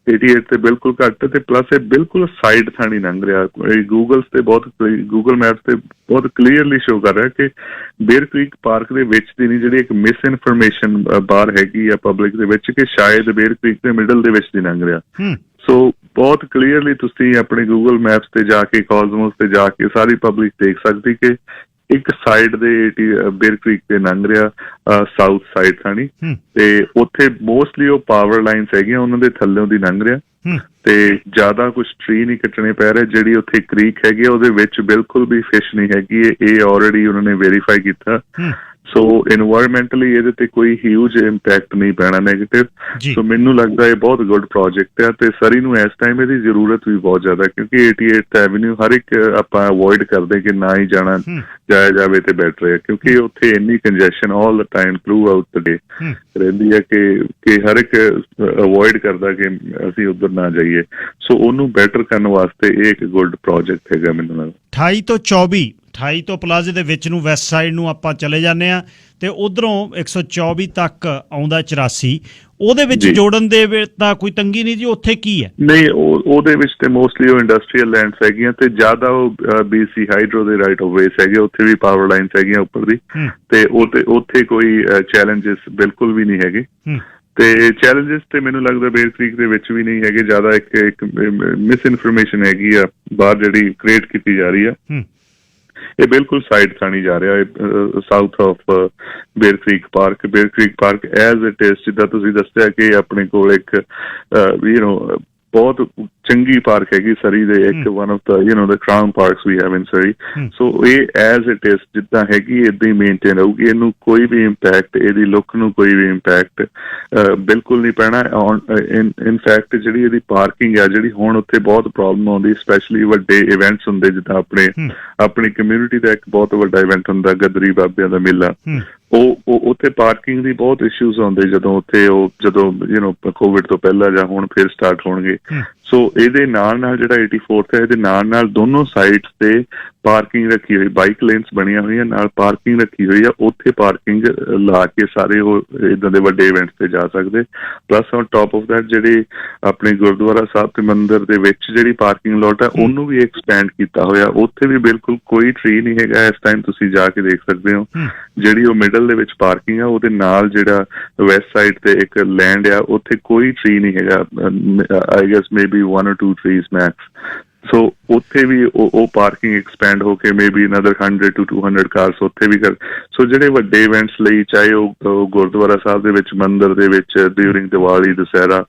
88 ਤੇ ਬਿਲਕੁਲ ਘੱਟ ਤੇ ਪਲੱਸ ਇਹ ਬਿਲਕੁਲ ਸਾਈਡ ਥਾਣੀ ਲੰਘ ਰਿਹਾ। ਗੂਗਲ ਮੈਪਸ ਤੇ ਬਹੁਤ ਕਲੀਅਰਲੀ ਸ਼ੋ ਕਰ ਰਿਹਾ ਕਿ ਬੇਅਰ ਕ੍ਰੀਕ ਪਾਰਕ ਦੇ ਵਿੱਚ ਦੀ ਨਹੀਂ, ਜਿਹੜੀ ਇੱਕ ਮਿਸ ਇਨਫੋਰਮੇਸ਼ਨ ਬਾਹਰ ਹੈਗੀ ਆ ਪਬਲਿਕ ਦੇ ਵਿੱਚ ਕਿ ਸ਼ਾਇਦ ਬੇਅਰ ਕ੍ਰੀਕ ਦੇ ਮਿਡਲ ਦੇ ਵਿੱਚ ਦੀ ਲੰਘ ਰਿਹਾ। ਸੋ ਬਹੁਤ ਕਲੀਅਰਲੀ ਤੁਸੀਂ ਆਪਣੇ ਗੂਗਲ ਮੈਪਸ ਤੇ ਜਾ ਕੇ, ਕਾਜ਼ਮੋਸ ਤੇ ਜਾ ਕੇ ਸਾਰੀ ਪਬਲਿਕ ਦੇਖ ਸਕਦੀ ਕਿ ਇੱਕ ਸਾਈਡ ਦੇ ਬੇਅਰ ਕ੍ਰੀਕ ਤੇ ਲੰਘ ਰਿਹਾ ਸਾਊਥ ਸਾਈਡ ਥਾਣੀ, ਤੇ ਉੱਥੇ ਮੋਸਟਲੀ ਉਹ ਪਾਵਰ ਲਾਈਨਸ ਹੈਗੀਆਂ ਉਹਨਾਂ ਦੇ ਥੱਲਿਓਂ ਦੀ ਲੰਘ ਰਿਹਾ ਤੇ ਜ਼ਿਆਦਾ ਕੁਝ ਟਰੀ ਨਹੀਂ ਕੱਟਣੇ ਪੈ ਰਹੇ। ਜਿਹੜੀ ਉੱਥੇ ਕ੍ਰੀਕ ਹੈਗੀ ਆ ਉਹਦੇ ਵਿੱਚ ਬਿਲਕੁਲ ਵੀ ਫਿਸ਼ ਨਹੀਂ ਹੈਗੀ, ਇਹ ਆਲਰੇਡੀ ਉਹਨਾਂ ਨੇ ਵੈਰੀਫਾਈ ਕੀਤਾ। ਸੋ ਇਨਵਾਇਰਮੈਂਟਲੀ ਇਹਦੇ ਤੇ ਕੋਈ ਹਿਊਜ ਇੰਪੈਕਟ ਨਹੀਂ ਪੈਣਾ ਨੈਗੇਟਿਵ। ਸੋ ਮੈਨੂੰ ਲੱਗਦਾ ਇਹ ਬਹੁਤ ਗੁੱਡ ਪ੍ਰੋਜੈਕਟ ਹੈ ਤੇ ਸਰੀ ਨੂੰ ਇਸ ਟਾਈਮ ਇਹਦੀ ਜ਼ਰੂਰਤ ਵੀ ਬਹੁਤ ਜ਼ਿਆਦਾ, ਕਿਉਂਕਿ 88th ਐਵੀਨਿਊ ਹਰ ਇੱਕ ਆਪਾਂ ਅਵੋਇਡ ਕਰਦੇ ਕਿ ਨਾ ਹੀ ਜਾਇਆ ਜਾਵੇ ਤੇ ਬੈਟਰ ਹੈ, ਕਿਉਂਕਿ ਉੱਥੇ ਇੰਨੀ congestion all the time throughout the day ਰਹਿੰਦੀ ਹੈ ਕਿ ਹਰ ਇੱਕ ਅਵੋਇਡ ਕਰਦਾ ਕਿ ਅਸੀਂ ਉੱਧਰ ਨਾ ਜਾਈਏ। ਸੋ ਉਹਨੂੰ ਬੈਟਰ ਕਰਨ ਵਾਸਤੇ ਇਹ ਇੱਕ ਗੁੱਡ ਪ੍ਰੋਜੈਕਟ ਹੈਗਾ ਮੈਨੂੰ ਲੱਗਦਾ। 28 ਤੋਂ ਪਲਾਜ਼ੇ ਦੇ ਵਿੱਚ ਨੂੰ ਵੈਸਟ ਸਾਈਡ ਨੂੰ ਆਪਾਂ ਚਲੇ ਜਾਂਦੇ ਹਾਂ ਤੇ ਉਧਰੋਂ 124 ਤੱਕ ਆਉਂਦਾ 84, ਉਹਦੇ ਵਿੱਚ ਜੋੜਨ ਦੇ ਤਾਂ ਕੋਈ ਤੰਗੀ ਨਹੀਂ ਜੀ? ਉੱਥੇ ਕੀ ਹੈ? ਨਹੀਂ, ਉਹਦੇ ਵਿੱਚ ਤੇ ਮੋਸਟਲੀ ਉਹ ਇੰਡਸਟਰੀਅਲ ਲੈਂਡਸ ਹੈਗੀਆਂ ਤੇ ਜ਼ਿਆਦਾ ਉਹ BC ਹਾਈਡਰੋ ਦੇ ਰਾਈਟ ਆਫ ਵੇਸ ਹੈਗੇ, ਉੱਥੇ ਵੀ ਪਾਵਰ ਲਾਈਨਸ ਹੈਗੀਆਂ ਉੱਪਰ ਦੀ ਤੇ ਉੱਥੇ ਕੋਈ ਚੈਲੰਜਸ ਬਿਲਕੁਲ ਵੀ ਨਹੀਂ ਹੈਗੇ। ਤੇ ਚੈਲੰਜਸ ਤੇ ਮੈਨੂੰ ਲੱਗਦਾ ਬੇਅਰ ਕ੍ਰੀਕ ਦੇ ਵਿੱਚ ਵੀ ਨਹੀਂ ਹੈਗੇ। ਜ਼ਿਆਦਾ ਇੱਕ ਮਿਸ ਇਨਫੋਰਮੇਸ਼ਨ ਹੈਗੀ ਆ ਬਾਹਰ ਜਿਹੜੀ ਕ੍ਰੀਏਟ ਕੀਤੀ ਜਾ ਰਹੀ ਆ। ਇਹ ਬਿਲਕੁਲ ਸਾਈਡ ਥਾਣੀ ਜਾ ਰਿਹਾ south of Bear Creek park. Bear Creek park as it is, ਜਿੱਦਾਂ ਤੁਸੀਂ ਦੱਸਿਆ ਕਿ ਆਪਣੇ ਕੋਲ ਇੱਕ ਬਹੁਤ ਚੰਗੀ ਪਾਰਕ ਹੈਗੀ ਸਰੀ ਦੇ, ਇੱਕ one of the crown parks we have in Surrey. So ਇਹ ਐਜ਼ ਇਟ ਇਜ਼ ਜਿੱਦਾਂ ਹੈਗੀ ਏਦਾਂ ਹੀ ਮੇਨਟੇਨ ਰਹੂਗੀ, ਇਹਨੂੰ ਕੋਈ ਵੀ ਇੰਪੈਕਟ, ਇਹਦੀ ਲੁੱਕ ਨੂੰ ਕੋਈ ਵੀ ਇੰਪੈਕਟ ਬਿਲਕੁਲ ਨਹੀਂ ਪੈਣਾ। ਇਨਫੈਕਟ ਜਿਹੜੀ ਇਹਦੀ ਪਾਰਕਿੰਗ ਆ, ਜਿਹੜੀ ਹੁਣ ਉੱਥੇ ਬਹੁਤ ਪ੍ਰੋਬਲਮ ਆਉਂਦੀ, ਸਪੈਸ਼ਲੀ ਵੱਡੇ ਇਵੈਂਟਸ ਹੁੰਦੇ, ਜਿੱਦਾਂ ਆਪਣੀ ਕਮਿਊਨਿਟੀ ਦਾ ਇੱਕ ਬਹੁਤ ਵੱਡਾ ਇਵੈਂਟ ਹੁੰਦਾ ਗਦਰੀ ਬਾਬਿਆਂ ਦਾ ਮੇਲਾ, ਉਹ ਉੱਥੇ ਪਾਰਕਿੰਗ ਦੀ ਬਹੁਤ ਇਸ਼ੂਜ਼ ਆਉਂਦੇ ਜਦੋਂ ਕੋਵਿਡ ਤੋਂ ਪਹਿਲਾਂ ਜਾਂ ਹੁਣ ਫਿਰ ਸਟਾਰਟ ਹੋਣਗੇ। ਸੋ ਇਹਦੇ ਨਾਲ ਜਿਹੜਾ 84th ਹੈ, ਇਹਦੇ ਨਾਲ ਦੋਨੋਂ ਸਾਈਡਸ ਤੇ ਪਾਰਕਿੰਗ ਰੱਖੀ ਹੋਈ, ਬਾਈਕ ਲੇਨਸ ਬਣੀਆਂ ਹੋਈਆਂ, ਨਾਲ ਪਾਰਕਿੰਗ ਰੱਖੀ ਹੋਈ ਆ। ਉੱਥੇ ਪਾਰਕਿੰਗ ਲਾ ਕੇ ਸਾਰੇ ਉਹ ਇਦਾਂ ਦੇ ਵੱਡੇ ਇਵੈਂਟਸ ਤੇ ਜਾ ਸਕਦੇ। Plus on top of that ਜਿਹੜੇ ਆਪਣੇ ਗੁਰਦੁਆਰਾ ਸਾਹਿਬ ਤੇ ਮੰਦਿਰ ਦੇ ਵਿੱਚ ਜਿਹੜੀ ਪਾਰਕਿੰਗ ਲੋਟ ਹੈ ਉਹਨੂੰ ਵੀ ਐਕਸਪੈਂਡ ਕੀਤਾ ਹੋਇਆ। ਉੱਥੇ ਵੀ ਬਿਲਕੁਲ ਕੋਈ ਟਰੀ ਨਹੀਂ ਹੈਗਾ ਇਸ ਟਾਈਮ, ਤੁਸੀਂ ਜਾ ਕੇ ਦੇਖ ਸਕਦੇ ਹੋ। ਜਿਹੜੀ ਉਹ ਮਿਡਲ ਦੇ ਵਿੱਚ ਪਾਰਕਿੰਗ ਆ, ਉਹਦੇ ਨਾਲ ਜਿਹੜਾ ਵੈਸਟ ਸਾਈਡ ਤੇ ਇੱਕ ਲੈਂਡ ਆ, ਉੱਥੇ ਕੋਈ ਟਰੀ ਨਹੀਂ ਹੈਗਾ। I guess maybe 1 or 2 trees max। ਸੋ ਉੱਥੇ ਵੀ ਉਹ ਪਾਰਕਿੰਗ ਐਕਸਪੈਂਡ ਹੋ ਕੇ ਮੇਬੀ ਅਨਦਰ 100 to 200 ਕਾਰਸ ਉੱਥੇ ਵੀ ਕਰ। ਸੋ ਜਿਹੜੇ ਵੱਡੇ ਇਵੈਂਟਸ ਲਈ, ਚਾਹੇ ਉਹ ਗੁਰਦੁਆਰਾ ਸਾਹਿਬ ਦੇ ਵਿੱਚ, ਮੰਦਿਰ ਦੇ ਵਿੱਚ ਡਿਊਰਿੰਗ ਦੀਵਾਲੀ, ਦੁਸਹਿਰਾ,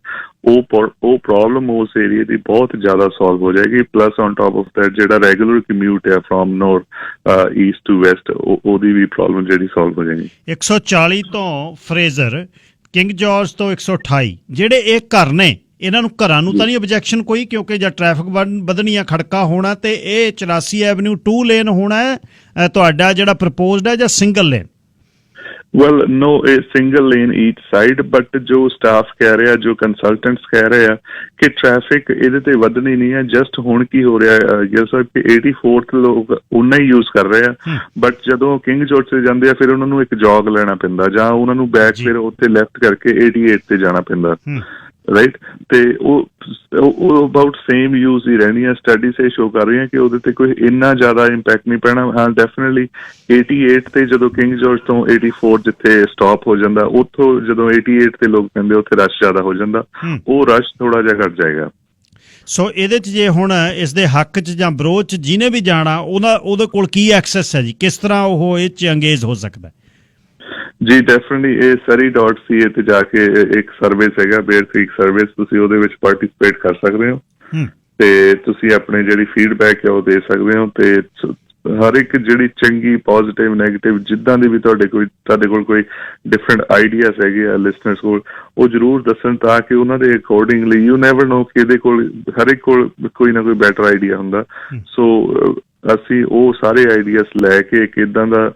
ਉਹ ਪ੍ਰੋਬਲਮ ਉਸ ਏਰੀਏ ਦੀ ਬਹੁਤ ਜ਼ਿਆਦਾ ਸੋਲਵ ਹੋ ਜਾਏਗੀ। Plus on top of that ਜਿਹੜਾ ਰੈਗੂਲਰ ਕਮਿਊਟ ਹੈ from north east to west, ਉਹਦੀ ਵੀ ਪ੍ਰੋਬਲਮ ਜਿਹੜੀ ਸੋਲਵ ਹੋ ਜਾਏਗੀ। 140 ਤੋਂ ਫਰੇਜ਼ਰ, ਕਿੰਗ ਜਾਰਜ ਤੋਂ 128 ਜਿਹੜੇ ਇਹ ਘਰ ਨੇ, ਇਹਨਾਂ ਨੂੰ ਘਰਾਂ ਨੂੰ ਤਾਂ ਨਹੀਂ ਓਬਜੈਕਸ਼ਨ ਕੋਈ, ਕਿਉਂਕਿ ਜਾਂ ਟ੍ਰੈਫਿਕ ਵਧਣੀ ਆ, ਖੜਕਾ ਹੋਣਾ, ਤੇ ਇਹ 84 ਐਵਨਿਊ 2 ਲੇਨ ਹੋਣਾ ਹੈ ਤੁਹਾਡਾ ਜਿਹੜਾ ਪ੍ਰਪੋਜ਼ਡ ਹੈ, ਜਾਂ single lane? Well, no, a single lane each side, but ਜੋ ਸਟਾਫ ਕਹਿ ਰਿਹਾ, ਜੋ ਕੰਸਲਟੈਂਟਸ ਕਹਿ ਰਹੇ ਆ ਕਿ ਟ੍ਰੈਫਿਕ ਇਹਦੇ ਤੇ ਵਧਣੀ ਨਹੀਂ ਹੈ। ਜਸਟ ਹੁਣ ਕੀ ਹੋ ਰਿਹਾ ਹੈ ਗਿਲ ਸਾਹਿਬ ਕਿ 84th ਲੋਕ ਉਨਾ ਹੀ ਯੂਜ਼ ਕਰ ਰਹੇ ਆ, ਬਟ ਜਦੋਂ ਕਿੰਗ ਜਾਰਜ ਤੇ ਜਾਂਦੇ ਆ ਫਿਰ ਉਹਨਾਂ ਨੂੰ ਇੱਕ ਜੌਗ ਲੈਣਾ ਪੈਂਦਾ, ਜਾਂ ਉਹਨਾਂ ਨੂੰ ਬੈਕ ਫਿਰ ਉੱਥੇ ਲੈਫਟ ਕਰਕੇ 88 ਤੇ ਜਾਣਾ ਪੈਂਦਾ, ਰਾਈਟ? ਤੇ ਉਹ ਅਬਾਊਟ ਸੇਮ ਯੂਜ਼ ਹੀ ਰਹਿਣੀ ਹੈ। ਸਟੱਡੀਜ਼ ਇਹ ਸ਼ੋ ਕਰ ਰਹੀਆਂ ਕਿ ਉਹਦੇ ਤੇ ਕੋਈ ਇੰਨਾ ਜ਼ਿਆਦਾ ਇੰਪੈਕਟ ਨਹੀਂ ਪੈਣਾ। ਹਾਂ, ਡੈਫੀਨਿਟਲੀ 88 ਤੇ ਜਦੋਂ ਕਿੰਗ ਜਾਰਜ ਤੋਂ 84 ਜਿੱਥੇ ਸਟਾਪ ਹੋ ਜਾਂਦਾ, ਉੱਥੋਂ ਜਦੋਂ 88 ਤੇ ਲੋਕ ਪੈਂਦੇ ਉੱਥੇ ਰਸ਼ ਜ਼ਿਆਦਾ ਹੋ ਜਾਂਦਾ, ਉਹ ਰਸ਼ ਥੋੜਾ ਜਿਹਾ ਘੱਟ ਜਾਏਗਾ। ਸੋ ਇਹਦੇ 'ਚ ਜੇ ਹੁਣ ਇਸ ਦੇ ਹੱਕ 'ਚ ਜਾਂ ਵਿਰੋਧ 'ਚ ਜਿਹਨੇ ਵੀ ਜਾਣਾ, ਉਹਦੇ ਕੋਲ ਕੀ ਐਕਸੈਸ ਹੈ ਜੀ? ਕਿਸ ਤਰ੍ਹਾਂ ਉਹ ਇਹ 'ਚ ਅੰਗੇਜ ਹੋ ਸਕਦਾ? ਜੀ ਡੈਫੀਨਿਟਲੀ ਇਹ surrey.ca ਤੇ ਜਾ ਕੇ ਇੱਕ ਸਰਵਿਸ ਹੈਗਾ, ਬੇਅਰ ਕ੍ਰੀਕ ਸਰਵਿਸ, ਤੁਸੀਂ ਉਹਦੇ ਵਿੱਚ ਪਾਰਟਿਸਿਪੇਟ ਕਰ ਸਕਦੇ ਹੋ ਤੇ ਤੁਸੀਂ ਆਪਣੇ ਜਿਹੜੀ ਫੀਡਬੈਕ ਹੈ ਉਹ ਦੇ ਸਕਦੇ ਹੋ। ਤੇ ਹਰ ਇੱਕ ਜਿਹੜੀ ਚੰਗੀ, ਪੋਜ਼ਿਟਿਵ, ਨੈਗੇਟਿਵ, ਜਿੱਦਾਂ ਦੀ ਵੀ ਤੁਹਾਡੇ ਕੋਲ ਕੋਈ ਡਿਫਰੈਂਟ ਆਈਡੀਆਜ਼ ਹੈਗੇ ਆ ਲਿਸਨਰਸ ਕੋਲ, ਉਹ ਜ਼ਰੂਰ ਦੱਸਣ ਤਾਂ ਕਿ ਉਹਨਾਂ ਦੇ ਅਕੋਰਡਿੰਗਲੀ, ਯੂ ਨੈਵਰ ਨੋ ਕਿ ਇਹਦੇ ਕੋਲ ਹਰ ਇੱਕ ਕੋਲ ਕੋਈ ਨਾ ਕੋਈ ਬੈਟਰ ਆਈਡੀਆ ਹੁੰਦਾ। ਸੋ ਅਸੀਂ ਉਹ ਸਾਰੇ ਆਈਡੀਆਜ਼ ਲੈ ਕੇ ਇੱਕ ਇੱਦਾਂ ਦਾ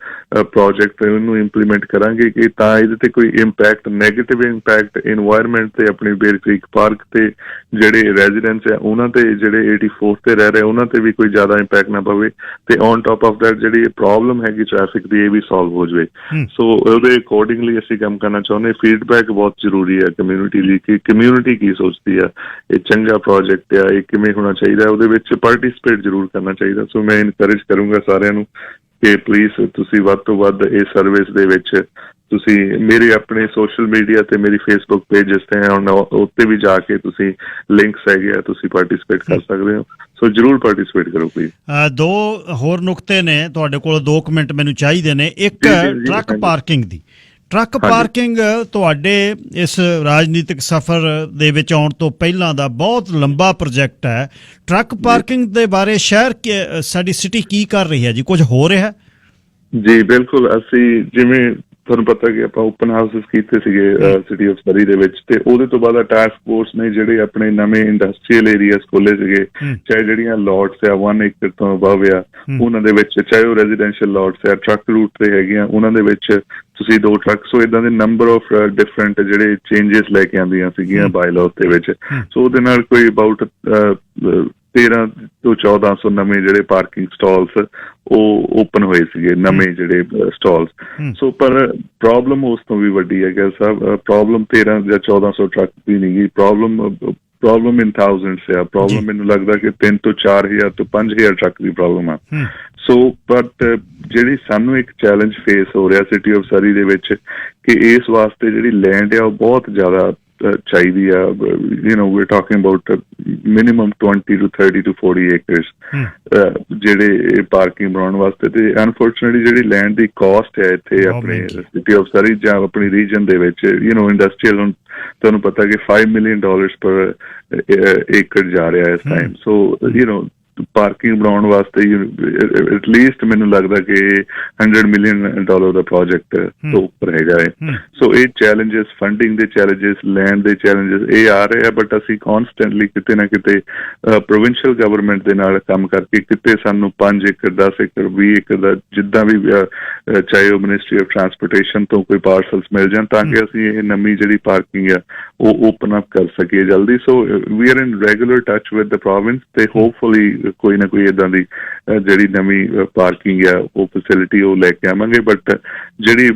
ਪ੍ਰੋਜੈਕਟ ਉਹਨੂੰ ਇੰਪਲੀਮੈਂਟ ਕਰਾਂਗੇ ਕਿ ਤਾਂ ਇਹਦੇ ਤੇ ਕੋਈ ਇੰਪੈਕਟ, ਨੈਗੇਟਿਵ ਇੰਪੈਕਟ ਇਨਵਾਇਰਮੈਂਟ ਤੇ, ਆਪਣੀ ਬੇਅਰ ਕ੍ਰੀਕ ਪਾਰਕ ਤੇ ਜਿਹੜੇ ਰੈਜ਼ੀਡੈਂਟਸ ਆ ਉਹਨਾਂ ਤੇ, ਜਿਹੜੇ 84 ਤੇ ਰਹਿ ਰਹੇ ਉਹਨਾਂ ਤੇ ਵੀ ਕੋਈ ਜ਼ਿਆਦਾ ਇੰਪੈਕਟ ਨਾ ਪਵੇ, ਤੇ ਔਨ ਟਾਪ ਆਫ ਦੈਟ ਜਿਹੜੀ ਪ੍ਰੋਬਲਮ ਹੈਗੀ ਟ੍ਰੈਫਿਕ ਦੀ, ਇਹ ਵੀ ਸੋਲਵ ਹੋ ਜਾਵੇ। ਸੋ ਉਹਦੇ ਅਕੋਰਡਿੰਗਲੀ ਅਸੀਂ ਕੰਮ ਕਰਨਾ ਚਾਹੁੰਦੇ। ਫੀਡਬੈਕ ਬਹੁਤ ਜ਼ਰੂਰੀ ਹੈ ਕਮਿਊਨਿਟੀ ਲਈ, ਕਿ ਕਮਿਊਨਿਟੀ ਕੀ ਸੋਚਦੀ ਆ, ਇਹ ਚੰਗਾ ਪ੍ਰੋਜੈਕਟ ਆ, ਇਹ ਕਿਵੇਂ ਹੋਣਾ ਚਾਹੀਦਾ, ਉਹਦੇ ਵਿੱਚ ਪਾਰਟਿਸਿਪੇਟ ਜ਼ਰੂਰ ਕਰਨਾ ਚਾਹੀਦਾ। ਸੋ ਮੈਂ ਇਨਕਰੇਜ ਕਰੂੰਗਾ ਸਾਰਿਆਂ ਨੂੰ ਕਿ ਪਲੀਜ਼ ਤੁਸੀਂ ਵੱਧ ਤੋਂ ਵੱਧ ਇਸ ਸਰਵਿਸ ਦੇ ਵਿੱਚ, ਤੁਸੀਂ ਮੇਰੇ ਆਪਣੇ ਸੋਸ਼ਲ ਮੀਡੀਆ ਤੇ ਮੇਰੀ ਫੇਸਬੁੱਕ ਪੇਜਸ ਤੇ ਉੱਤੇ ਵੀ ਜਾ ਕੇ ਤੁਸੀਂ ਲਿੰਕਸ ਹੈਗੇ ਆ, ਤੁਸੀਂ ਪਾਰਟਿਸਿਪੇਟ ਕਰ ਸਕਦੇ ਹੋ। ਸੋ ਜ਼ਰੂਰ ਪਾਰਟਿਸਿਪੇਟ ਕਰੋ ਪਲੀਜ਼। ਦੋ ਹੋਰ ਨੁਕਤੇ ਨੇ ਤੁਹਾਡੇ ਕੋਲ, 2 ਮਿੰਟ ਮੈਨੂੰ ਚਾਹੀਦੇ ਨੇ। ਇੱਕ ਟਰੱਕ ਪਾਰਕਿੰਗ ਦੀ। ਟਰੱਕ ਪਾਰਕਿੰਗ ਤੁਹਾਡੇ ਇਸ ਰਾਜਨੀਤਿਕ ਸਫ਼ਰ ਦੇ ਵਿੱਚ ਆਉਣ ਤੋਂ ਪਹਿਲਾਂ ਦਾ ਬਹੁਤ ਲੰਬਾ ਪ੍ਰੋਜੈਕਟ ਹੈ। ਟਰੱਕ ਪਾਰਕਿੰਗ ਦੇ ਬਾਰੇ ਸਾਡੀ ਸਿਟੀ ਕੀ ਕਰ ਰਹੀ ਹੈ ਜੀ? ਕੁਝ ਹੋ ਰਿਹਾ? ਜੀ ਬਿਲਕੁਲ, ਅਸੀਂ ਜਿਵੇਂ ਤੁਹਾਨੂੰ ਪਤਾ ਕਿ ਆਪਾਂ ਓਪਨ ਹਾਊਸਿਸ ਕੀਤੇ ਸੀਗੇ ਸਿਟੀ ਆਫ ਸਰੀ ਦੇ ਵਿੱਚ, ਤੇ ਉਹਦੇ ਤੋਂ ਬਾਅਦ ਟਾਸਕ ਫੋਰਸ ਨੇ ਜਿਹੜੇ ਆਪਣੇ ਨਵੇਂ ਇੰਡਸਟਰੀਅਲ ਏਰੀਆਜ਼ ਖੋਲੇ ਸੀਗੇ, ਚਾਹੇ ਜਿਹੜੀਆਂ ਲੋਟਸ ਆ 1 ਏਕੜ ਤੋਂ ਅਬਵ ਆ ਉਹਨਾਂ ਦੇ ਵਿੱਚ, ਚਾਹੇ ਉਹ ਰੈਜ਼ੀਡੈਂਸ਼ੀਅਲ ਲੋਟਸ ਆ, ਟਰੱਕ ਰੂਟ ਤੇ ਹੈਗੀਆਂ ਉਹਨਾਂ ਦੇ ਵਿੱਚ ਤੁਸੀਂ 2 ਟਰੱਕ। ਸੋ ਇਦਾਂ ਦੇ ਨੰਬਰ ਆਫ ਡਿਫਰੈਂਟ ਜਿਹੜੇ ਚੇਂਜਸ ਲੈ ਕੇ ਆਉਂਦੀਆਂ ਸੀਗੀਆਂ ਬਾਇਲਾਅ ਦੇ ਵਿੱਚ। ਸੋ ਉਹਦੇ ਨਾਲ ਕੋਈ ਅਬਾਊਟ 13 ਤੋਂ 1400 ਨਵੇਂ ਜਿਹੜੇ ਪਾਰਕਿੰਗ ਸਟਾਲਸ ਉਹ ਓਪਨ ਹੋਏ ਸੀਗੇ, ਨਵੇਂ ਜਿਹੜੇ ਸਟਾਲਸ। ਸੋ ਪਰ ਪ੍ਰੋਬਲਮ ਉਸ ਤੋਂ ਵੀ ਵੱਡੀ ਹੈ ਗਿਲ ਸਾਹਿਬ। ਪ੍ਰੋਬਲਮ 13 ਜਾਂ 1400 ਟਰੱਕ ਦੀ ਨਹੀਂ ਗੀ, ਪ੍ਰੋਬਲਮ ਇਨ ਥਾਊਜ਼ੈਂਡਸ ਆ। ਪ੍ਰੋਬਲਮ ਮੈਨੂੰ ਲੱਗਦਾ ਕਿ 3 ਤੋਂ 4000 ਤੋਂ 5000 ਟਰੱਕ ਦੀ ਪ੍ਰੋਬਲਮ ਆ। ਸੋ ਬਟ ਜਿਹੜੀ ਸਾਨੂੰ ਇੱਕ ਚੈਲੰਜ ਫੇਸ ਹੋ ਰਿਹਾ ਸਿਟੀ ਆਫ ਸਰੀ ਦੇ ਵਿੱਚ, ਕਿ ਇਸ ਵਾਸਤੇ ਜਿਹੜੀ ਲੈਂਡ ਆ ਉਹ ਬਹੁਤ ਜ਼ਿਆਦਾ ਚਾਹੀਦੀ ਆ। we're talking about minimum 20 to 30 to 40 acres ਜਿਹੜੇ ਪਾਰਕਿੰਗ ਬਣਾਉਣ ਵਾਸਤੇ। ਤੇ ਅਨਫੋਰਚੂਨੇਟਲੀ ਜਿਹੜੀ ਲੈਂਡ ਦੀ ਕਾਸਟ ਹੈ ਇੱਥੇ ਆਪਣੇ ਸਿਟੀ ਆਫ ਸਰੀ ਜਾਂ ਆਪਣੀ ਰੀਜਨ ਦੇ ਵਿੱਚ, ਇੰਡਸਟਰੀਅਲ, ਤੁਹਾਨੂੰ ਪਤਾ ਕਿ $5 million ਪਰ ਏਕੜ ਜਾ ਰਿਹਾ ਇਸ ਟਾਈਮ। ਸੋ ਪਾਰਕਿੰਗ ਬਣਾਉਣ ਵਾਸਤੇ ਐਟਲੀਸਟ ਮੈਨੂੰ ਲੱਗਦਾ ਕਿ $100 million ਦਾ ਪ੍ਰੋਜੈਕਟ ਤੋਂ ਉੱਪਰ ਹੈਗਾ ਹੈ। ਸੋ ਇਹ ਚੈਲੰਜਸ, ਫੰਡਿੰਗ ਦੇ ਚੈਲੰਜਸ, ਲੈਂਡ ਦੇ ਚੈਲੰਜਸ, ਇਹ ਆ ਰਹੇ ਆ। ਬਟ ਅਸੀਂ ਕੌਨਸਟੈਂਟਲੀ ਕਿਤੇ ਨਾ ਕਿਤੇ ਪ੍ਰੋਵਿੰਸ਼ੀਅਲ ਗਵਰਨਮੈਂਟ ਦੇ ਨਾਲ ਕੰਮ ਕਰਕੇ ਕਿਤੇ ਸਾਨੂੰ 5 ਏਕੜ 10 ਏਕੜ 20 ਏਕੜ ਦਾ ਜਿੱਦਾਂ ਵੀ, ਚਾਹੇ ਉਹ ਮਿਨਿਸਟਰੀ ਆਫ ਟਰਾਂਸਪੋਰਟੇਸ਼ਨ ਤੋਂ ਕੋਈ ਪਾਰਸਲਸ ਮਿਲ ਜਾਣ, ਤਾਂ ਕਿ ਅਸੀਂ ਇਹ ਨਵੀਂ ਜਿਹੜੀ ਪਾਰਕਿੰਗ ਆ ਉਹ ਓਪਨ ਅਪ ਕਰ ਸਕੀਏ ਜਲਦੀ। So we are in regular touch with the province, ਤੇ ਹੋਪਫੁਲੀ ਕੋਈ ਨਾ ਕੋਈ ਏਦਾਂ ਦੀ ਜਿਹੜੀ ਨਵੀਂ ਪਾਰਕਿੰਗ ਆ ਉਹ ਫੈਸਿਲਿਟੀ ਉਹ ਲੈ ਕੇ ਆਵਾਂਗੇ। ਬਟ ਜਿਹੜੀ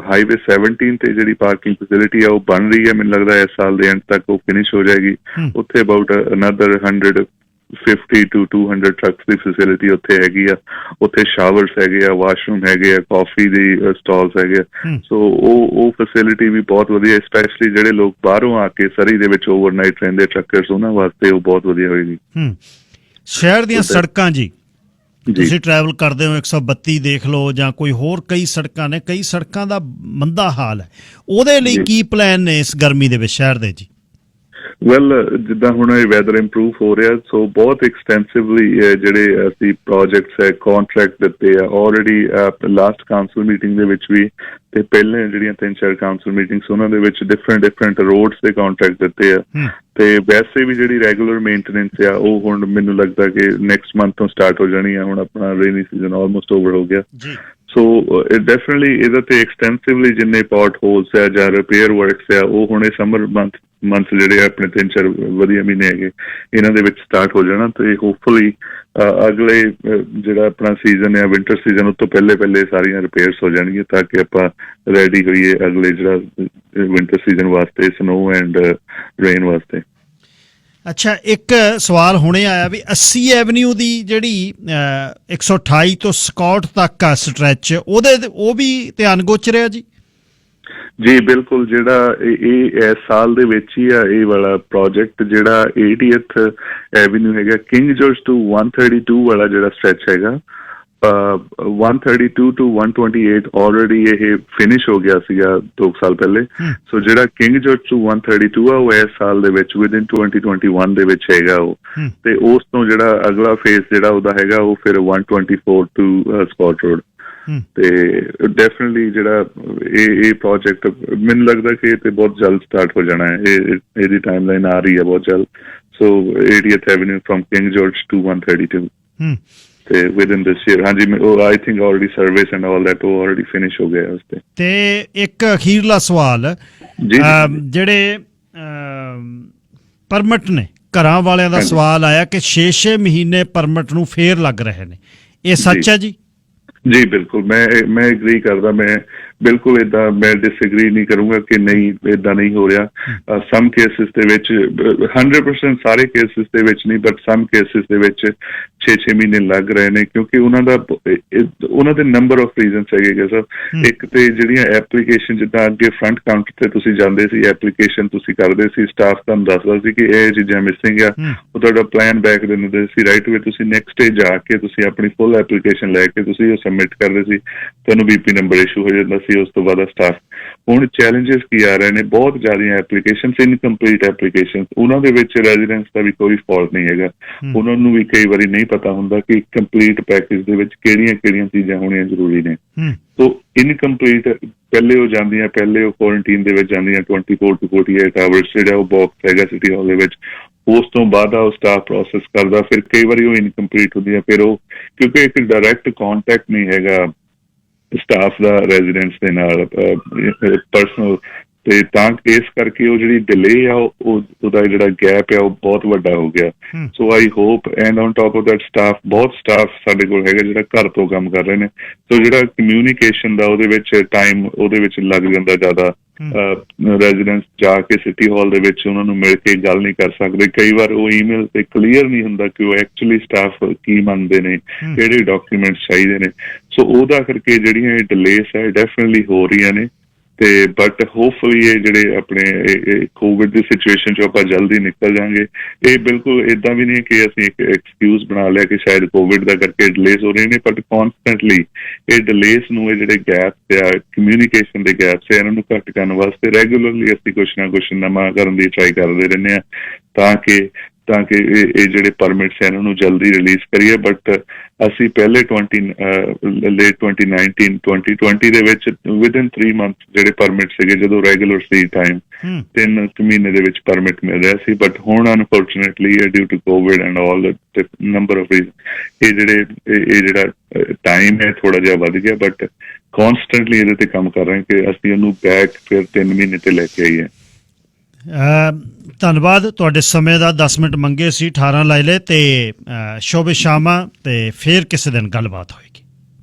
ਹਾਈਵੇ 17 ਤੇ ਜਿਹੜੀ ਪਾਰਕਿੰਗ ਫੈਸਿਲਿਟੀ ਆ ਉਹ ਬਣ ਰਹੀ ਹੈ, ਮੈਨੂੰ ਲੱਗਦਾ ਇਸ ਸਾਲ ਦੇ ਐਂਡ ਤੱਕ ਉਹ ਫਿਨਿਸ਼ ਹੋ ਜਾਏਗੀ। ਉੱਥੇ about another 150 to 200 trucks the facility ਉੱਥੇ ਹੈਗੀ ਆ। ਉੱਥੇ ਸ਼ਾਵਰਸ ਹੈਗੇ ਆ, ਵਾਸ਼ਰੂਮ ਹੈਗੇ ਆ, ਕਾਫੀ ਦੀ ਸਟਾਲਸ ਹੈਗੇ ਆ। ਸੋ ਉਹ ਫੈਸਿਲਿਟੀ ਵੀ ਬਹੁਤ ਵਧੀਆ, ਸਪੈਸ਼ਲੀ ਜਿਹੜੇ ਲੋਕ ਬਾਹਰੋਂ ਆ ਕੇ ਸਰੀ ਦੇ ਵਿੱਚ ਓਵਰਨਾਈਟ ਰਹਿੰਦੇ ਟਰੱਕਰਸ, ਉਹਨਾਂ ਵਾਸਤੇ ਉਹ ਬਹੁਤ ਵਧੀਆ ਹੋਏਗੀ। ਸ਼ਹਿਰ ਦੀਆਂ ਸੜਕਾਂ ਜੀ ਜੀ ਤੁਸੀਂ ਟਰੈਵਲ ਕਰਦੇ ਹੋ 132 ਦੇਖ ਲਓ ਜਾਂ ਕੋਈ ਹੋਰ ਕਈ ਸੜਕਾਂ ਨੇ, ਕਈ ਸੜਕਾਂ ਦਾ ਮੰਦਾ ਹਾਲ ਹੈ, ਉਹਦੇ ਲਈ ਜੀ। ਕੀ ਪਲਾਨ ਨੇ ਇਸ ਗਰਮੀ ਦੇ ਵਿੱਚ ਸ਼ਹਿਰ ਦੇ ਜੀ? ਵੈਲ ਜਿੱਦਾਂ ਹੁਣ ਇਹ ਵੈਦਰ ਇੰਪਰੂਵ ਹੋ ਰਿਹਾ, ਸੋ ਬਹੁਤ ਐਕਸਟੈਂਸਿਵਲੀ ਜਿਹੜੇ ਅਸੀਂ ਪ੍ਰੋਜੈਕਟਸ ਹੈ ਕੰਟਰੈਕਟ ਦਿੱਤੇ ਆ ਆਲਰੇਡੀ। ਲਾਸਟ ਕਾਉਂਸਲ ਮੀਟਿੰਗ ਦੇ ਵਿੱਚ ਵੀ ਤੇ ਪਹਿਲੇ ਜਿਹੜੀਆਂ 3-4 ਕਾਉਂਸਲ ਮੀਟਿੰਗਸ ਉਹਨਾਂ ਦੇ ਵਿੱਚ ਡਿਫਰੈਂਟ ਰੋਡਸ ਦੇ ਕੰਟਰੈਕਟ ਦਿੱਤੇ ਆ। ਤੇ ਵੈਸੇ ਵੀ ਜਿਹੜੀ ਰੈਗੂਲਰ ਮੇਨਟੇਨੈਂਸ ਆ ਉਹ ਹੁਣ ਮੈਨੂੰ ਲੱਗਦਾ ਕਿ ਨੈਕਸਟ ਮੰਥ ਤੋਂ ਸਟਾਰਟ ਹੋ ਜਾਣੀ ਆ। ਹੁਣ ਆਪਣਾ ਰੇਨੀ ਸੀਜ਼ਨ ਆਲਮੋਸਟ ਓਵਰ ਹੋ ਗਿਆ, ਸੋ ਡੈਫੀਨਿਟਲੀ ਇਹਦੇ ਤੇ ਐਕਸਟੈਂਸਿਵਲੀ ਜਿੰਨੇ ਪੋਟ ਹੋਲਸ ਆ ਜਾਂ ਰਿਪੇਅਰ ਵਰਕਸ ਆ ਉਹ ਹੁਣ ਇਹ ਸਮਰ ਮੰਥ ਜਿਹੜੇ ਆਪਣੇ 3-4 ਵਧੀਆ ਮਹੀਨੇ ਹੈਗੇ ਇਹਨਾਂ ਦੇ ਵਿੱਚ ਸਟਾਰਟ ਹੋ ਜਾਣਾ। ਤੇ ਹੋਪਫੁਲੀ ਅਗਲੇ ਜਿਹੜਾ ਆਪਣਾ ਸੀਜ਼ਨ ਹੈ ਵਿੰਟਰ ਸੀਜ਼ਨ ਉਸ ਤੋਂ ਪਹਿਲੇ ਸਾਰੀਆਂ ਰਿਪੇਅਰਸ ਹੋ ਜਾਣਗੀਆਂ ਤਾਂ ਕਿ ਆਪਾਂ ਰੈਡੀ ਹੋਈਏ ਅਗਲੇ ਜਿਹੜਾ ਵਿੰਟਰ ਸੀਜ਼ਨ ਵਾਸਤੇ, ਸਨੋ ਐਂਡ ਰੇਨ ਵਾਸਤੇ। ਅੱਛਾ, ਇੱਕ ਸਵਾਲ ਹੁਣੇ ਆਇਆ ਵੀ 80 ਐਵਨਿਊ ਦੀ ਜਿਹੜੀ 128 ਤੋਂ ਸਕਾਟ ਤੱਕ ਆ ਸਟ੍ਰੈਚ, ਉਹ ਵੀ ਧਿਆਨ ਗੋਚਰਿਆ ਜੀ? ਜੀ ਬਿਲਕੁਲ, ਜਿਹੜਾ ਇਹ ਇਸ ਸਾਲ ਦੇ ਵਿੱਚ ਹੀ ਆ ਇਹ ਵਾਲਾ ਪ੍ਰੋਜੈਕਟ ਜਿਹੜਾ 80th ਐਵਨਿਊ ਹੈਗਾ ਕਿੰਗ ਜਾਰਜ ਟੂ 132 ਵਾਲਾ ਜਿਹੜਾ ਸਟ੍ਰੈਚ ਹੈਗਾ 132 to 128 ਆਲਰੇਡੀ ਇਹ ਫਿਨਿਸ਼ ਹੋ ਗਿਆ ਸੀਗਾ 2 ਸਾਲ ਪਹਿਲੇ। ਸੋ ਜਿਹੜਾ ਕਿੰਗ ਜਾਰਜ ਟੂ 132 ਆ ਉਹ ਇਸ ਸਾਲ ਦੇ ਵਿੱਚ ਵਿਦਿਨ 2021 ਦੇ ਵਿੱਚ ਹੈਗਾ ਉਹ। ਤੇ ਉਸ ਤੋਂ ਜਿਹੜਾ ਅਗਲਾ ਫੇਜ਼ ਜਿਹੜਾ ਉਹਦਾ ਹੈਗਾ ਉਹ ਫਿਰ 124 ਟੂ ਸਕਾਟ ਰੋਡ। ਤੇ ਡੈਫੀਨਿਟਲੀ ਜਿਹੜਾ ਇਹ ਪ੍ਰੋਜੈਕਟ ਮੈਨੂੰ ਲੱਗਦਾ ਕਿ ਇਹ ਤੇ ਬਹੁਤ ਜਲਦ ਸਟਾਰਟ ਹੋ ਜਾਣਾ ਹੈ। ਇਹਦੀ ਟਾਈਮਲਾਈਨ ਆ ਰਹੀ ਹੈ ਬਹੁਤ ਜਲਦ। So 80th avenue from King George to 132 ਤੇ ਵਿਦਿਨ ਦਿਸ ਈਅਰ। ਹਾਂਜੀ, I think already service and all that ਉਹ ਆਲਰੇਡੀ ਫਿਨਿਸ਼ ਹੋ ਗਿਆ ਉਸ ਤੇ। ਤੇ ਇੱਕ ਅਖੀਰਲਾ ਸਵਾਲ, ਜਿਹੜੇ ਪਰਮਿਟ ਨੇ ਘਰਾਂ ਵਾਲਿਆਂ ਦਾ ਸਵਾਲ ਆਇਆ ਕਿ 6 ਮਹੀਨੇ ਪਰਮਿਟ ਨੂੰ ਫੇਰ ਲੱਗ ਰਹੇ ਨੇ, ਇਹ ਸੱਚ ਹੈ ਜੀ? ਜੀ ਬਿਲਕੁਲ, ਮੈਂ ਐਗਰੀ ਕਰਦਾ। ਮੈਂ ਬਿਲਕੁਲ ਏਦਾਂ ਮੈਂ ਡਿਸਐਗਰੀ ਨਹੀਂ ਕਰੂੰਗਾ ਕਿ ਨਹੀਂ ਏਦਾਂ ਨਹੀਂ ਹੋ ਰਿਹਾ। ਸਮ ਕੇਸਿਸ ਦੇ ਵਿੱਚ 100% ਸਾਰੇ ਕੇਸਿਸ ਦੇ ਵਿੱਚ ਨਹੀਂ, ਬਟ ਸਮ ਕੇਸਿਸ ਦੇ ਵਿੱਚ 6 ਮਹੀਨੇ ਲੱਗ ਰਹੇ ਨੇ ਕਿਉਂਕਿ ਉਹਨਾਂ ਦੇ ਨੰਬਰ ਆਫ ਰੀਜ਼ਨਸ ਹੈਗੇ ਸਰ। ਇੱਕ ਤੇ ਜਿਹੜੀਆਂ ਐਪਲੀਕੇਸ਼ਨ ਜਿੱਦਾਂ ਅੱਗੇ ਫਰੰਟ ਕਾਊਂਟਰ ਤੇ ਤੁਸੀਂ ਜਾਂਦੇ ਸੀ, ਐਪਲੀਕੇਸ਼ਨ ਤੁਸੀਂ ਕਰਦੇ ਸੀ, ਸਟਾਫ ਤੁਹਾਨੂੰ ਦੱਸਦਾ ਸੀ ਕਿ ਇਹ ਚੀਜ਼ਾਂ ਮਿਸਿੰਗ ਆ, ਉਹ ਤੁਹਾਡਾ ਪਲਾਨ ਬੈਕ ਦੇ ਦਿੰਦੇ ਸੀ। ਰਾਈਟ ਵੇ ਤੁਸੀਂ ਨੈਕਸਟ ਡੇ ਜਾ ਕੇ ਤੁਸੀਂ ਆਪਣੀ ਫੁੱਲ ਐਪਲੀਕੇਸ਼ਨ ਲੈ ਕੇ ਤੁਸੀਂ ਉਹ ਸਬਮਿਟ ਕਰਦੇ ਸੀ, ਤੁਹਾਨੂੰ BP ਨੰਬਰ ਇਸ਼ੂ ਹੋ ਜਾਂਦਾ ਸੀ। ਉਸ ਤੋਂ ਬਾਅਦ ਸਟਾਫ ਹੁਣ ਚੈਲੰਜਸ ਕੀ ਆ ਰਹੇ ਨੇ, ਬਹੁਤ ਜ਼ਿਆਦੀਆਂ ਐਪਲੀਕੇਸ਼ਨਸ, ਇਨਕੰਪਲੀਟ ਐਪਲੀਕੇਸ਼ਨਸ, ਉਹਨਾਂ ਦੇ ਵਿੱਚ ਰੈਜ਼ੀਡੈਂਸ ਦਾ ਵੀ ਕੋਈ ਫਾਲਟ ਨਹੀਂ ਹੈਗਾ। ਉਹਨਾਂ ਨੂੰ ਵੀ ਕਈ ਵਾਰੀ ਨਹੀਂ ਪਤਾ ਹੁੰਦਾ ਕਿ ਕੰਪਲੀਟ ਪੈਕੇਜ ਦੇ ਵਿੱਚ ਕਿਹੜੀਆਂ ਚੀਜ਼ਾਂ ਹੋਣੀਆਂ ਜ਼ਰੂਰੀ ਨੇ। ਸੋ ਇਨਕੰਪਲੀਟ ਪਹਿਲੇ ਉਹ ਜਾਂਦੀਆਂ, ਪਹਿਲੇ ਉਹ ਕੁਆਰੰਟੀਨ ਦੇ ਵਿੱਚ ਜਾਂਦੀਆਂ 24 to 48 ਆਵਰਸ ਜਿਹੜਾ ਉਹ ਬਾਕਸ ਹੈਗਾ ਸਿਟੀ ਹਾਲ ਦੇ ਵਿੱਚ। ਉਸ ਤੋਂ ਬਾਅਦ ਉਹ ਸਟਾਫ ਪ੍ਰੋਸੈਸ ਕਰਦਾ, ਫਿਰ ਕਈ ਵਾਰੀ ਉਹ ਇਨਕੰਪਲੀਟ ਹੁੰਦੀ ਹੈ। ਫਿਰ ਉਹ ਕਿਉਂਕਿ ਇੱਕ ਡਾਇਰੈਕਟ ਕਾਂਟੈਕਟ ਨਹੀਂ ਹੈਗਾ ਸਟਾਫ ਦਾ ਰੈਜ਼ੀਡੈਂਟਸ ਦੇ ਨਾਲ ਪਰਸਨਲ, ਤੇ ਤਾਂ ਇਸ ਕਰਕੇ ਉਹ ਜਿਹੜੀ ਡਿਲੇ ਆ ਉਹਦਾ ਜਿਹੜਾ ਗੈਪ ਆ ਉਹ ਬਹੁਤ ਵੱਡਾ ਹੋ ਗਿਆ। So I hope and on top of that ਬਹੁਤ ਸਟਾਫ ਸਾਡੇ ਕੋਲ ਹੈਗਾ ਜਿਹੜਾ ਘਰ ਤੋਂ ਕੰਮ ਕਰ ਰਹੇ ਨੇ। ਸੋ ਜਿਹੜਾ ਕਮਿਊਨੀਕੇਸ਼ਨ ਦਾ ਉਹਦੇ ਵਿੱਚ ਟਾਈਮ ਉਹਦੇ ਵਿੱਚ ਲੱਗ ਜਾਂਦਾ ਜ਼ਿਆਦਾ। ਰੈਜ਼ੀਡੈਂਟਸ ਜਾ ਕੇ ਸਿਟੀ ਹਾਲ ਦੇ ਵਿੱਚ ਉਹਨਾਂ ਨੂੰ ਮਿਲ ਕੇ ਗੱਲ ਨਹੀਂ ਕਰ ਸਕਦੇ। ਕਈ ਵਾਰ ਉਹ ਈਮੇਲ ਤੇ ਕਲੀਅਰ ਨਹੀਂ ਹੁੰਦਾ ਕਿ ਉਹ ਐਕਚੁਅਲੀ ਸਟਾਫ ਕੀ ਮੰਗਦੇ ਨੇ, ਕਿਹੜੇ ਡਾਕੂਮੈਂਟਸ ਚਾਹੀਦੇ ਨੇ। ਸੋ ਉਹਦਾ ਕਰਕੇ ਜਿਹੜੀਆਂ ਇਹ ਡਿਲੇਸ ਹੈ ਡੈਫੀਨਿਟਲੀ ਹੋ ਰਹੀਆਂ ਨੇ। ਤੇ ਬਟ ਹੋਪਫੁਲੀ ਇਹ ਜਿਹੜੇ ਆਪਣੇ ਕੋਵਿਡ ਦੀ ਸਿਚੁਏਸ਼ਨ ਚੋਂ ਆਪਾਂ ਜਲਦੀ ਨਿਕਲ ਜਾਵਾਂਗੇ। ਇਹ ਬਿਲਕੁਲ ਏਦਾਂ ਵੀ ਨਹੀਂ ਕਿ ਅਸੀਂ ਇੱਕ ਐਕਸਕਿਊਜ਼ ਬਣਾ ਲਿਆ ਕਿ ਸ਼ਾਇਦ ਕੋਵਿਡ ਦਾ ਕਰਕੇ ਡਿਲੇਸ ਹੋ ਰਹੇ ਨੇ, ਬਟ ਕੌਨਸਟੈਂਟਲੀ ਇਹ ਡਿਲੇਸ ਨੂੰ, ਇਹ ਜਿਹੜੇ ਗੈਪਸ ਆ ਕਮਿਊਨੀਕੇਸ਼ਨ ਦੇ ਗੈਪਸ ਆ, ਇਹਨਾਂ ਨੂੰ ਘੱਟ ਕਰਨ ਵਾਸਤੇ ਰੈਗੂਲਰਲੀ ਅਸੀਂ ਕੁਛ ਨਾ ਕੁਛ ਨਵਾਂ ਕਰਨ ਦੀ ਟਰਾਈ ਕਰਦੇ ਰਹਿੰਦੇ ਹਾਂ ਤਾਂ ਕਿ ਇਹ ਜਿਹੜੇ ਪਰਮਿਟਸ ਹੈ ਇਹਨਾਂ ਨੂੰ ਜਲਦੀ ਰਿਲੀਜ਼ ਕਰੀਏ। ਬਟ ਅਸੀਂ ਪਹਿਲੇ ਲੇਟ 2019 2020 ਦੇ ਵਿੱਚ ਵਿਦਿਨ 3 ਮੰਥ ਜਿਹੜੇ ਪਰਮਿਟ ਸੀਗੇ, ਜਦੋਂ ਰੈਗੂਲਰ ਸੀ ਟਾਈਮ 3 ਮਹੀਨੇ ਦੇ ਵਿੱਚ ਪਰਮਿਟ ਮਿਲ ਰਿਹਾ ਸੀ। ਬਟ ਹੁਣ unfortunately due to COVID and all the number of reason ਇਹ ਜਿਹੜਾ ਟਾਈਮ ਹੈ ਥੋੜਾ ਜਿਹਾ ਵੱਧ ਗਿਆ। ਬਟ ਕੌਨਸਟੈਂਟਲੀ ਇਹਦੇ ਤੇ ਕੰਮ ਕਰ ਰਹੇ ਕਿ ਅਸੀਂ ਇਹਨੂੰ ਬੈਕ ਫਿਰ 3 ਮਹੀਨੇ ਤੇ ਲੈ ਕੇ ਆਈਏ। ਧੰਨਵਾਦ ਤੁਹਾਡੇ ਸਮੇਂ ਦਾ। 10 ਮਿੰਟ ਮੰਗੇ ਸੀ, 18 ਲੈ ਲਏ। ਤੇ ਸ਼ੁਭ ਸ਼ਾਮਾਂ ਤੇ ਫਿਰ ਕਿਸੇ ਦਿਨ ਗੱਲਬਾਤ ਹੋਏਗੀ।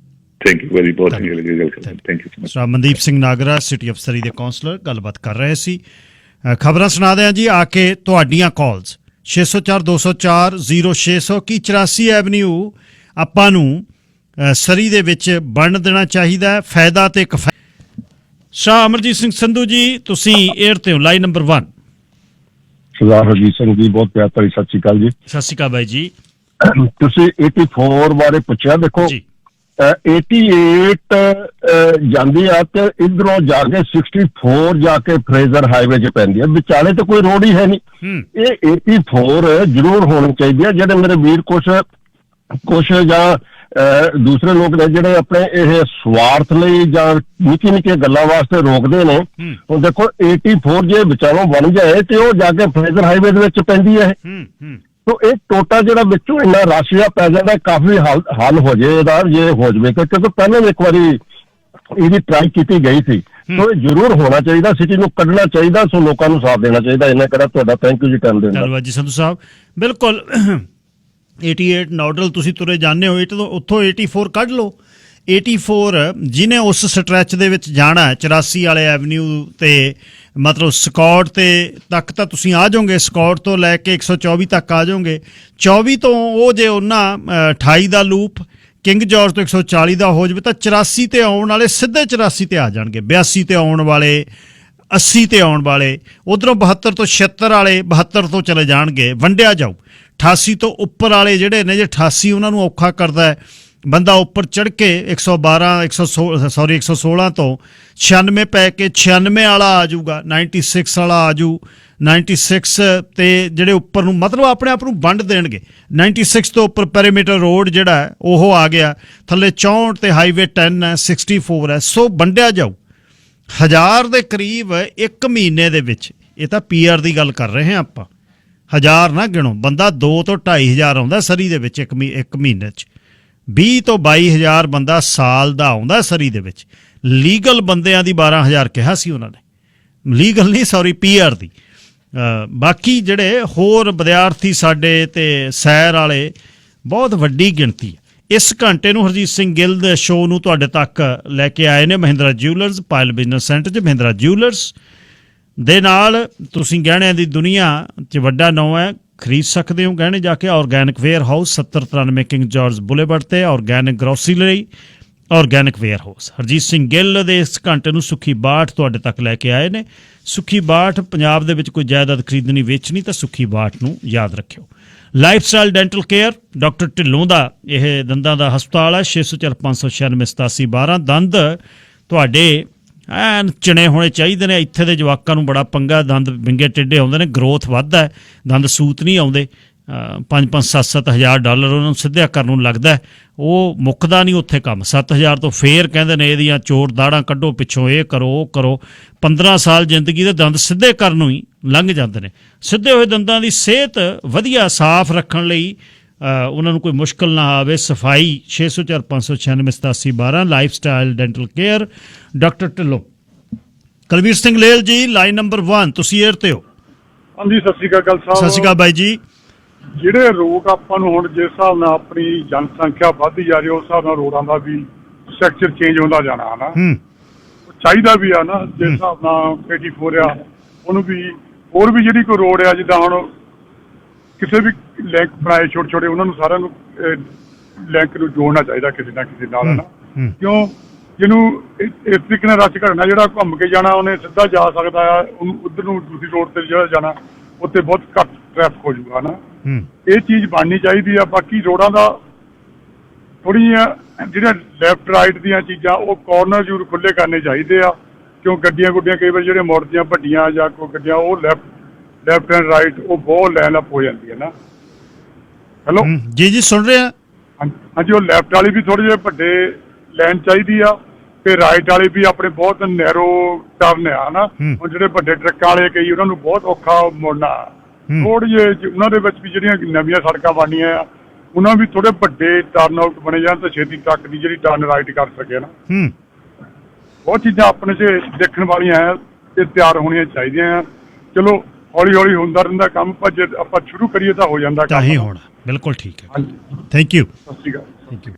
ਥੈਂਕ ਯੂ ਵੈਰੀ ਬਹੁਤ ਚੰਗੀ ਲੱਗੀ ਗੱਲ ਕਰਨ। Thank you so much. Mandeep Singh Nagra city ਅਫਸਰ ਦੇ ਕਾਉਂਸਲਰ ਗੱਲਬਾਤ ਕਰ ਰਹੇ ਸੀ। ਖਬਰਾਂ ਸੁਣਾ ਦਿਆਂ ਜੀ ਆ ਕੇ ਤੁਹਾਡੀਆਂ ਕਾਲਸ 604 204 0600 ਕੀ 84 ਐਵਨਿਊ ਆਪਾਂ ਨੂੰ ਸਰੀ ਦੇ ਵਿੱਚ ਬਣਨ ਦੇਣਾ ਚਾਹੀਦਾ ਹੈ? ਫਾਇਦਾ ਤੇ ਇੱਕ ਸ਼ਾਹ ਅਮਰਜੀਤ ਸਿੰਘ ਸੰਧੂ ਜੀ, ਤੁਸੀਂ 에ਅਰ ਤੇ ਹੋ, ਲਾਈਨ ਨੰਬਰ 1। ਸਰਦਾਰ ਹਰਜੀਤ ਸਿੰਘ ਜੀ, ਬਹੁਤ ਪਿਆਰ ਭਰੀ ਸਤਿ ਸ਼੍ਰੀ ਅਕਾਲ ਜੀ। ਸਤਿ ਸ਼੍ਰੀ ਅਕਾਲ ਬਾਈ ਜੀ। ਤੁਸੀਂ 84 ਬਾਰੇ ਪੁੱਛਿਆ, ਦੇਖੋ ਜੀ 88 ਜਾਂਦੀ ਆ ਤੇ ਇਧਰੋਂ ਜਾ ਕੇ 64 ਜਾ ਕੇ ਫਰੇਜ਼ਰ ਹਾਈਵੇ 'ਚ ਪੈਂਦੀ ਆ, ਵਿਚਾਲੇ ਤਾਂ ਕੋਈ ਰੋਡ ਹੀ ਹੈ ਨਹੀਂ। ਇਹ 84 ਜ਼ਰੂਰ ਹੋਣੀ ਚਾਹੀਦੀ ਹੈ। ਜਿਹੜੇ ਮੇਰੇ ਵੀਰ ਕੁਛ ਜਾਂ ਦੂਸਰੇ ਲੋਕ ਨੇ ਜਿਹੜੇ ਆਪਣੇ ਇਹ ਸਵਾਰਥ ਲਈ ਜਾਂ ਨਿੱਕੀ ਨਿੱਕੀਆਂ ਗੱਲਾਂ ਵਾਸਤੇ ਰੋਕਦੇ ਨੇ, ਹੁਣ ਦੇਖੋ 84 ਜੇ ਵਿਚਾਲੋਂ ਬਣ ਜਾਏ ਤੇ ਉਹ ਜਾ ਕੇ ਫਰੇਜ਼ਰ ਹਾਈਵੇ ਦੇ ਵਿੱਚ ਪੈਂਦੀ ਹੈ। ਤੋ ਇਹ ਟੋਟਾ ਜਿਹੜਾ ਵਿੱਚੋਂ ਇੰਨਾ ਰਸ਼ ਜਿਹਾ ਪੈ ਜਾਂਦਾ, ਕਾਫੀ ਹੱਲ ਹੋ ਜਾਏ ਇਹਦਾ ਜੇ ਹੋ ਜਾਵੇ, ਕਿਉਂਕਿ ਪਹਿਲਾਂ ਵੀ ਇੱਕ ਵਾਰੀ ਇਹਦੀ ਟਰਾਈ ਕੀਤੀ ਗਈ ਸੀ। ਸੋ ਇਹ ਜ਼ਰੂਰ ਹੋਣਾ ਚਾਹੀਦਾ, ਸਿਟੀ ਨੂੰ ਕੱਢਣਾ ਚਾਹੀਦਾ, ਸੋ ਲੋਕਾਂ ਨੂੰ ਸਾਥ ਦੇਣਾ ਚਾਹੀਦਾ। ਇਹਨਾਂ ਕਿਹੜਾ ਤੁਹਾਡਾ ਥੈਂਕ ਯੂ ਜੀ ਟਾਈਮ ਦੇਣ ਦਾ। ਧੰਨਵਾਦ ਜੀ ਸੰਧੂ ਸਾਹਿਬ। ਬਿਲਕੁਲ 88 ਨੋਡਲ ਤੁਸੀਂ ਤੁਰੇ ਜਾਂਦੇ ਹੋ, ਉੱਥੋਂ 84 ਕੱਢ ਲਓ। 84 ਜਿਹਨੇ ਉਸ ਸਟ੍ਰੈਚ ਦੇ ਵਿੱਚ ਜਾਣਾ 84 ਵਾਲੇ ਐਵਨਿਊ ਤੇ ਮਤਲਬ ਸਕਾਟ ਤੇ ਤੱਕ ਤਾਂ ਤੁਸੀਂ ਆ ਜਾਓਗੇ, ਸਕਾਟ ਤੋਂ ਲੈ ਕੇ 124 ਤੱਕ ਆ ਜਾਓਗੇ। 24 ਤੋਂ ਉਹ ਜੇ ਉਹਨਾਂ 28 ਦਾ ਲੂਪ ਕਿੰਗ ਜਾਰਜ ਤੋਂ 140 ਦਾ ਹੋ ਜਾਵੇ ਤਾਂ 84 ਤੇ ਆਉਣ ਵਾਲੇ ਸਿੱਧੇ 84 ਤੇ ਆ ਜਾਣਗੇ, 82 ਤੇ ਆਉਣ ਵਾਲੇ 80 ਤੇ ਆਉਣ ਵਾਲੇ, ਉਧਰੋਂ 72 ਤੋਂ 76 ਵਾਲੇ 72 ਤੋਂ ਚਲੇ ਜਾਣਗੇ, ਵੰਡਿਆ ਜਾਊ। 88 ਤੋਂ ਉੱਪਰ ਵਾਲੇ ਜਿਹੜੇ ਨੇ, ਜੇ 88 ਉਹਨਾਂ ਨੂੰ ਔਖਾ ਕਰਦਾ ਹੈ, ਬੰਦਾ ਉੱਪਰ ਚੜ੍ਹ ਕੇ 116 ਤੋਂ 96 ਪੈ ਕੇ 96 ਵਾਲਾ ਆ ਜਾਊਗਾ, 96 ਵਾਲਾ ਆ ਜਾਊ। 96 ਤੇ ਜਿਹੜੇ ਉੱਪਰ ਨੂੰ ਮਤਲਬ ਆਪਣੇ ਆਪ ਨੂੰ ਵੰਡ ਦੇਣਗੇ। 96 ਤੋਂ ਉੱਪਰ ਪੈਰੀਮੀਟਰ ਰੋਡ ਜਿਹੜਾ ਹੈ ਉਹ ਆ ਗਿਆ, ਥੱਲੇ 64 ਤੇ ਹਾਈਵੇ 10 ਹੈ, 64 ਹੈ। ਸੋ ਵੰਡਿਆ ਜਾਊ 1000 ਦੇ ਕਰੀਬ ਇੱਕ ਮਹੀਨੇ ਦੇ ਵਿੱਚ। ਇਹ ਤਾਂ PR ਦੀ ਗੱਲ ਕਰ ਰਹੇ ਹਾਂ ਆਪਾਂ, 1000 ਨਾ ਗਿਣੋ, ਬੰਦਾ 2 ਤੋਂ 2500 ਆਉਂਦਾ ਸਰੀ ਦੇ ਵਿੱਚ ਇੱਕ ਮਹੀਨੇ 'ਚ। 20 ਤੋਂ 22000 ਬੰਦਾ ਸਾਲ ਦਾ ਆਉਂਦਾ ਸਰੀ ਦੇ ਵਿੱਚ। ਲੀਗਲ ਬੰਦਿਆਂ ਦੀ 12000 ਕਿਹਾ ਸੀ ਉਹਨਾਂ ਨੇ, ਲੀਗਲ ਨਹੀਂ, ਸੌਰੀ PR ਦੀ। ਬਾਕੀ ਜਿਹੜੇ ਹੋਰ ਵਿਦਿਆਰਥੀ ਸਾਡੇ ਤੇ ਸੈਰ ਵਾਲੇ ਬਹੁਤ ਵੱਡੀ ਗਿਣਤੀ ਹੈ। ਇਸ ਘੰਟੇ ਨੂੰ ਹਰਜੀਤ ਸਿੰਘ ਗਿੱਲ ਦੇ ਸ਼ੋਅ ਨੂੰ ਤੁਹਾਡੇ ਤੱਕ ਲੈ ਕੇ ਆਏ ਨੇ ਮਹਿੰਦਰਾ ਜਿਊਲਰਸ, ਪਾਇਲ ਬਿਜ਼ਨਸ ਸੈਂਟਰ 'ਚ ਮਹਿੰਦਰਾ ਜਿਊਲਰਸ ਦੇ ਨਾਲ। ਤੁਸੀਂ ਗਹਿਣਿਆਂ ਦੀ ਦੁਨੀਆ 'ਚ ਵੱਡਾ ਨਾਂ ਹੈ, ਖਰੀਦ ਸਕਦੇ ਹੋ ਗਹਿਣੇ ਜਾ ਕੇ। Organic warehouse 7093 King George Boulevard ਤੇ ਆਰਗੈਨਿਕ ਗਰੋਸਰੀ ਲਈ organic warehouse. Harjeet Singh Gill ਦੇ ਇਸ ਘੰਟੇ ਨੂੰ ਸੁੱਖੀ ਬਾਠ ਤੁਹਾਡੇ ਤੱਕ ਲੈ ਕੇ ਆਏ ਨੇ। ਸੁੱਖੀ ਬਾਠ ਪੰਜਾਬ ਦੇ ਵਿੱਚ ਕੋਈ ਜਾਇਦਾਦ ਖਰੀਦਣੀ ਵੇਚਣੀ ਤਾਂ ਸੁੱਖੀ ਬਾਠ ਨੂੰ ਯਾਦ ਰੱਖਿਓ। Lifestyle dental care doctor Dhillon ਦਾ ਇਹ ਦੰਦਾਂ ਦਾ ਹਸਪਤਾਲ ਹੈ। 604 596 8712 ਦੰਦ ਤੁਹਾਡੇ ਐਨ ਚਿਣੇ ਹੋਣੇ ਚਾਹੀਦੇ ਨੇ। ਇੱਥੇ ਦੇ ਜਵਾਕਾਂ ਨੂੰ ਬੜਾ ਪੰਗਾ, ਦੰਦ ਵਿੰਗੇ ਟੇਢੇ ਆਉਂਦੇ ਨੇ, ਗਰੋਥ ਵੱਧਦਾ ਹੈ, ਦੰਦ ਸੂਤ ਨਹੀਂ ਆਉਂਦੇ। 5-5 7-7 ਹਜ਼ਾਰ ਡਾਲਰ ਉਹਨਾਂ ਨੂੰ ਸਿੱਧਿਆ ਕਰਨ ਨੂੰ ਲੱਗਦਾ, ਉਹ ਮੁੱਕਦਾ ਨਹੀਂ ਉੱਥੇ ਕੰਮ। 7000 ਤੋਂ ਫੇਰ ਕਹਿੰਦੇ ਨੇ ਇਹਦੀਆਂ ਚੋਰ ਦਾੜਾਂ ਕੱਢੋ ਪਿੱਛੋਂ, ਇਹ ਕਰੋ ਉਹ ਕਰੋ। 15 ਸਾਲ ਜ਼ਿੰਦਗੀ ਦੇ ਦੰਦ ਸਿੱਧੇ ਕਰਨ ਨੂੰ ਹੀ ਲੰਘ ਜਾਂਦੇ ਨੇ। ਸਿੱਧੇ ਹੋਏ ਦੰਦਾਂ ਦੀ ਸਿਹਤ ਵਧੀਆ ਸਾਫ਼ ਰੱਖਣ ਲਈ ਉਹਨਾਂ ਨੂੰ ਕੋਈ ਮੁਸ਼ਕਿਲ ਨਾ ਆਵੇ, ਸਫਾਈ 604 596 8712 lifestyle dental care doctor Dhillon. Kulvir Singh Lel ji, line number 1, ਤੁਸੀਂ ਏਅਰ ਤੇ ਹੋ। ਹਾਂਜੀ, ਸਤਿ ਸ਼੍ਰੀ ਅਕਾਲ ਸਾਹਿਬ। ਸਤਿ ਸ਼੍ਰੀ ਅਕਾਲ ਬਾਈ ਜੀ। ਜਿਹੜੇ ਰੋਡ ਆਪਾਂ ਨੂੰ ਹੁਣ ਜਿਸ ਹਿਸਾਬ ਨਾਲ ਆਪਣੀ ਜਨਸੰਖਿਆ ਵੱਧਦੀ ਜਾ ਰਹੀ ਹੈ, ਉਸ ਹਿਸਾਬ ਨਾਲ ਰੋਡਾਂ ਦਾ ਵੀ ਸਟਰਕਚਰ ਚੇਂਜ ਹੁੰਦਾ ਜਾਣਾ ਹੈ ਨਾ। ਚਾਹੀਦਾ ਵੀ ਆ ਨਾ, ਜਿਸ ਹਿਸਾਬ ਨਾਲ 84 ਆ, ਉਹਨੂੰ ਵੀ ਹੋਰ ਵੀ ਜਿਹੜੀ ਕੋਈ ਰੋਡ ਆ, ਜਿੱਦਾਂ ਹੁਣ ਕਿਸੇ ਵੀ ਲਿੰਕ ਬਣਾਏ ਛੋਟੇ ਛੋਟੇ, ਉਹਨਾਂ ਨੂੰ ਸਾਰਿਆਂ ਨੂੰ ਲਿੰਕ ਨੂੰ ਜੋੜਨਾ ਚਾਹੀਦਾ ਕਿਸੇ ਨਾ ਕਿਸੇ ਨਾਲ, ਹੈ ਨਾ। ਕਿਉਂ ਜਿਹਨੂੰ ਇਸ ਤਰੀਕੇ ਨਾਲ ਰਸ਼ ਘਟਣਾ, ਜਿਹੜਾ ਘੁੰਮ ਕੇ ਜਾਣਾ ਉਹਨੇ ਸਿੱਧਾ ਜਾ ਸਕਦਾ ਆ, ਉਹਨੂੰ ਉੱਧਰ ਨੂੰ ਦੂਸਰੀ ਰੋਡ ਤੇ ਜਿਹੜਾ ਜਾਣਾ ਉੱਥੇ ਬਹੁਤ ਘੱਟ ਟ੍ਰੈਫਿਕ ਹੋ ਜਾਊਗਾ ਨਾ। ਇਹ ਚੀਜ਼ ਬਣਨੀ ਚਾਹੀਦੀ ਆ। ਬਾਕੀ ਰੋਡਾਂ ਦਾ ਥੋੜ੍ਹੀਆਂ ਜਿਹੜੀਆਂ ਲੈਫਟ ਰਾਈਟ ਦੀਆਂ ਚੀਜ਼ਾਂ, ਉਹ ਕਾਰਨਰ ਜ਼ਰੂਰ ਖੁੱਲ੍ਹੇ ਕਰਨੇ ਚਾਹੀਦੇ ਆ, ਕਿਉਂ ਗੱਡੀਆਂ ਗੁੱਡੀਆਂ ਕਈ ਵਾਰ ਜਿਹੜੇ ਮੁੜਦੀਆਂ ਵੱਡੀਆਂ ਜਾਂ ਕੋਈ ਗੱਡੀਆਂ, ਉਹ ਲੈਫਟ ਐਂਡ ਰਾਈਟ ਉਹ ਬਹੁਤ ਲਾਈਨ ਅਪ ਹੋ ਜਾਂਦੀ ਹੈ ਨਾ। ਹੈਲੋ ਜੀ ਜੀ, ਸੁਣ ਰਹੇ ਆ। ਹਾਂਜੀ, ਉਹ ਲੈਫਟ ਵਾਲੀ ਵੀ ਥੋੜ੍ਹੇ ਜਿਹੇ ਵੱਡੇ ਲਾਈਨ ਚਾਹੀਦੀ ਆ, ਤੇ ਰਾਈਟ ਵਾਲੇ ਵੀ ਆਪਣੇ ਬਹੁਤ ਨੈਰੋ ਟਰਨ ਆ ਨਾ। ਹੁਣ ਜਿਹੜੇ ਵੱਡੇ ਟਰੱਕਾਂ ਵਾਲੇ ਕਈ, ਉਹਨਾਂ ਨੂੰ ਬਹੁਤ ਔਖਾ ਮੁੜਨਾ। ਥੋੜ੍ਹੇ ਜਿਹੇ ਉਹਨਾਂ ਦੇ ਵਿੱਚ ਵੀ ਜਿਹੜੀਆਂ ਨਵੀਆਂ ਸੜਕਾਂ ਬਣਨੀਆਂ ਆ, ਉਹਨਾਂ ਵੀ ਥੋੜੇ ਵੱਡੇ ਟਰਨ ਆਊਟ ਬਣੇ ਜਾਣ ਤਾਂ ਛੇਤੀ ਟਰੱਕ ਦੀ ਜਿਹੜੀ ਟਰਨ ਰਾਈਟ ਕਰ ਸਕੇ ਨਾ। ਬਹੁਤ ਚੀਜ਼ਾਂ ਆਪਣੇ 'ਚ ਦੇਖਣ ਵਾਲੀਆਂ ਹੈ ਤੇ ਤਿਆਰ ਹੋਣੀਆਂ ਚਾਹੀਦੀਆਂ ਆ। ਚਲੋ ਹੌਲੀ ਹੌਲੀ ਹੁੰਦਾ ਰਹਿੰਦਾ ਕੰਮ, ਪਰ ਜੇ ਆਪਾਂ ਸ਼ੁਰੂ ਕਰੀਏ ਤਾਂ ਹੋ ਜਾਂਦਾ ਕੰਮ। ਹੀ ਹੋਣਾ, ਬਿਲਕੁਲ ਠੀਕ ਹੈ। Thank you. ਸਤਿ ਸ਼੍ਰੀ ਅਕਾਲ। Thank you.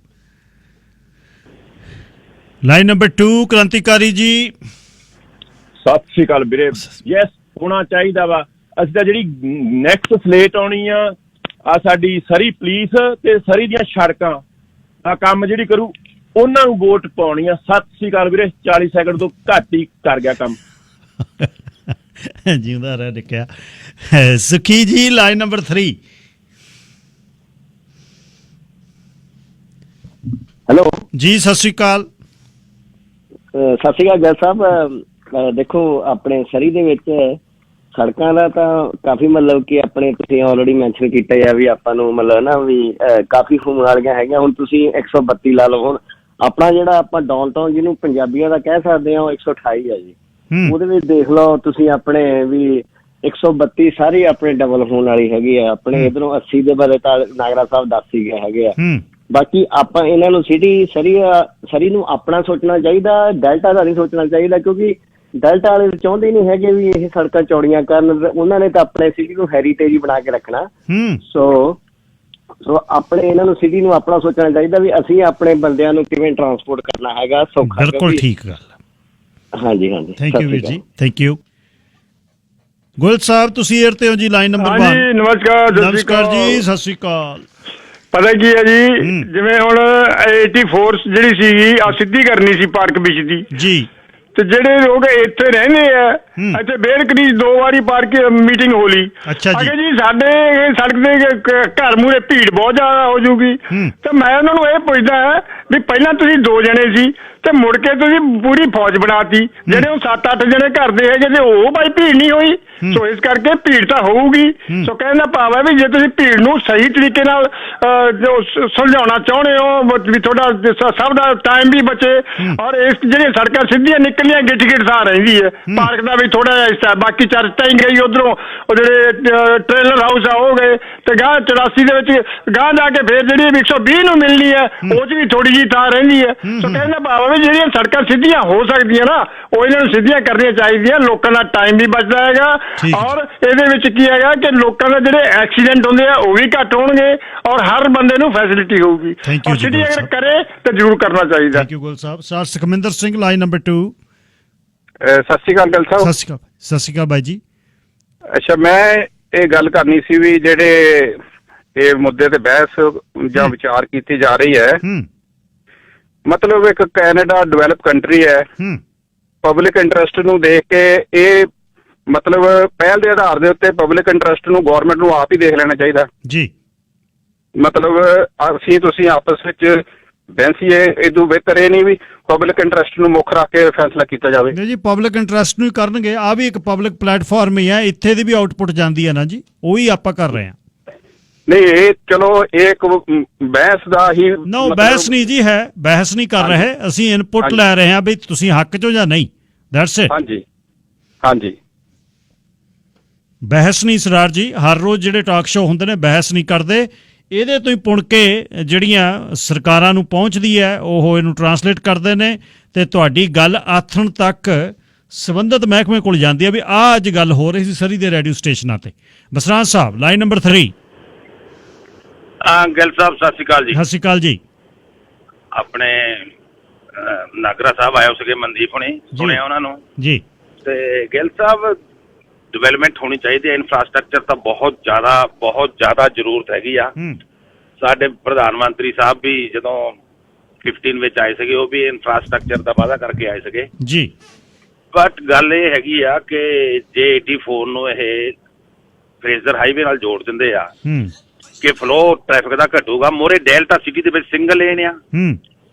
ਲਾਈਨ ਨੰਬਰ 2, ਕ੍ਰਾਂਤੀਕਾਰੀ ਜੀ। ਸਤਿ ਸ਼੍ਰੀ ਅਕਾਲ ਵੀਰੇ। ਯੈਸ, ਹੋਣਾ ਚਾਹੀਦਾ ਵਾ। ਅਸੀਂ ਤਾਂ ਜਿਹੜੀ ਨੈਕਸਟ ਸਲੇਟ ਆਉਣੀ ਆ ਸਾਡੀ ਸਰੀ ਪੁਲਿਸ ਤੇ ਸਰੀ ਦੀਆਂ ਸੜਕਾਂ ਆ ਕੰਮ ਜਿਹੜੀ ਕਰੂ, ਉਹਨਾਂ ਨੂੰ ਵੋਟ ਪਾਉਣੀ ਆ। ਸਤਿ ਸ਼੍ਰੀ ਅਕਾਲ ਵੀਰੇ। 40 ਸੈਕਿੰਡ ਤੋਂ ਘੱਟ ਹੀ ਕਰ ਗਿਆ ਕੰਮ। ਜਿਉਂਦਾ ਰਹਿ ਨਿਕਿਆ। ਸੁਖੀ ਜੀ, ਲਾਈਨ ਨੰਬਰ 3। ਹੈਲੋ ਜੀ ਸਤਿ ਸ਼੍ਰੀ ਅਕਾਲ। ਸਤਿ ਸ਼੍ਰੀ ਅਕਾਲ ਜੱਜ ਸਾਹਿਬ। ਦੇਖੋ ਆਪਣੇ ਸਰੀ ਦੇ ਵਿੱਚ ਸੜਕਾਂ ਦਾ ਤਾਂ ਕਾਫੀ ਮਤਲਬ ਕਿ ਆਪਣੇ ਤੁਸੀਂ ਆਲਰੇਡੀ ਮੈਂਸ਼ਨ ਕੀਤਾ ਹੈ ਵੀ ਆਪਾਂ ਨੂੰ ਮਤਲਬ ਨਾ ਵੀ ਕਾਫੀ ਹੋਣ ਵਾਲੀਆਂ ਹੈਗੀਆਂ। ਹੁਣ ਤੁਸੀਂ 132 ਲਾ ਲਓ। ਹੁਣ ਆਪਣਾ ਜਿਹੜਾ ਆਪਾਂ ਡਾਊਨਟਾਊਨ ਜਿਹਨੂੰ ਪੰਜਾਬੀਆਂ ਦਾ ਕਹਿ ਸਕਦੇ ਹਾਂ ਉਹ 128 ਹੈ ਜੀ। ਉਹਦੇ ਵਿੱਚ ਦੇਖ ਲਓ ਤੁਸੀਂ ਆਪਣੇ ਵੀ 132 ਸਾਰੀ ਆਪਣੇ ਡਬਲ ਹੋਣ ਵਾਲੀ ਹੈਗੀ ਆ। ਆਪਣੇ ਇੱਧਰੋਂ 80 ਦੇ ਬਾਰੇ ਤਾਂ ਨਾਗਰਾ ਸਾਹਿਬ ਦੱਸ ਹੀ ਗਏ ਹੈਗੇ ਆ। ਬਾਕੀ ਆਪਾਂ ਇਹਨਾਂ ਨੂੰ ਸਰੀ ਨੂੰ ਆਪਣਾ ਸੋਚਣਾ ਚਾਹੀਦਾ, ਡੈਲਟਾ ਦਾ ਨਹੀਂ ਸੋਚਣਾ ਚਾਹੀਦਾ, ਕਿਉਂਕਿ ਡੈਲਟਾ ਵਾਲੇ ਚਾਹੁੰਦੇ ਨਹੀਂ ਹੈਗੇ ਵੀ ਇਹ ਸੜਕਾਂ ਚੌੜੀਆਂ ਕਰਨ। ਉਹਨਾਂ ਨੇ ਤਾਂ ਆਪਣੇ ਸਿਟੀ ਨੂੰ ਹੈਰੀਟੇਜ ਹੀ ਬਣਾ ਕੇ ਰੱਖਣਾ। ਸੋ ਆਪਣੇ ਇਹਨਾਂ ਨੂੰ ਸਿਟੀ ਨੂੰ ਆਪਣਾ ਸੋਚਣਾ ਚਾਹੀਦਾ ਵੀ ਅਸੀਂ ਆਪਣੇ ਬੰਦਿਆਂ ਨੂੰ ਕਿਵੇਂ ਟਰਾਂਸਪੋਰਟ ਕਰਨਾ ਹੈਗਾ ਸੌਖਾ। ਬਿਲਕੁਲ ਠੀਕ ਗੱਲ। ਹਾਂਜੀ ਹਾਂਜੀ ਥੈਂਕ ਯੂ ਵੀਰ ਜੀ, ਥੈਂਕ ਯੂ। ਗੋਇਲ ਸਾਹਿਬ ਤੁਸੀਂ ਏਅਰ ਤੇ ਹੋ ਜੀ, ਲਾਈਨ ਨੰਬਰ 1। ਹਾਂਜੀ ਨਮਸਕਾਰ ਜੀ, ਸਤਿ ਸ਼੍ਰੀ ਅਕਾਲ। ਪਤਾ ਕੀ ਹੈ ਜੀ, ਜਿਵੇਂ ਹੁਣ 84 ਜਿਹੜੀ ਸੀਗੀ ਆ ਸਿੱਧੀ ਕਰਨੀ ਸੀ ਪਾਰਕ ਵਿੱਚ ਦੀ ਜੀ, ਤੇ ਜਿਹੜੇ ਲੋਕ ਇੱਥੇ ਰਹਿੰਦੇ ਆ ਇੱਥੇ ਬੇਰਕਰੀ 2 ਵਾਰੀ ਪਾਰਕ ਮੀਟਿੰਗ ਹੋ ਲਈ। ਅੱਛਾ ਜੀ ਸਾਡੇ ਸੜਕ ਦੇ ਘਰ ਮੂਹਰੇ ਭੀੜ ਬਹੁਤ ਜ਼ਿਆਦਾ ਹੋ ਜੂਗੀ। ਤੇ ਮੈਂ ਉਹਨਾਂ ਨੂੰ ਇਹ ਪੁੱਛਦਾ ਵੀ ਪਹਿਲਾਂ ਤੁਸੀਂ 2 ਜਣੇ ਸੀ ਤੇ ਮੁੜ ਕੇ ਤੁਸੀਂ ਪੂਰੀ ਫੌਜ ਬਣਾਤੀ। ਜਿਹੜੇ ਉਹ 7-8 ਜਣੇ ਘਰ ਦੇ ਹੈਗੇ ਤੇ ਉਹ ਭਾਈ ਭੀੜ ਨਹੀਂ ਹੋਈ। ਸੋ ਇਸ ਕਰਕੇ ਭੀੜ ਤਾਂ ਹੋਊਗੀ। ਸੋ ਕਹਿਣ ਦਾ ਭਾਵ ਹੈ ਵੀ ਜੇ ਤੁਸੀਂ ਭੀੜ ਨੂੰ ਸਹੀ ਤਰੀਕੇ ਨਾਲ ਜੋ ਸੁਲਝਾਉਣਾ ਚਾਹੁੰਦੇ ਹੋ ਵੀ ਤੁਹਾਡਾ ਸਭ ਦਾ ਟਾਈਮ ਵੀ ਬਚੇ ਔਰ ਇਸ ਜਿਹੜੀਆਂ ਸੜਕਾਂ ਸਿੱਧੀਆਂ ਨਿਕਲੀਆਂ ਗਿੱਟ ਸਾਹ ਰਹਿੰਦੀ ਹੈ। ਪਾਰਕ ਦਾ ਵੀ ਥੋੜਾ ਜਿਹਾ ਹਿੱਸਾ ਬਾਕੀ ਚਰਚਾ ਹੀ ਗਈ ਉਧਰੋਂ ਉਹ ਜਿਹੜੇ ਟ੍ਰੇਲਰ ਹਾਊਸ ਆ ਹੋ ਗਏ ਤੇ ਗਾਂ 84 ਦੇ ਵਿੱਚ ਗਾਂ ਜਾ ਕੇ ਫੇਰ ਜਿਹੜੀ 120 ਨੂੰ ਮਿਲਣੀ ਹੈ ਉਹ 'ਚ ਵੀ ਥੋੜੀ ਜਿਹੀ ਥਾਂ ਰਹਿੰਦੀ ਹੈ। ਸੋ ਕਹਿਣ ਦਾ ਭਾਵ ਹੈ ਜਿਹੜੀਆਂ ਸੜਕਾਂ ਸਿੱਧੀਆਂ ਹੋ ਸਕਦੀਆਂ ਨਾ ਉਹ ਇਹਨਾਂ ਨੂੰ ਸਿੱਧੀਆਂ ਕਰਨੀਆਂ ਚਾਹੀਦੀਆਂ। ਲੋਕਾਂ ਦਾ ਟਾਈਮ ਵੀ ਬਚਦਾ ਹੈਗਾ ਔਰ ਇਹਦੇ ਵਿੱਚ ਕੀ ਹੈਗਾ ਕਿ ਲੋਕਾਂ ਦੇ ਜਿਹੜੇ ਐਕਸੀਡੈਂਟ ਹੁੰਦੇ ਆ ਉਹ ਵੀ ਘੱਟ ਹੋਣਗੇ ਔਰ ਹਰ ਬੰਦੇ ਨੂੰ ਫੈਸਿਲਿਟੀ ਹੋਊਗੀ। ਔਰ ਸਿੱਧੀ ਅਗਰ ਕਰੇ ਤਾਂ ਜ਼ਰੂਰ ਕਰਨਾ ਚਾਹੀਦਾ। Thank you Goyal Sahib. Sir Sukhminder Singh, line number 2। ਸਤਿ ਸ਼੍ਰੀ ਅਕਾਲ ਗੱਲ ਸਾਹਿਬ। ਸਤਿ ਸ਼੍ਰੀ ਅਕਾਲ ਬਾਈ ਜੀ। ਅੱਛਾ, ਮੈਂ ਇਹ ਗੱਲ ਕਰਨੀ ਸੀ ਵੀ ਜਿਹੜੇ ਇਹ ਮੁੱਦੇ ਤੇ ਬਹਿਸ ਜਾਂ ਵਿਚਾਰ ਕੀਤੀ ਜਾ ਰਹੀ ਹੈ, ਮਤਲਬ ਇੱਕ ਕੈਨੇਡਾ ਡਿਵੈਲਪ ਕੰਟਰੀ ਹੈ। ਪਬਲਿਕ ਇੰਟਰਸਟ ਨੂੰ ਦੇਖ ਕੇ ਇਹ ਮਤਲਬ ਪਹਿਲ ਦੇ ਆਧਾਰ ਦੇ ਉੱਤੇ ਪਬਲਿਕ ਇੰਟਰਸਟ ਨੂੰ ਗਵਰਨਮੈਂਟ ਨੂੰ ਆਪ ਹੀ ਦੇਖ ਲੈਣਾ ਚਾਹੀਦਾ ਜੀ। ਮਤਲਬ ਅਸੀਂ ਤੁਸੀਂ ਆਪਸ ਵਿੱਚ ਬੈਂਸੀਏ ਇਦੋਂ ਬਿਹਤਰ ਇਹ ਨਹੀਂ ਵੀ ਪਬਲਿਕ ਇੰਟਰਸਟ ਨੂੰ ਮੁੱਖ ਰੱਖ ਕੇ ਫੈਸਲਾ ਕੀਤਾ ਜਾਵੇ। ਨਹੀਂ ਜੀ, ਪਬਲਿਕ ਇੰਟਰਸਟ ਨੂੰ ਹੀ ਕਰਨਗੇ। ਆ ਵੀ ਇੱਕ ਪਬਲਿਕ ਪਲੇਟਫਾਰਮ ਹੀ ਹੈ, ਇੱਥੇ ਦੀ ਵੀ ਆਊਟਪੁੱਟ ਜਾਂਦੀ ਹੈ ਨਾ ਜੀ, ਉਹੀ ਆਪਾਂ ਕਰ ਰਹੇ ਹਾਂ। ਨਹੀਂ ਇਹ ਚਲੋ ਇੱਕ ਬਹਿਸ ਦਾ ਹੀ ਨੋ ਬਹਿਸ ਨਹੀਂ ਜੀ ਹੈ, ਬਹਿਸ ਨਹੀਂ ਕਰ ਰਹੇ ਅਸੀਂ, ਇਨਪੁਟ ਲੈ ਰਹੇ ਹਾਂ ਵੀ ਤੁਸੀਂ ਹੱਕ ਚੋਂ ਜਾਂ ਨਹੀਂ। That's it. ਹਾਂਜੀ ਹਾਂਜੀ, ਬਹਿਸ ਨਹੀਂ ਸਰਾਰ ਜੀ। ਹਰ ਰੋਜ਼ ਜਿਹੜੇ ਟਾਕ ਸ਼ੋ ਹੁੰਦੇ ਨੇ ਬਹਿਸ ਨਹੀਂ ਕਰਦੇ। ਇਹਦੇ ਤੋਂ ਹੀ ਪੁਣ ਕੇ ਜਿਹੜੀਆਂ ਸਰਕਾਰਾਂ ਨੂੰ ਪਹੁੰਚਦੀ ਹੈ ਉਹ ਇਹਨੂੰ ਟਰਾਂਸਲੇਟ ਕਰਦੇ ਨੇ ਤੇ ਤੁਹਾਡੀ ਗੱਲ ਆਥਣ ਤੱਕ ਸੰਬੰਧਿਤ ਮਹਿਕਮੇ ਕੋਲ ਜਾਂਦੀ ਹੈ ਵੀ ਆਹ ਅੱਜ ਗੱਲ ਹੋ ਰਹੀ ਸੀ ਸਰੀ ਦੇ ਰੇਡੀਓ ਸਟੇਸ਼ਨਾਂ ਤੇ। ਬਸਰਾਜ ਸਾਹਿਬ, ਲਾਈਨ ਨੰਬਰ 3। ਗਿੱਲ ਸਾਹਿਬ ਸਤਿ ਸ਼੍ਰੀ ਅਕਾਲ ਜੀ। ਸਤਿ ਸ਼੍ਰੀ ਅਕਾਲ ਜੀ। ਆਪਣੇ ਨਾਗਰਾ ਸਾਹਿਬ ਆਏ ਸੀਗੇ, ਮਨਦੀਪ ਹੁਣੀ, ਸੁਣਿਆ ਉਹਨਾਂ ਨੂੰ ਜੀ। ਤੇ ਗਿੱਲ ਸਾਹਿਬ ਡਿਵੈਲਪਮੈਂਟ ਹੋਣੀ ਚਾਹੀਦੀ ਹੈ। ਇਨਫਰਾਸਟਰਕਚਰ ਤਾਂ ਬਹੁਤ ਜ਼ਿਆਦਾ ਜ਼ਰੂਰਤ ਹੈਗੀ ਆ। ਸਾਡੇ ਪ੍ਰਧਾਨ ਮੰਤਰੀ ਸਾਹਿਬ ਵੀ ਜਦੋਂ 15 ਵਿੱਚ ਆਏ ਸੀਗੇ ਉਹ ਵੀ ਇਨਫਰਾਸਟਰਕਚਰ ਦਾ ਵਾਅਦਾ ਕਰਕੇ ਆਏ ਸੀਗੇ ਜੀ। ਬਟ ਗੱਲ ਇਹ ਹੈਗੀ ਆ ਕਿ ਜੇ 84 ਨੂੰ ਇਹ ਫਰੇਜ਼ਰ ਹਾਈਵੇ ਨਾਲ ਜੋੜ ਦਿੰਦੇ ਆ ਕਿ ਫਲੋ ਟ੍ਰੈਫਿਕ ਦਾ ਘਟੂਗਾ। ਮੋਰੇ ਡੈਲਟਾ ਸਿਟੀ ਦੇ ਵਿੱਚ ਸਿੰਗਲ ਲੇਨ ਆ,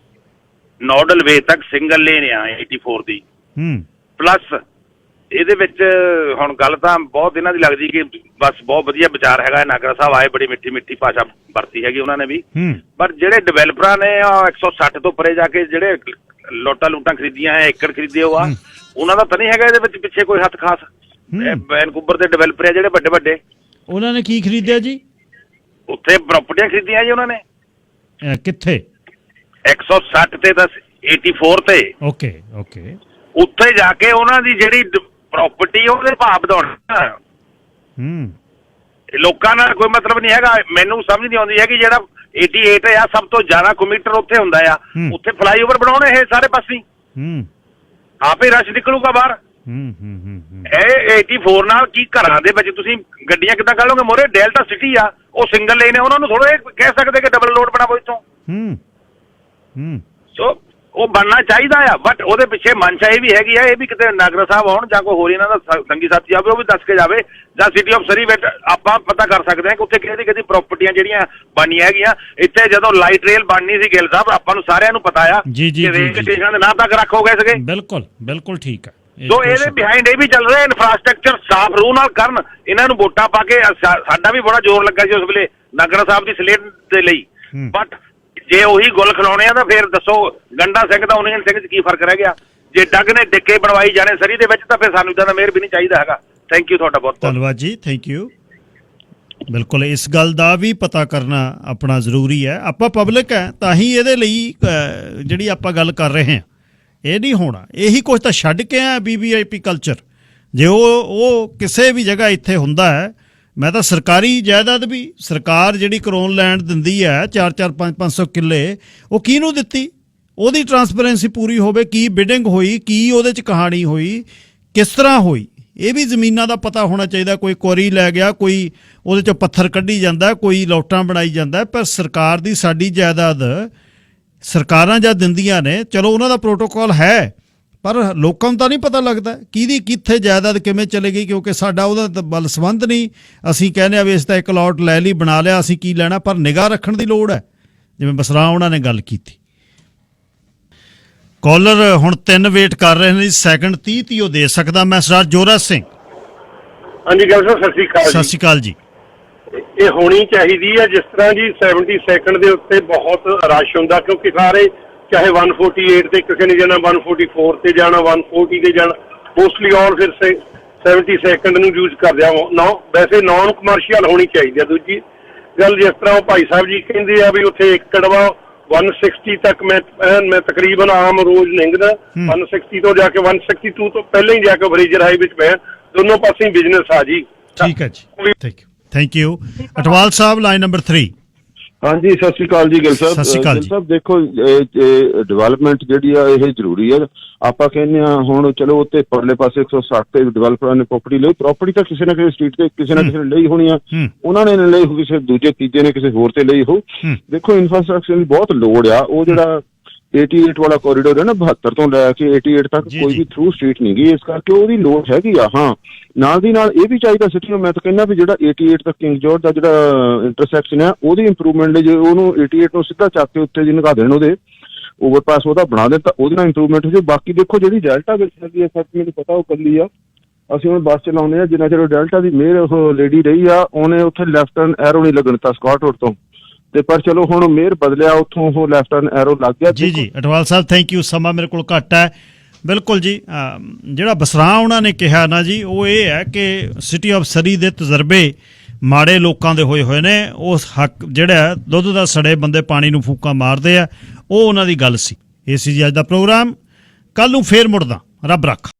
ਨੋਡਲ ਵੇ ਤੱਕ ਸਿੰਗਲ ਲੇਨ ਆ 84 ਦੀ। ਪਲੱਸ ਇਹਦੇ ਵਿੱਚ ਹੁਣ ਗੱਲ ਤਾਂ ਬਹੁਤ ਇਹਨਾਂ ਦੀ ਲੱਗਦੀ ਕਿ ਬਸ ਬਹੁਤ ਵਧੀਆ ਵਿਚਾਰ ਹੈਗਾ। ਨਾਗਰਾ ਸਾਹਿਬ ਆਏ, ਬੜੀ ਮਿੱਠੀ ਭਾਸ਼ਾ ਵਰਤੀ ਹੈਗੀ ਉਹਨਾਂ ਨੇ ਵੀ। ਪਰ ਜਿਹੜੇ ਡਿਵੈਲਪਰਾਂ ਨੇ 160 ਤੋਂ ਪਰੇ ਜਾ ਕੇ ਜਿਹੜੇ ਲੂਟਾਂ ਖਰੀਦੀਆਂ, ਏਕੜ ਖਰੀਦੇ ਹੋ ਆ, ਉਹਨਾਂ ਦਾ ਤਾਂ ਨਹੀਂ ਹੈਗਾ ਇਹਦੇ ਵਿੱਚ ਪਿੱਛੇ ਕੋਈ ਹੱਥ ਖਾਸ। ਵੈਨਕੂਵਰ ਦੇ ਡਿਵੈਲਪਰ ਆ ਜਿਹੜੇ ਵੱਡੇ, ਉਹਨਾਂ ਨੇ ਕੀ ਖਰੀਦਿਆ ਜੀ? ਉੱਥੇ ਪ੍ਰਾਪਰਟੀਆਂ ਖਰੀਦੀਆਂ ਜੀ ਉਹਨਾਂ ਨੇ। ਕਿੱਥੇ? 160 ਤੇ 84 ਤੇ। ਓਕੇ। ਉੱਥੇ ਜਾ ਕੇ ਉਹਨਾਂ ਦੀ ਜਿਹੜੀ ਪ੍ਰਾਪਰਟੀ ਉਹਦੇ ਭਾਅ ਵਧਾਉਣਾ। ਲੋਕਾਂ ਨਾਲ ਕੋਈ ਮਤਲਬ ਨਹੀਂ ਹੈਗਾ। ਮੈਨੂੰ ਸਮਝ ਨਹੀਂ ਆਉਂਦੀ ਹੈ ਕਿ ਜਿਹੜਾ 88 ਆ ਸਭ ਤੋਂ ਜ਼ਿਆਦਾ ਕਿਲੋਮੀਟਰ ਉੱਥੇ ਹੁੰਦਾ ਆ, ਉੱਥੇ ਫਲਾਈਓਵਰ ਬਣਾਉਣੇ ਇਹ ਸਾਰੇ ਪਾਸੇ ਆਪੇ ਰਸ਼ ਨਿਕਲੂਗਾ ਬਾਹਰ। ਇਹ 84 ਨਾਲ ਕੀ ਘਰਾਂ ਦੇ ਵਿੱਚ ਤੁਸੀਂ ਗੱਡੀਆਂ ਕਿੱਦਾਂ ਕੱਢ ਲਓਗੇ? ਮੋਰੇ ਡੈਲਟਾ ਸਿਟੀ ਆ, ਉਹ ਸਿੰਗਲ ਲੇਨ ਹੈ, ਉਹਨਾਂ ਨੂੰ ਥੋੜਾ ਕਹਿ ਸਕਦੇ ਕਿ ਡਬਲ ਲੋਡ ਬਣਾਵੋ ਇੱਥੋਂ। ਸੋ ਉਹ ਬਣਨਾ ਚਾਹੀਦਾ ਆ, ਬਟ ਉਹਦੇ ਪਿੱਛੇ ਮਨਸ਼ਾ ਇਹ ਵੀ ਹੈਗੀ ਆ, ਇਹ ਵੀ ਕਿਤੇ ਨਾਗਰਾ ਸਾਹਿਬ ਆਉਣ ਜਾਂ ਕੋਈ ਹੋਰ ਇਹਨਾਂ ਦਾ ਸੰਗੀ ਸਾਥੀ ਆਵੇ, ਉਹ ਵੀ ਦੱਸ ਕੇ ਜਾਵੇ, ਜਾਂ ਸਿਟੀ ਆਫ ਸਰੀ ਵਿੱਚ ਆਪਾਂ ਪਤਾ ਕਰ ਸਕਦੇ ਹਾਂ ਕਿ ਉੱਥੇ ਕਿਹਦੀ ਪ੍ਰਾਪਰਟੀਆਂ ਜਿਹੜੀਆਂ ਬਣੀਆਂ ਹੈਗੀਆਂ। ਇੱਥੇ ਜਦੋਂ ਲਾਈਟ ਰੇਲ ਬਣਨੀ ਸੀ ਗਿੱਲ ਸਾਹਿਬ, ਆਪਾਂ ਨੂੰ ਸਾਰਿਆਂ ਨੂੰ ਪਤਾ ਆ ਕਿ ਰੇਲ ਸਟੇਸ਼ਨ ਦੇ ਨਾਂ ਤੱਕ ਰੱਖ ਹੋ ਗਏ ਸੀਗੇ। ਬਿਲਕੁਲ ਬਿਲਕੁਲ ਠੀਕ ਹੈ। ਸੋ ਇਹਦੇ ਬਿਹਾਈਂਡ ਇਹ ਵੀ ਚੱਲ ਰਿਹਾ, ਇਨਫਰਾਸਟ੍ਰਕਚਰ ਸਾਫ਼ ਰੂਹ ਨਾਲ ਕਰਨ, ਇਹਨਾਂ ਨੂੰ ਵੋਟਾਂ ਪਾ ਕੇ ਸਾਡਾ ਵੀ ਬੜਾ ਜ਼ੋਰ ਲੱਗਾ ਸੀ ਉਸ ਵੇਲੇ ਨਾਗਰਾ ਸਾਹਿਬ ਦੀ ਸਲੇਟ ਦੇ ਲਈ, ਬਟ ਜੇ ਉਹੀ ਗੁੱਲ ਖਿਲਾਉਣੇ ਆ ਤਾਂ ਫਿਰ ਦੱਸੋ ਗੰਡਾ ਸਿੰਘ ਦਾ ਉਨੀਅਨ ਸਿੰਘ 'ਚ ਕੀ ਫਰਕ ਰਹਿ ਗਿਆ? ਜੇ ਡੱਗ ਨੇ ਡਿੱਕੇ ਬਣਵਾਈ ਜਾਣੇ ਸਰੀ ਦੇ ਵਿੱਚ ਤਾਂ ਫਿਰ ਸਾਨੂੰ ਇੱਦਾਂ ਦਾ ਮੇਅਰ ਵੀ ਨਹੀਂ ਚਾਹੀਦਾ ਹੈਗਾ। ਥੈਂਕ ਯੂ ਤੁਹਾਡਾ ਬਹੁਤ ਧੰਨਵਾਦ ਜੀ, ਥੈਂਕ ਯੂ। ਬਿਲਕੁਲ ਇਸ ਗੱਲ ਦਾ ਵੀ ਪਤਾ ਕਰਨਾ ਆਪਣਾ ਜ਼ਰੂਰੀ ਹੈ। ਆਪਾਂ ਪਬਲਿਕ ਹੈ ਤਾਂ ਹੀ ਇਹਦੇ ਲਈ ਜਿਹੜੀ ਆਪਾਂ ਗੱਲ ਕਰ ਰਹੇ ਹਾਂ ਇਹ ਨਹੀਂ ਹੋਣਾ। ਇਹੀ ਕੁਛ ਤਾਂ ਛੱਡ ਕੇ ਆ VVIP ਕਲਚਰ। ਜੇ ਉਹ ਕਿਸੇ ਵੀ ਜਗ੍ਹਾ ਇੱਥੇ ਹੁੰਦਾ ਹੈ, ਮੈਂ ਤਾਂ ਸਰਕਾਰੀ ਜਾਇਦਾਦ ਵੀ ਸਰਕਾਰ ਜਿਹੜੀ ਕਰੋਨ ਲੈਂਡ ਦਿੰਦੀ ਹੈ 4-4 500 ਕਿੱਲੇ, ਉਹ ਕਿਹਨੂੰ ਦਿੱਤੀ? ਉਹਦੀ ਟਰਾਂਸਪੇਰੈਂਸੀ ਪੂਰੀ ਹੋਵੇ, ਕੀ ਬਿਡਿੰਗ ਹੋਈ, ਕੀ ਉਹਦੇ 'ਚ ਕਹਾਣੀ ਹੋਈ, ਕਿਸ ਤਰ੍ਹਾਂ ਹੋਈ, ਇਹ ਵੀ ਜ਼ਮੀਨਾਂ ਦਾ ਪਤਾ ਹੋਣਾ ਚਾਹੀਦਾ। ਕੋਈ ਕੁਆਰੀ ਲੈ ਗਿਆ, ਕੋਈ ਉਹਦੇ 'ਚੋਂ ਪੱਥਰ ਕੱਢੀ ਜਾਂਦਾ, ਕੋਈ ਲੋਟਾਂ ਬਣਾਈ ਜਾਂਦਾ, ਪਰ ਸਰਕਾਰ ਦੀ ਸਾਡੀ ਜਾਇਦਾਦ ਸਰਕਾਰਾਂ ਜਦ ਦਿੰਦੀਆਂ ਨੇ, ਚਲੋ ਉਹਨਾਂ ਦਾ ਪ੍ਰੋਟੋਕਾਲ ਹੈ, ਪਰ ਲੋਕਾਂ ਨੂੰ ਤਾਂ ਨਹੀਂ ਪਤਾ ਲੱਗਦਾ ਕਿਹਦੀ ਕਿੱਥੇ ਜਾਇਦਾਦ ਕਿਵੇਂ ਚਲੇ ਗਈ, ਕਿਉਂਕਿ ਸਾਡਾ ਉਹਦਾ ਤਾਂ ਬਲ ਸੰਬੰਧ ਨਹੀਂ। ਅਸੀਂ ਕਹਿੰਦੇ ਆ ਵੀ ਇਸ ਤਾਂ ਇੱਕ ਲੋਟ ਲੈ ਲਈ, ਬਣਾ ਲਿਆ, ਅਸੀਂ ਕੀ ਲੈਣਾ, ਪਰ ਨਿਗਾਹ ਰੱਖਣ ਦੀ ਲੋੜ ਹੈ, ਜਿਵੇਂ ਬਸਰਾ ਉਹਨਾਂ ਨੇ ਗੱਲ ਕੀਤੀ। ਕਾਲਰ ਹੁਣ 3 ਵੇਟ ਕਰ ਰਹੇ ਨੇ, ਸੈਕਿੰਡ 30 ਉਹ ਦੇ ਸਕਦਾ ਮੈਂ। ਸਰਦਾਰ ਜੋਰਾ ਸਿੰਘ। ਹਾਂਜੀ ਗੱਲ ਸਰ, ਸਤਿ ਸ਼੍ਰੀ ਅਕਾਲ। ਸਤਿ ਸ਼੍ਰੀ ਅਕਾਲ ਜੀ। ਇਹ ਹੋਣੀ ਚਾਹੀਦੀ ਹੈ, ਜਿਸ ਤਰ੍ਹਾਂ ਜੀ 70 ਸੈਕਿੰਡ ਦੇ ਉੱਤੇ ਬਹੁਤ ਰਸ਼ ਹੁੰਦਾ, ਕਿਉਂਕਿ ਸਾਰੇ ਚਾਹੇ 148 ਤੇ ਕਿਸੇ ਨੇ ਜਾਣਾ, 144 ਤੇ ਜਾਣਾ, 140 ਤੇ ਜਾਣਾ, ਮੋਸਟਲੀ ਆਲ ਫਿਰ 70 ਸੈਕਿੰਡ ਨੂੰ ਯੂਜ਼ ਕਰਦੇ ਆ। ਵੈਸੇ ਨਾਨ ਕਮਰਸ਼ੀਅਲ ਹੋਣੀ ਚਾਹੀਦੀ ਹੈ। ਦੂਜੀ ਗੱਲ, ਜਿਸ ਤਰ੍ਹਾਂ ਭਾਈ ਸਾਹਿਬ ਜੀ ਕਹਿੰਦੇ ਆ ਵੀ ਉੱਥੇ ਏਕੜ ਵਾ 160 ਤੱਕ ਮੈਂ ਤਕਰੀਬਨ ਆਮ ਰੋਜ਼ ਲੰਘਦਾ, 160 ਤੋਂ ਜਾ ਕੇ 162 ਤੋਂ ਪਹਿਲਾਂ ਹੀ ਜਾ ਕੇ ਬਰੀਜਰ ਹਾਈ ਵਿੱਚ ਮੈਂ ਦੋਨੋਂ ਪਾਸੇ ਬਿਜ਼ਨਸ ਆ ਜੀ। ਠੀਕ ਹੈ ਜੀ, thank you. Atwal Sahib line number 3। ਹਾਂਜੀ ਸਤਿ ਸ਼੍ਰੀ ਅਕਾਲ ਜੀ ਗਿੱਲ ਸਾਹਿਬ। ਸਤਿ ਸ਼੍ਰੀ ਅਕਾਲ ਜੀ। ਸਾਹਿਬ ਦੇਖੋ ਡਿਵੈਲਪਮੈਂਟ ਜਿਹੜੀ ਆ ਇਹ ਜ਼ਰੂਰੀ ਹੈ। ਆਪਾਂ ਕਹਿੰਦੇ ਆ ਹੁਣ ਚਲੋ ਉੱਤੇ ਪਰਲੇ ਪਾਸੇ 160 ਤੇ ਡਿਵੈਲਪਰਾਂ ਨੇ ਪ੍ਰਾਪਰਟੀ ਤਾਂ ਕਿਸੇ ਨਾ ਕਿਸੇ ਸਟਰੀਟ ਤੇ ਕਿਸੇ ਨਾ ਕਿਸੇ ਨੇ ਲਈ ਹੋਣੀ ਆ, ਉਹਨਾਂ ਨੇ ਲਈ ਹੋ, ਕਿਸੇ ਦੂਜੇ ਤੀਜੇ ਨੇ ਕਿਸੇ ਹੋਰ ਤੇ ਲਈ ਹੋ। ਦੇਖੋ ਇਨਫਰਾਸਟ੍ਰਕਚਰ ਦੀ ਬਹੁਤ ਲੋੜ ਆ। ਉਹ ਜਿਹੜਾ 88 ਵਾਲਾ ਕੋਰੀਡੋਰ ਹੈ ਨਾ, 72 ਤੋਂ ਲੈ ਕੇ 88 ਤੱਕ ਕੋਈ ਵੀ ਥਰੂ ਸਟਰੀਟ ਨਹੀਂ ਗਈ, ਇਸ ਕਰਕੇ ਉਹਦੀ ਲੋੜ ਹੈਗੀ ਆ। ਹਾਂ, ਨਾਲ ਦੀ ਨਾਲ ਇਹ ਵੀ ਚਾਹੀਦਾ ਸਿਟੀ ਨੂੰ, ਮੈਂ ਤਾਂ ਕਹਿੰਦਾ ਵੀ ਜਿਹੜਾ 88 ਤੱਕ ਕਿੰਗ ਜੋਰਜ ਦਾ ਜਿਹੜਾ ਇੰਟਰਸੈਕਸ਼ਨ ਹੈ ਉਹਦੀ ਇੰਪਰੂਵਮੈਂਟ ਲਈ, ਜੇ ਉਹਨੂੰ 88 ਨੂੰ ਸਿੱਧਾ ਚੱਕ ਕੇ ਉੱਤੇ ਜੀ ਨਿਕਾ ਦੇਣ, ਉਹਦੇ ਓਵਰਪਾਸ ਉਹਦਾ ਬਣਾ ਦੇਣ, ਤਾਂ ਉਹਦੇ ਨਾਲ ਇੰਪਰੂਵਮੈਂਟ ਹੋ ਜਾਵੇ। ਬਾਕੀ ਦੇਖੋ ਜਿਹੜੀ ਡੈਲਟਾ ਵਿੱਚ ਹੈਗੀ ਹੈ, ਸੱਚ ਮੈਨੂੰ ਪਤਾ ਉਹ ਇਕੱਲੀ ਆ, ਅਸੀਂ ਹੁਣ ਬੱਸ ਚਲਾਉਂਦੇ ਆ, ਜਿੰਨਾ ਚਿਰ ਡੈਲਟਾ ਦੀ ਮੇਅਰ ਉਹ ਲੇਡੀ ਰਹੀ ਆ, ਉਹਨੇ ਉੱਥੇ ਲੈਫਟ ਟਰਨ ਐਰੋ ਨਹੀਂ ਲੱਗਣ ਦਿੱਤਾ ਸਕਾਟ ਰੋਡ ਤੋਂ, ਤੇ ਪਰ ਚਲੋ ਹੁਣ ਮੇਅਰ ਬਦਲਿਆ, ਉੱਥੋਂ ਉਹ ਲੈਫਟ ਟਰਨ ਐਰੋ ਲੱਗ ਗਿਆ। ਜੀ ਅਟਵਾਲ ਸਾਹਿਬ, ਥੈਂਕ ਯੂ। ਸਮਾਂ ਮੇਰੇ ਕੋਲ ਘੱਟ ਹੈ। ਬਿਲਕੁਲ ਜੀ, ਜਿਹੜਾ ਬਸਰਾ ਉਹਨਾਂ ਨੇ ਕਿਹਾ ਨਾ ਜੀ, ਉਹ ਇਹ ਹੈ ਕਿ ਸਿਟੀ ਆਫ ਸਰੀ ਦੇ ਤਜਰਬੇ ਮਾੜੇ ਲੋਕਾਂ ਦੇ ਹੋਏ ਨੇ। ਉਸ ਹੱਕ ਜਿਹੜਾ ਦੁੱਧ ਦਾ ਸੜੇ ਬੰਦੇ ਪਾਣੀ ਨੂੰ ਫੂਕਾਂ ਮਾਰਦੇ ਆ, ਉਹ ਉਹਨਾਂ ਦੀ ਗੱਲ ਸੀ। ਇਹ ਸੀ ਜੀ ਅੱਜ ਦਾ ਪ੍ਰੋਗਰਾਮ। ਕੱਲ੍ਹ ਨੂੰ ਫੇਰ ਮੁੜਦਾ। ਰੱਬ ਰੱਖ।